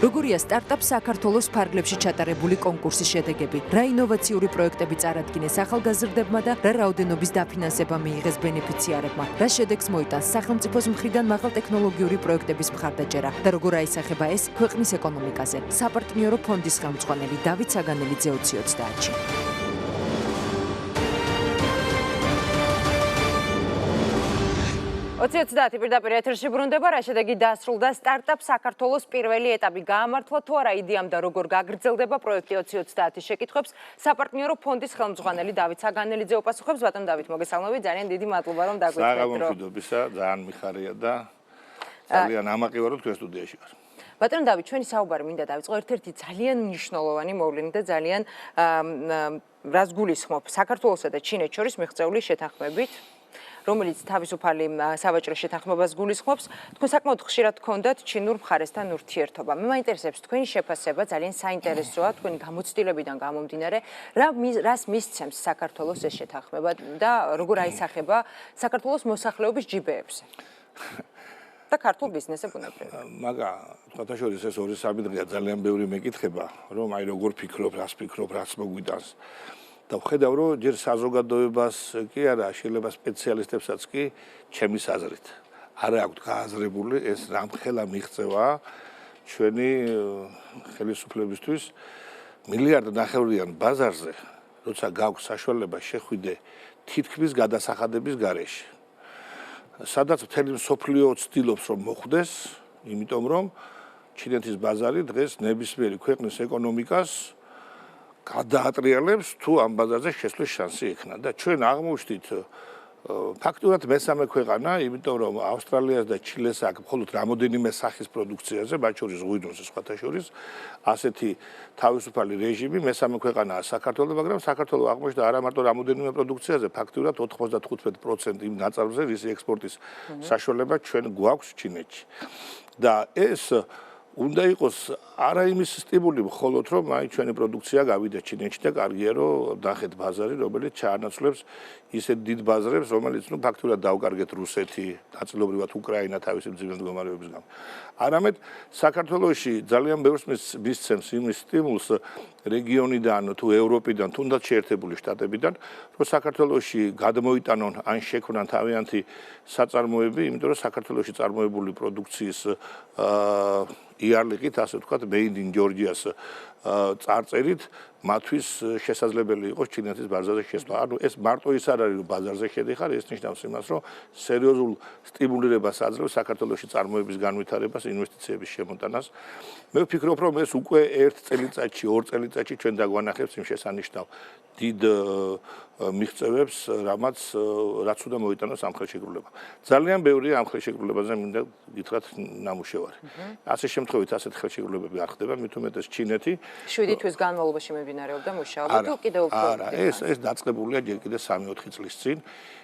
როგორია სტარტაპ საქართველოს ფარგლებში ჩატარებული კონკურსის შედეგები? რა ინოვაციური პროექტები წარადგინეს ახალგაზრდებმა და რა რაოდენობის დაფინანსება მიიღეს ბენეფიციარებმა? რა შედეგს მოიტანს სახელმწიფოს მხრიდან მაღალტექნოლოგიური პროექტების მხარდაჭერა და როგორ აისახება ეს ქვეყნის ეკონომიკაზე? საპარტნიორო ფონდის ხელმძღვანელი დავით საგანელიძე 2030-ში. 2030 პირდაპირ ეთერში ბრუნდება, რა შედეგი დასრულდა სტარტაპ საქართველოს პირველი ეტაპი გაამართლა თუ არა იდეამ და როგორ გაგრძელდება პროექტი 2030 შეკითხვებს საპარტნიორო ფონდის ხელმძღვანელი დავით საგანელიძე უპასუხებს ბატონ დავით მოგესალმებით ძალიან დიდი მადლობა რომ დაგვიწყეთ დრო. საღამომშვიდობისა ძალიან მიხარია და ძალიან ამაყი ვარ რომ თქვენ სტუდიაში ვარ. ბატონ დავით ჩვენი საუბარი მინდა დავიწყო ერთ-ერთი ძალიან მნიშვნელოვანი მოვლენით და ძალიან რას გულისხმობ საქართველოსა და ჩინეთს შორის მიღწეული შეთანხმებით რომელიც თავისუფალი სავაჭრო შეთანხმებას გულისხმობს, თქვენ საკმაოდ ხშირად გქონდათ ჩინურ მხარესთან ურთიერთობა. მე მაინტერესებს თქვენი შეფასება, ძალიან საინტერესოა თქვენი გამოცდილებიდან გამომდინარე, რას მისცემს საქართველოს ეს შეთანხმება და როგორ აისახება საქართველოს მოსახლეობის ჯიბეებზე. და ქართულ ბიზნესებს ბუნებრივია. მაგა თათაშორის ეს 2-3 დღეა ძალიან ბევრი მეკითხება, რომ აი როგორ ფიქრობ, რას ფიქრობ, რაც მოგვიტანს. და ვხედავ რომ ჯერ საზოგადოებას კი არა შეიძლება სპეციალისტებსაც კი ჩემის აზრით არ აქვს გააზრებული ეს რამხელა მიღწევა ჩვენი ხელისუფლებისთვის მილიარდ-ნახევრიან ბაზარზე როცა გაქვს საშუალება შეხვიდე თითქმის გადასახადების გარეშე სადაც მთელი მსოფლიო ცდილობს რომ მოხვდეს იმიტომ რომ ჩინეთის ბაზარი დღეს ნებისმიერი ქვეყნის ეკონომიკას გადაატრიალებს თუ ამ ბაზარზე შესვლის შანსი ექნა და ჩვენ აღმოჩნდით ფაქტურად მესამე ქვეყანა, იმიტომ რომ ავსტრალიას და ჩილეს აქვს მხოლოდ რამოდენიმე სახის პროდუქციაზე, მათ შორის ღვინოზე სხვათა შორის, ასეთი თავისუფალი რეჟიმი მესამე ქვეყანაა საქართველო, მაგრამ საქართველო აღმოჩნდა არა მარტო რამოდენიმე პროდუქციაზე, ფაქტურად 95% იმ ნაწარმზე, რის ექსპორტის საშუალება ჩვენ გვაქვს ჩინეთში. და ეს უნდა იყოს არა იმის სტიმული მხოლოდ რომ აი ჩვენი პროდუქცია გავიდა ჩინეთში და კარგია რომ დახეთ ბაზარი რომელიც ჩაანაცვლებს ისეთ დიდ ბაზრებს რომელიც ნუ ფაქტურად დავკარგეთ რუსეთი ნაწილობრივად უკრაინა თავისი მძიმე მდგომარეობის გამო არამედ საქართველოში ძალიან ბევრს მისცემს იმის სტიმულს რეგიონიდან თუ ევროპიდან თუნდაც შეერთებული შტატებიდან რომ საქართველოში გადმოიტანონ ან შექმნან თავიანთი საწარმოები იმიტომ რომ საქართველოში წარმოებული პროდუქციის იარლიყით ასე ვთქვათ made in Georgia-ს წარწერით მათთვის შესაძლებელი იყოს ჩინეთის ბაზარზე შესვლა. ანუ ეს მარტო ის არ არის, რომ ბაზარზე შედიხარ, ეს ნიშნავს იმას, რომ სერიოზულ სტიმულირებას აძლევს საქართველოში წარმოების განვითარებას, ინვესტიციების შემოტანას. მე ვფიქრობ, რომ ეს უკვე 1 წელიწადში, 2 წელიწადში ჩვენ დაგვანახებთ იმ შესანიშნავ დიდ მიღწევებს, რაც უნდა მოიტანოს ამ ხელშეკრულება. ძალიან ბევრია ამ ხელშეკრულებაზე მინდა გითხრათ ნამუშევარი. ასე შემთხვევით ასეთ ხელშეკრულებები არ ხდება, მით უმეტეს ჩინეთი 7 თვის განმავლობაში მიმდინარეობდა მუშაობა თუ კიდევ უფრო არა, ეს დაწყებულია ჯერ კიდევ 3-4 წლის წინ.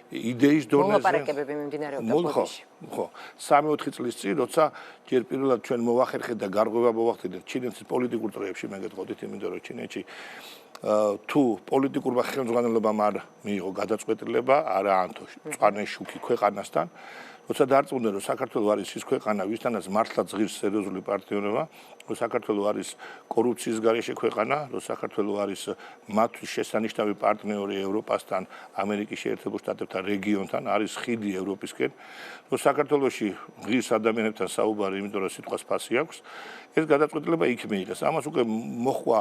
იდეის დონეზე მოლაპარაკებები მიმდინარეობდა ბოდიში. ხო, 3-4 წლის წინ, როცა ჯერ პირველად ჩვენ მოვახერხეთ და გარღვევა მოვახდინეთ ჩინეთის პოლიტიკურ წრეებში, მე გეტყოდით, იმიტომ რომ ჩინეთში თუ პოლიტიკურმა ხელმძღვანელობამ არ მიიღო გადაწყვეტილება, არა ანთო მწვანე შუქი ქვეყანასთან, როცა დარწმუნდნენ, რომ საქართველო არის ის ქვეყანა, ვისთანაც მართლა ღირს სერიოზული პარტნიორობა, რომ საქართველო არის კორუფციის გარეშე ქვეყანა, რომ საქართველო არის მათთვის შესანიშნავი პარტნიორი ევროპასთან, ამერიკის შეერთებულ შტატებთან, რეგიონთან, არის ხიდი ევროპისკენ, რომ საქართველოში ღირს ადამიანებთან საუბარი, იმიტომ რომ სიტყვას ფასი აქვს, ეს გადაწყვეტილება იქ მიიღეს. ამას უკვე მოხდა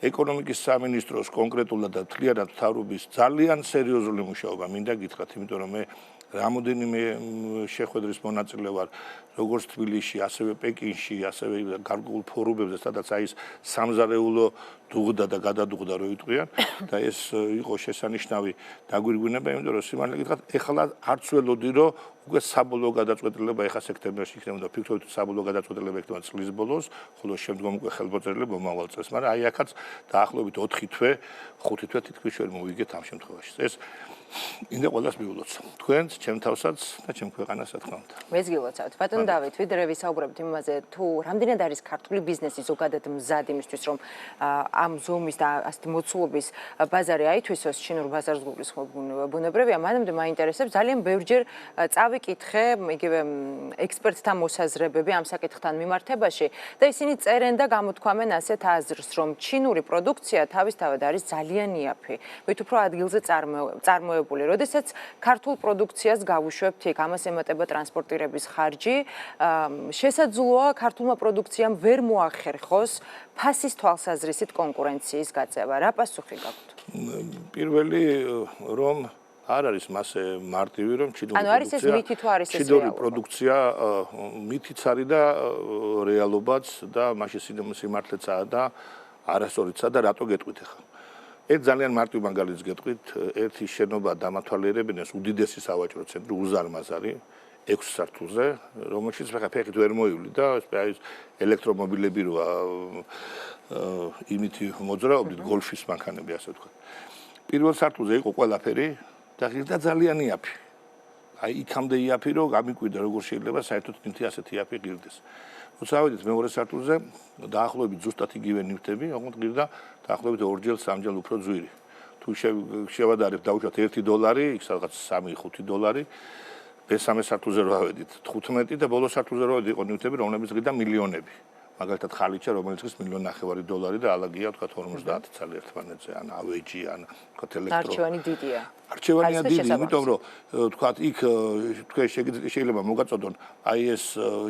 ეკონომიკის სამინისტროს კონკრეტულად და მთლიანად მთავრობის ძალიან სერიოზული მუშაობა, მინდა გითხრათ, იმიტომ რომ მე რამოდენიმე შეხვედრის მონაწილე ვარ როგორც თბილისში, ასევე პეკინში, ასევე გარკვეულ ფორუმებზე, სადაც აი ეს სამზარეულო დუღდა და გადადუღდა რო იტყვიან და ეს იყო შესანიშნავი დაგვირგვინება, იმიტომ რომ სიმართლე გითხრათ, ეხლა არც ველოდი რომ უკვე საბოლოო გადაწყვეტილება ეხა სექტემბერში იქნებოდა, ფიქრობთ საბოლოო გადაწყვეტილება იქნება წლის ბოლოს, ხოლო შემდგომ უკვე ხელმოწერილი მომავალ წელს, მაგრამ აი აქაც დაახლოებით 4 თვე, 5 თვე თითქმის ვერ მოვიგეთ ამ შემთხვევაში. ეს ინდა ყველას მიულოცა. თქვენც, ჩემ თავსაც და ჩემ ქვეყანას რა თქმა უნდა. მეც გილოცავთ. ბატონ დავით, ვიდრე ვისაუბრებთ იმაზე, თუ რამდენად არის ქართული ბიზნესი ზოგადად მზად იმისთვის, რომ ამ ზომის და ასეთი მოცულობის ბაზარი აითვისოს ჩინურ ბაზარს გულისხმობ ბუნებრივია, მანამდე მაინტერესებს ძალიან ბევრჯერ წავიკითხე იგივე ექსპერტთა მოსაზრებები ამ საკითხთან მიმართებაში და ისინი წერენ და გამოთქვამენ ასეთ აზრს, რომ ჩინური პროდუქცია თავისთავად არის ძალიან იაფი. მით უფრო ადგილზე წარმოებული. როდესაც ქართულ პროდუქციას გავუშვებთ იქ, ამას ემატება ტრანსპორტირების ხარჯი, შესაძლოა ქართულმა პროდუქციამ ვერ მოახერხოს ფასის თვალსაზრისით კონკურენციის გაწევა. რა პასუხი გაქვთ? პირველი რომ არ არის მასე მარტივი, რომ ჩინური პროდუქცია მითიც არის და რეალობაც და მაშინ სიმართლეცაა და არასწორიცაა და რატო გეტყვით ახლა? ერთ ძალიან მარტივ მაგალითს გეტყვით, ერთი შენობა დამათვალიერებინეს უდიდესი სავაჭრო ცენტრი უზარმაზარი 6 სართულზე, რომელშიც ფეხით ვერ მოივლი და ეს ელექტრომობილები როა იმითი მოძრაობდით გოლფის მანქანები ასე ვთქვათ. პირველ სართულზე იყო ყველაფერი და ღირდა ძალიან იაფი. აი იქამდე იაფი რომ გამიკვირდა როგორ შეიძლება საერთოდ ნივთი ასეთი იაფი ღირდეს. როცა ავედით მეორე სართულზე დაახლოებით ზუსტად იგივე ნივთები, ოღონდ ღირდა დაახლოებით 2-ჯერ 3-ჯერ უფრო ძვირი. თუ შევადარებთ დაუშვათ $1, იქ სადღაც $3-5. მესამე სართულზე რო ავედით 15 და ბოლო სართულზე რო იყო ნივთები, რომლებიც ღირდა მილიონები. მაგალითად ხალიჩა, რომელიც ღირს $1.5 და ალაგია თქვა 50 წელი ერთმანეთზე, ან ავეჯი, ან თქვა ელექტრო. არჩევანი დიდია. არჩევანია დიდი, იმიტომ რომ თქვა იქ თქვენ შეიძლება მოგაწოდონ აი ეს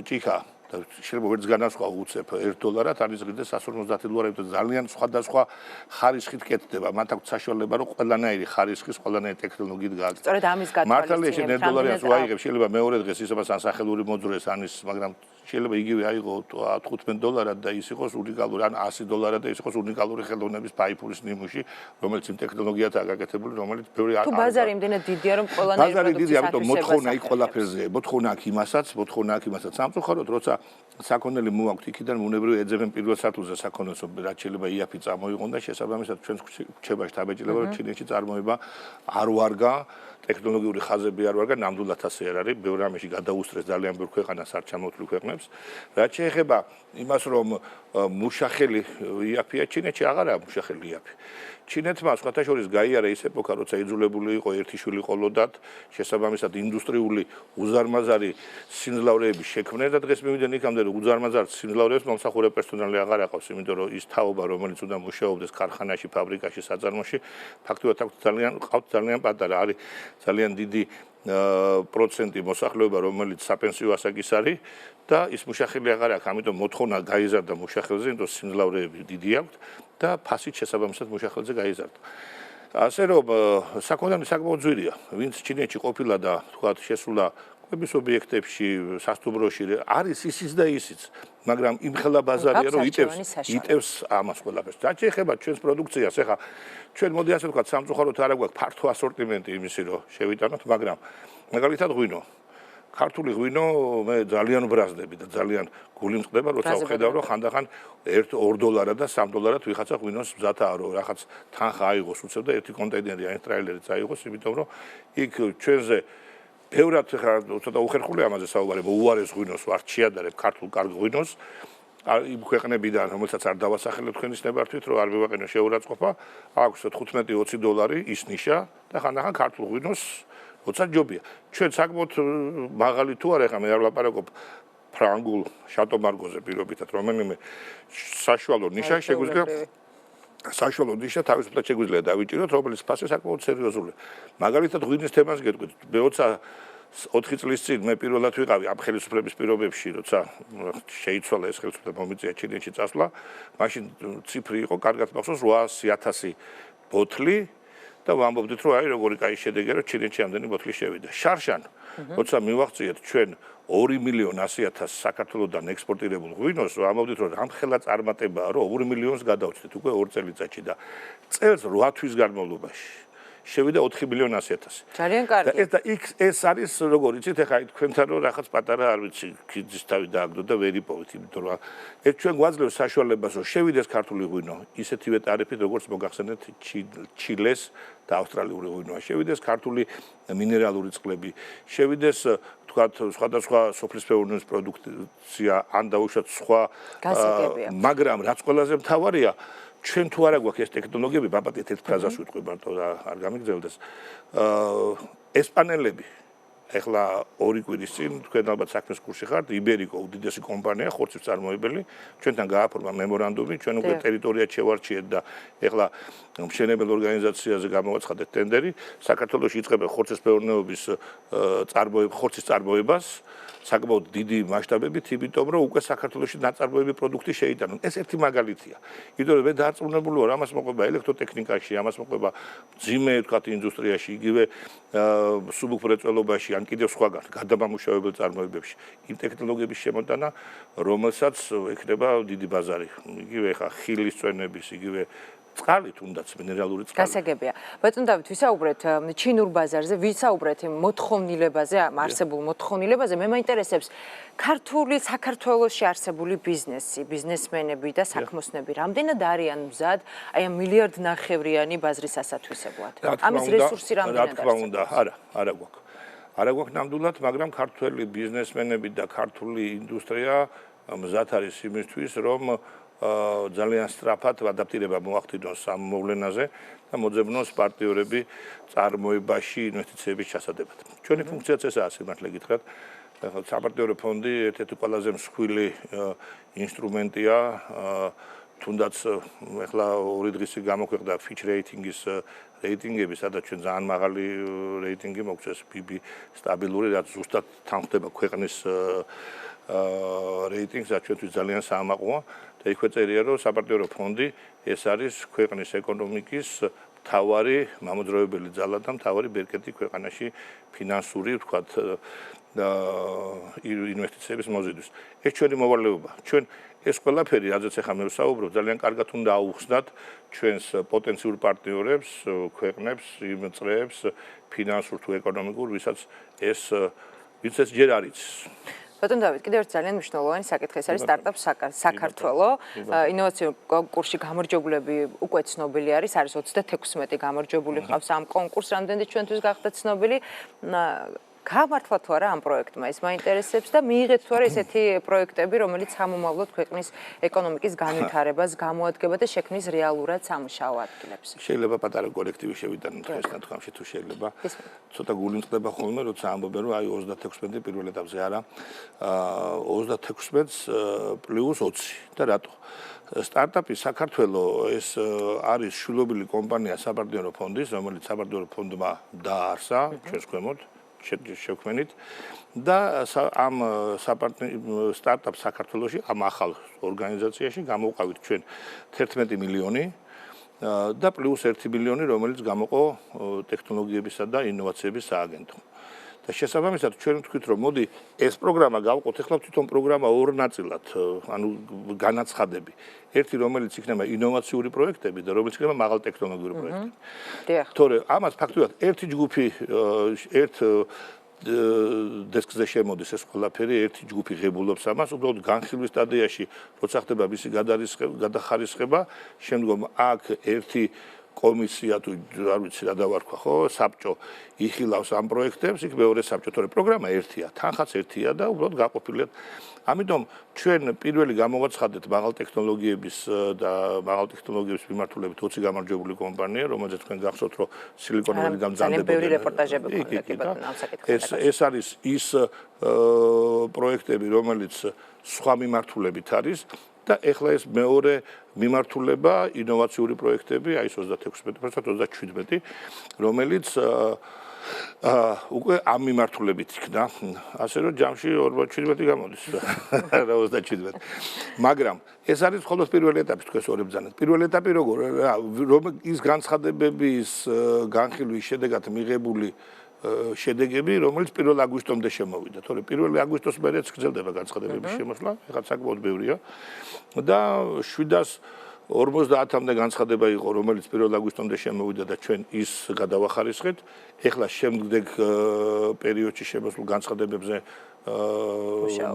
ჭიქა და შეიძლება ვერც განასხვავ უცებ $1, არის ღირდა $150 და ძალიან სხვადასხვა ხარისხით კეთდება. მათ აქვს საშუალება რომ ყველანაირი ხარისხის, ყველანაირი ტექნოლოგიით გააკეთოს. სწორედ ამის გათვალისწინებით $1-ს ვაიღებ, შეიძლება მეორე დღეს ისებას ან სახელური მოძრეს ანის, მაგრამ შეიძლება იგივე აიღო $15 და ის იყოს უნიკალური, ან $100 და ის იყოს უნიკალური ხელოვნების ფაიფურის ნიმუში, რომელიც იმ ტექნოლოგიათაა გაკეთებული, რომელიც ბევრი თუ ბაზარი იმდენად დიდია, რომ ყველანაირი პროდუქციის ამიტომ მოთხოვნა იქ ყველაფერზე, მოთხოვნა აქ იმასაც, სამწუხაროდ, როცა საქონელი მოაქვთ იქიდან უნებრივი ეძებენ პირველ სართულზე საქონელს, რაც შეიძლება იაფი წამოიღონ და შესაბამისად ჩვენს ქუჩებაში დაბეჭდილება, რომ ჩინეთში წარმოება არ ვარგა, ტექნოლოგიური ხაზები არ ვარგა, ნამდვილად ასე არ არის, ბევრ რამეში გადაუსწრეს ძალიან ბევრ ქვეყანას არ ჩამოთვლილ ქვეყნებს. რაც შეეხება იმას, რომ მუშახელი იაფია ჩინეთში, აღარაა მუშახელი იაფი. ჩინეთმა სხვათა შორის გაიარა ის ეპოქა, როცა იძულებული იყო ერთი შვილი ყოლოდათ, შესაბამისად ინდუსტრიული უზარმაზარი სიმძლავრეები შექმნეს და დღეს მივიდნენ იქამდე, რომ უზარმაზარ სიმძლავრეებს მომსახურე პერსონალი აღარ აყავს, იმიტომ რომ ის თაობა, რომელიც უნდა მუშაობდეს ქარხანაში, ფაბრიკაში, საწარმოში, ფაქტობრივად ყავთ ძალიან პატარა, არის ძალიან დიდი პროცენტი მოსახლეობა, რომელიც საპენსიო ასაკის არის და ის მუშახელი აღარ აქვს, ამიტომ მოთხოვნა გაიზარდა მუშახელზე, იმიტომ სიმძლავრეები დიდი აქვს და ფასით შესაბამისად მუშახელზე გაიზარდა. ასე რომ საქონლები საკმაოდ ძვირია, ვინც ჩინეთში ყოფილა და თქვათ შესულა კვების ობიექტებში, სასტუმროში არის ისიც და ისიც, მაგრამ იმხელა ბაზარია, რომ იტევს ამას ყველაფერს. რაც შეეხება ჩვენს პროდუქციას, ეხლა ჩვენ მოდი ასე ვთქვათ, სამწუხაროდ არ აქვს ფართო ასორტიმენტი იმისი, რომ შევიტანოთ, მაგრამ მაგალითად ღვინო. ქართული ღვინო მე ძალიან ბრაზდები და ძალიან გული მწყდება, როცა ვხედავ, რომ ხანდახან $1-2 და $3 ვიღაცა ღვინოს მზადაა, რომ რაღაც თანხა აიღოს, უცებ და ერთი კონტეინერი ან ტრეილერიც აიღოს, იმიტომ რომ იქ ჩვენზე ბევრად ხა ცოტა უხერხული ამაზე საუბარი, უარეს ღვინოს ვარ შეადარებ ქართულ კარგ ღვინოს. იმ ქვეყნებიდან, რომელსაც არ დავასახელებ თქვენის ნებართვით, რომ არ მივაყენო შეურაცხყოფა, აქვს $15-20 ის ნიშა და ხანდახან ქართულ ღვინოს როცა ჯობია. ჩვენ საკმაოდ მაღალი თუ არა, ეხლა მე არ ვლაპარაკობ ფრანგულ შატომარგოზე პირობითად, რომელიმე საშუალო ნიშა შეგვიძლია საშუალო ნიშა თავისუფლად შეგვიძლია დავიჭიროთ, რომელიც ფასი საკმაოდ სერიოზულია. მაგალითად ღვინის თემას გეტყვით, მე 4 წლის წინ მე პირველად ვიყავი ამ ხელისუფლების პირობებში, როცა შეიცვალა ეს ხელისუფლება, მომიწია ჩინეთში წასვლა, მაშინ ციფრი იყო, კარგად მახსოვს 800,000 ბოთლი და ვამბობდით, რომ აი როგორი კაი შედეგია, რომ ჩინეთში ამდენი ბოთლი შევიდა. შარშან, როცა მივახციეთ ჩვენ 2,100,000 საქართველოსდან ექსპორტირებულ ღვინოს, ვამბობდით, რომ რამხელა წარმატებაა, რომ 2 მილიონს გადავწყვეტით უკვე 2 წელიწადში და წელს 8 თვის განმავლობაში. შევიდა 4,100,000. ძალიან კარგი. და ეს არის როგორ იცით, ეხლა თქვენთან რომ რაღაც პატარა არ ვიცი, ქიძის თავი დააგდო და ვერ იპოვეთ, იმიტომ რომ ეს ჩვენ გვაძლევს საშუალებას, რომ შევიდეს ქართული ღვინო ისეთივე ტარიფით, როგორც მოგახსენეთ ჩილეს და ავსტრალიური ღვინოა. შევიდეს ქართული მინერალური წყლები, შევიდეს თქვათ სხვადასხვა სოფლის მეურნეობის პროდუქცია, ან დაუშვათ სხვა, მაგრამ რაც ყველაზე მთავარია, ჩვენ თუ არა გვაქვს ეს ტექნოლოგიები, ბაბატეთ ერთ ფრაზას ვიტყვი მარტო და არ გამიგზავნდეს. ესპანელები ეხლა 2 კვირის წინ თქვენ ალბათ საქმის კურსში ხართ, იბერიკო უდიდესი კომპანია, ხორცის წარმოებელი, ჩვენთან გააფორმა მემორანდუმი, ჩვენ უკვე ტერიტორიად შევარჩიეთ და ეხლა მშენებელ ორგანიზაციაზე გამოვაცხადეთ ტენდერი, საქართველოში იწყება ხორცის მეურნეობის ხორცის წარმოებას. საკმაოდ დიდი მასშტაბებით, იმიტომ რომ უკვე საქართველოში ნაწარმოები პროდუქტი შეიტანონ. ეს ერთი მაგალითია. იმიტომ რომ მე დარწმუნებული ვარ, ამას მოყვება ელექტროტექნიკაში, ამას მოყვება მძიმე, ვთქვათ, ინდუსტრიაში, იგივე სუბუქმრეწველობაში, ან კიდევ სხვაგან, გადამამუშავებელ წარმოებებში. იმ ტექნოლოგიების შემოტანა, რომელსაც ექნება დიდი ბაზარი. იგივე ხა ხილის წვენების, იგივე წყალი თუნდაც მინერალური წყალი. გასაგებია. ბატონ დავით, ვისაუბრეთ ჩინურ ბაზარზე, ვისაუბრეთ მოთხოვნილებაზე, არსებულ მოთხოვნილებაზე. მე მაინტერესებს ქართული საქართველოში არსებული ბიზნესი, ბიზნესმენები და საქმოსნები რამდენად არიან მზად აი ამ $1,500,000,000 ბაზრის ასათვისებლად? ამის რესურსი რამდენად რა თქმა უნდა, არა გვაქვს. არა გვაქვს ნამდვილად, მაგრამ ქართველი ბიზნესმენები და ქართული ინდუსტრია მზად არის იმისთვის, რომ ძალიან სწრაფად ადაპტირება მოახდინოს ამ მოვლენაზე და მოძებნოს პარტნიორები წარმოებაში ინვესტიციების ჩასადებად. ჩვენი ფუნქციაც ესაა, სიმართლე გითხრათ. საპარტნიორო ფონდი ერთ-ერთი ყველაზე მსხვილი ინსტრუმენტია, თუნდაც ეხლა 2 დღის წინ გამოქვეყნდა Fitch Ratings რეიტინგები, სადაც ჩვენ ძალიან მაღალი რეიტინგი მოგწეს, BB სტაბილური, რაც ზუსტად თანხმდება ქვეყნის რეიტინგს, რაც ჩვენთვის ძალიან საამაყოა. და იქვე წერია, რომ საპარტნიორო ფონდი ეს არის ქვეყნის ეკონომიკის მთავარი მამოძრავებელი ძალა და მთავარი ბერკეტი ქვეყანაში ფინანსური, ვთქვათ, ინვესტიციების მოზიდვის. ეს ჩვენი მოვალეობა. ჩვენ ეს ყველაფერი, რაზეც ახლა მე ვსაუბრობ, ძალიან კარგად უნდა აუხსნათ ჩვენს პოტენციურ პარტნიორებს, ქვეყნებს, იმ წრეებს, ფინანსურ თუ ეკონომიკურ, ვისაც ეს ჯერ არ იცის. ბატონ დავით, კიდევ ერთ ძალიან მნიშვნელოვანი საკითხი, ეს არის სტარტაპ საქართველო. ინოვაციურ კონკურსში გამარჯვებულები უკვე ცნობილი არის 36 გამარჯვებული ყავს ამ კონკურსს, რამდენიც ჩვენთვის გახდა ცნობილი. გამართლა თუ არა ამ პროექტმა, ეს მაინტერესებს და მიიღეთ თუ არა ესეთი პროექტები, რომელიც სამომავლოდ ქვეყნის ეკონომიკის განვითარებას გამოადგება და შექმნის რეალურად სამუშაო ადგილებს. შეიძლება პატარა კოლექტივი შევიტანოთ დღესთან თქვამში თუ შეიძლება. ცოტა გული მწყდება ხოლმე, როცა ამბობენ, რომ აი 36 პირველ ეტაპზე არა, 36-ს პლუს 20 და რატო? სტარტაპი საქართველო ეს არის შვილობილი კომპანია საპარტნიორო ფონდის, რომელიც საპარტნიორო ფონდმა დაარსა ჩვენს ქვემოთ. შევქმნით და ამ სტარტაპ საქართველოში ამ ახალ ორგანიზაციაში გამოვყავით ჩვენ 11 მილიონი და პლუს 1 მილიონი, რომელიც გამოყო ტექნოლოგიებისა და ინოვაციების სააგენტომ. და შესაბამისად ჩვენ ვთქვით, რომ მოდი ეს პროგრამა გავყოთ, ახლა თვითონ პროგრამა ორ ნაწილად, ანუ განაცხადები. ერთი რომელიც იქნება ინოვაციური პროექტები და რომელიც იქნება მაღალ ტექნოლოგიური პროექტები. დიახ. თორე ამას ფაქტობრივად ერთი ჯგუფი ერთ დესკზე შემოდის ეს ყველაფერი, ერთი ჯგუფი ღებულობს ამას, უბრალოდ განხილვის სტადიაში, როცა ხდება მისი გადახარისხება, შემდგომ აქ ერთი კომისია თუ არ ვიცი რა დავარქვა ხო, საბჭო იხილავს ამ პროექტებს, იქ მეორე საბჭო, თორე პროგრამა ერთია, თანხაც ერთია და უბრალოდ გაყოფილია. ამიტომ ჩვენ პირველი გამოვაცხადეთ მაღალ ტექნოლოგიების და მაღალ ტექნოლოგიების მიმართულებით 20 გამარჯვებული კომპანია, რომელზეც თქვენ გახსოვთ, რომ სილიკონ ვალი დამძანდებოდა. ძალიან ბევრი რეპორტაჟები ქონდა კი ბატონო ამ საკითხზე. ეს არის ის პროექტები, რომელიც სხვა მიმართულებით არის. და ეხლა ეს მეორე მიმართულება ინოვაციური პროექტები, აი ეს 36%, 37, რომელიც უკვე ამ მიმართულებით იქნა, ასე რომ ჯამში 47 გამოდის, რა 37. მაგრამ ეს არის მხოლოდ პირველი ეტაპი, თქვენს ორ ებრძანეთ. პირველი ეტაპი როგორ რომ ის განცხადებების განხილვის შედეგად მიღებული შედეგები, რომელიც 1 აგვისტომდე შემოვიდა. თორე 1 აგვისტოს მერეც გრძელდება განცხადებების შემოსვლა, ეხლა საკმაოდ ბევრია. და 750-მდე განცხადება იყო, რომელიც 1 აგვისტომდე შემოვიდა და ჩვენ ის გადავახარისხეთ. ეხლა შემდგომ პერიოდში შემოსულ განცხადებებზე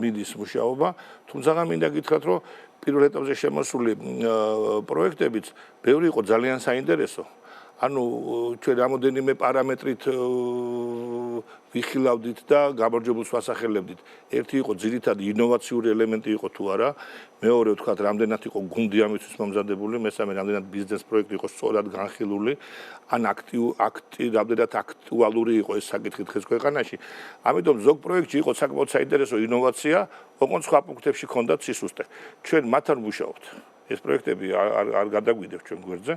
მიდის მუშაობა. თუმცა მინდა გითხრათ, რომ პირველ ეტაპზე შემოსული პროექტებიც ბევრი იყო ძალიან საინტერესო. ანუ ჩვენ რამოდენიმე პარამეტრით ვიხილავდით და გამარჯვებულს ვასახელებდით. ერთი იყო ძირითადი ინოვაციური ელემენტი იყო თუ არა, მეორე ვთქვათ, რამდენად იყო გუნდი ამისთვის მომზადებული, მესამე რამდენად ბიზნეს პროექტი იყო სწორად განხილული, ან რამდენად აქტუალური იყო ეს საკითხი დღეს ქვეყანაში. ამიტომ ზოგ პროექტში იყო საკმაოდ საინტერესო ინოვაცია, ოღონდ სხვა პუნქტებში ჰქონდათ სისუსტე. ჩვენ მათთან ვმუშაობთ. ეს პროექტები არ გადაგვიდევთ ჩვენ გვერდზე.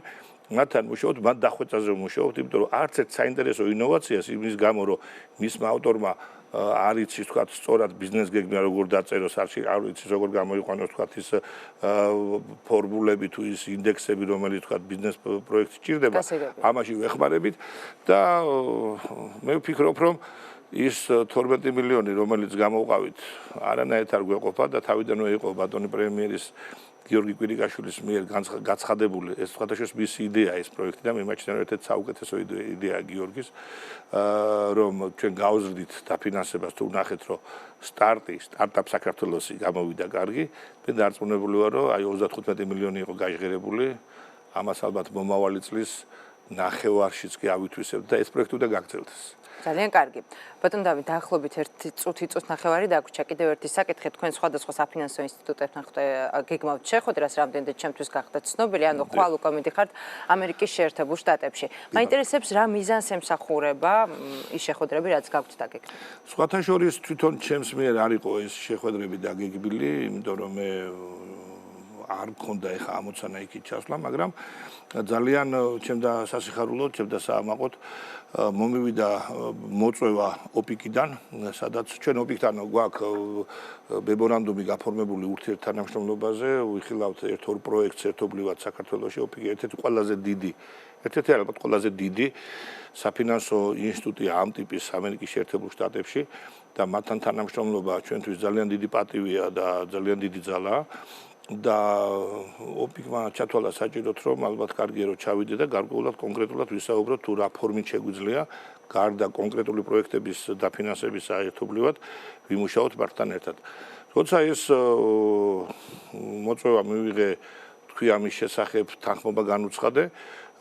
მათთან ვმუშაობთ, მათ დახვეწაზე ვმუშაობთ, იმიტომ რომ არც ერთ საინტერესო ინოვაციას იმის გამო, რომ მისმა ავტორმა არ იცის თქვა სწორად ბიზნეს გეგმა როგორ დაწეროს, არ იცის როგორ გამოიყვანოს თქვა ის ფორმულები თუ ის ინდექსები, რომელიც თქვა ბიზნეს პროექტში ჭირდება, ამაში ვეხმარებით და მე ვფიქრობ, რომ ის 12 მილიონი, რომელიც გამოვყავით, არანაირად არ გვეყოფა და თავიდანვე იყო ბატონი პრემიერის გიორგი კვირიკაშვილის მიერ გაცხადებული ეს სხვადასხვა მისი იდეა ეს პროექტი და მიმაჩნია რომ ერთ-ერთი საუკეთესო იდეაა გიორგის რომ ჩვენ გავზრდით დაფინანსებას თუ ნახეთ რომ სტარტაპ საქართველოსი გამოვიდა კარგი მე დარწმუნებული ვარ რომ აი 35 მილიონი იყო გაჟღერებული ამას ალბათ მომავალი წლის ნახევარშიც კი ავითვისებთ და ეს პროექტი უნდა გაგრძელდეს ძალიან კარგი. ბატონ დავით, დაახლოებით 1 წუთი ნახევარი დაგვრჩა კიდევ ერთი საკითხი, თქვენ სხვადასხვა საფინანსო ინსტიტუტებთან გეგმავთ შეხვედრას, რამდენადაც ჩემთვის გახდათ ცნობილი, ანუ ხვალ უკვე მიდიხართ ამერიკის შეერთებულ შტატებში. მაინტერესებს რა მიზანს ემსახურება ის შეხვედრები, რაც გაქვთ დაგეგმილი. სხვათა შორის თვითონ ჩემს მიერ არ იყო ეს შეხვედრები დაგეგმილი, იმიტომ რომ მე არ მქონდა ეხა ამოცანა იქით ჩასვლა, მაგრამ ძალიან ჩემდა სასიხარულოდ, ჩემდა საამაყოდ მომივიდა მოწვევა ოპიკიდან, სადაც ჩვენ ოპიკთან გვაქვს მემორანდუმი გაფორმებული ურთიერთთანამშრომლობაზე, ვიხილავთ ერთ-ორ პროექტს ერთობლივად საქართველოში, ოპიკი ერთ-ერთი ყველაზე დიდი, ერთ-ერთი ალბათ ყველაზე დიდი საფინანსო ინსტიტუტია ამ ტიპის ამერიკის შეერთებულ შტატებში და მათთან თანამშრომლობა ჩვენთვის ძალიან დიდი პატივია და ძალიან დიდი ძალაა. და ოპიკმა ჩათვალა საჭიროდ რომ ალბათ კარგია რომ ჩავიდე და გარკვეულად კონკრეტულად ვისაუბროთ თუ რა ფორმით შეგვიძლია გარდა კონკრეტული პროექტების დაფინანსების საერთობლივად ვიმუშაოთ მართლთან ერთად. როცა ეს მოწვევა მივიღე თქვი ამის შესახებ თანხმობა განუცხადე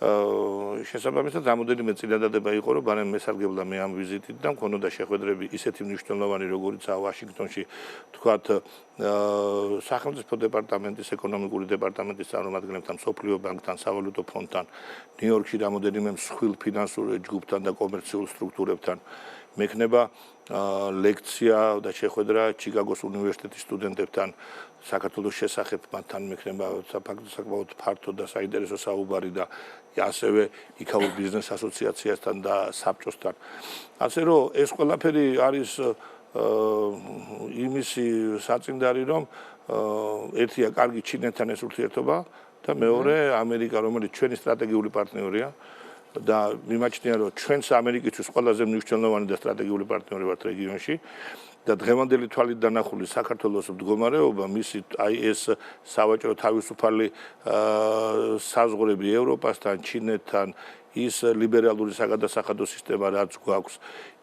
შესაბამისად რამოდენიმე წინადადება იყო რომ ბანემ მესარგებლა მე ამ ვიზიტით და მქონოდა შეხვედრები ისეთი მნიშვნელოვანი როგორიცაა ვაშინგტონში თქვათ სახელმწიფო დეპარტამენტის ეკონომიკური დეპარტამენტის წარმომადგენლებთან, სოფლიო ბანკთან, სავალუტო ფონდთან, ნიუ-იორკში რამოდენიმე მსხვილ ფინანსურ ჯგუფთან და კომერციულ სტრუქტურებთან მექნება ლექცია და შეხვედრა ჩიკაგოს უნივერსიტეტის სტუდენტებთან საქართველოს შესახებ მათთან მექნება საკმაოდ ფართო და საინტერესო საუბარი და ასევე იქაურ ბიზნეს ასოციაციასთან და საბჭოსთან. ასე რომ ეს ყველაფერი არის იმისი საწინდარი რომ ერთია კარგი ჩინეთთან ეს ურთიერთობა და მეორე ამერიკა რომელიც ჩვენი სტრატეგიული პარტნიორია და მიმაჩნია რომ ჩვენს ამერიკისთვის ყველაზე მნიშვნელოვანი და სტრატეგიული პარტნიორი ვართ რეგიონში და დღევანდელი თვალით დანახული საქართველოს მდგომარეობა მისი აი ეს სავაჭრო თავისუფალი საზღვრები ევროპასთან, ჩინეთთან ის ლიბერალური საგადასახადო სისტემა რაც გვაქვს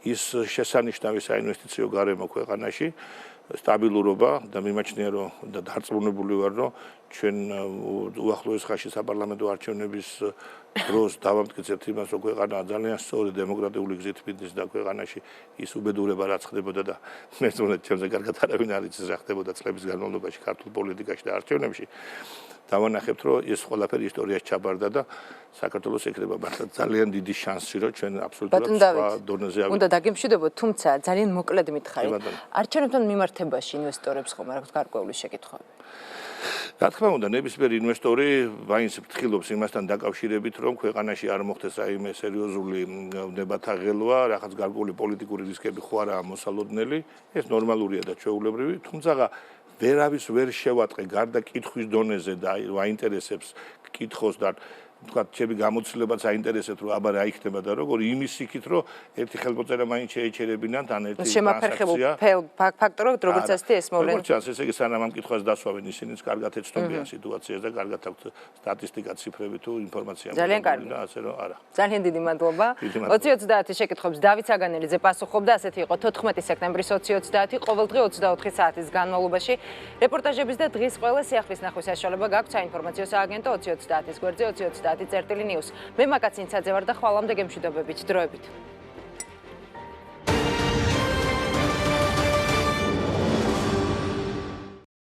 ის შესანიშნავი საინვესტიციო გარემო ქვეყანაში სტაბილურობა და მიმაჩნია რომ და დარწმუნებული ვარ რომ ჩვენ უახლოეს ხანში საპარლამენტო არჩევნების დროს დავამტკიცებთ იმას რომ ქვეყანა ძალიან სწორი დემოკრატიული გზით მიდის და ქვეყანაში ის უბედურება რაც ხდებოდა და მე თვითონ ჩემზე კარგად არავინ არ იცის რა ხდებოდა წლების განმავლობაში ქართულ პოლიტიკაში და არჩევნებში დავანახებთ რომ ეს ყველაფერი ისტორიაში ჩაბარდა და საქართველოს ეკრება მართლა ძალიან დიდი შანსი რომ ჩვენ აბსოლუტურად სხვა დონეზე ავიდეთ. უნდა დაგემშვიდობოთ, თუმცა ძალიან მოკლედ მითხარით. არჩევნებთან მიმართებაში ინვესტორებს ხომ არ აქვს გარკვეული შეკითხვები? რა თქმა უნდა, ნებისმიერი ინვესტორი მაინც ფრთხილობს იმასთან დაკავშირებით, რომ ქვეყანაში არ მოხდეს რაიმე სერიოზული ვნებათა ღელვა, რაღაც გარკვეული პოლიტიკური რისკები ხო არაა მოსალოდნელი, ეს ნორმალურია და ჩვეულებრივი, თუმცა ვერავის ვერ შევატყე გარდა კითხვის დონეზე და აინტერესებს კითხოს და თქვა ჩემი გამოცდილებაც აინტერესებს რომ აბა რა იქნება და როგორ იმის იქით რომ ერთი ხელმოწერა მაინც შეეჩერებინათ ან ერთი შემაფერხებულ ფაქტორად როგორც ასეთი ეს მოვლენა. როგორც ჩანს ესე იგი სანამ ამ კითხვას დასვავენ ისინიც კარგად ეცნობიან სიტუაციას და კარგად აქვთ სტატისტიკა ციფრები თუ ინფორმაცია ძალიან კარგი და ასე რომ არა. ძალიან დიდი მადლობა. 2030 შეკითხვებს დავით საგანელიძე პასუხობდა, ასეთი იყო 14 სექტემბრის 2030 ყოველდღე 24 საათის განმავლობაში. რეპორტაჟების და დღის ყველა სიახლის ნახვის საშუალება გაქვთ საინფორმაციო სააგენტო 2030-ის გვერდზე 2030 წერტილი ნიუს. მე მაკაცინცაძე ვარ და ხვალამდე გემშვიდობებით დროებით.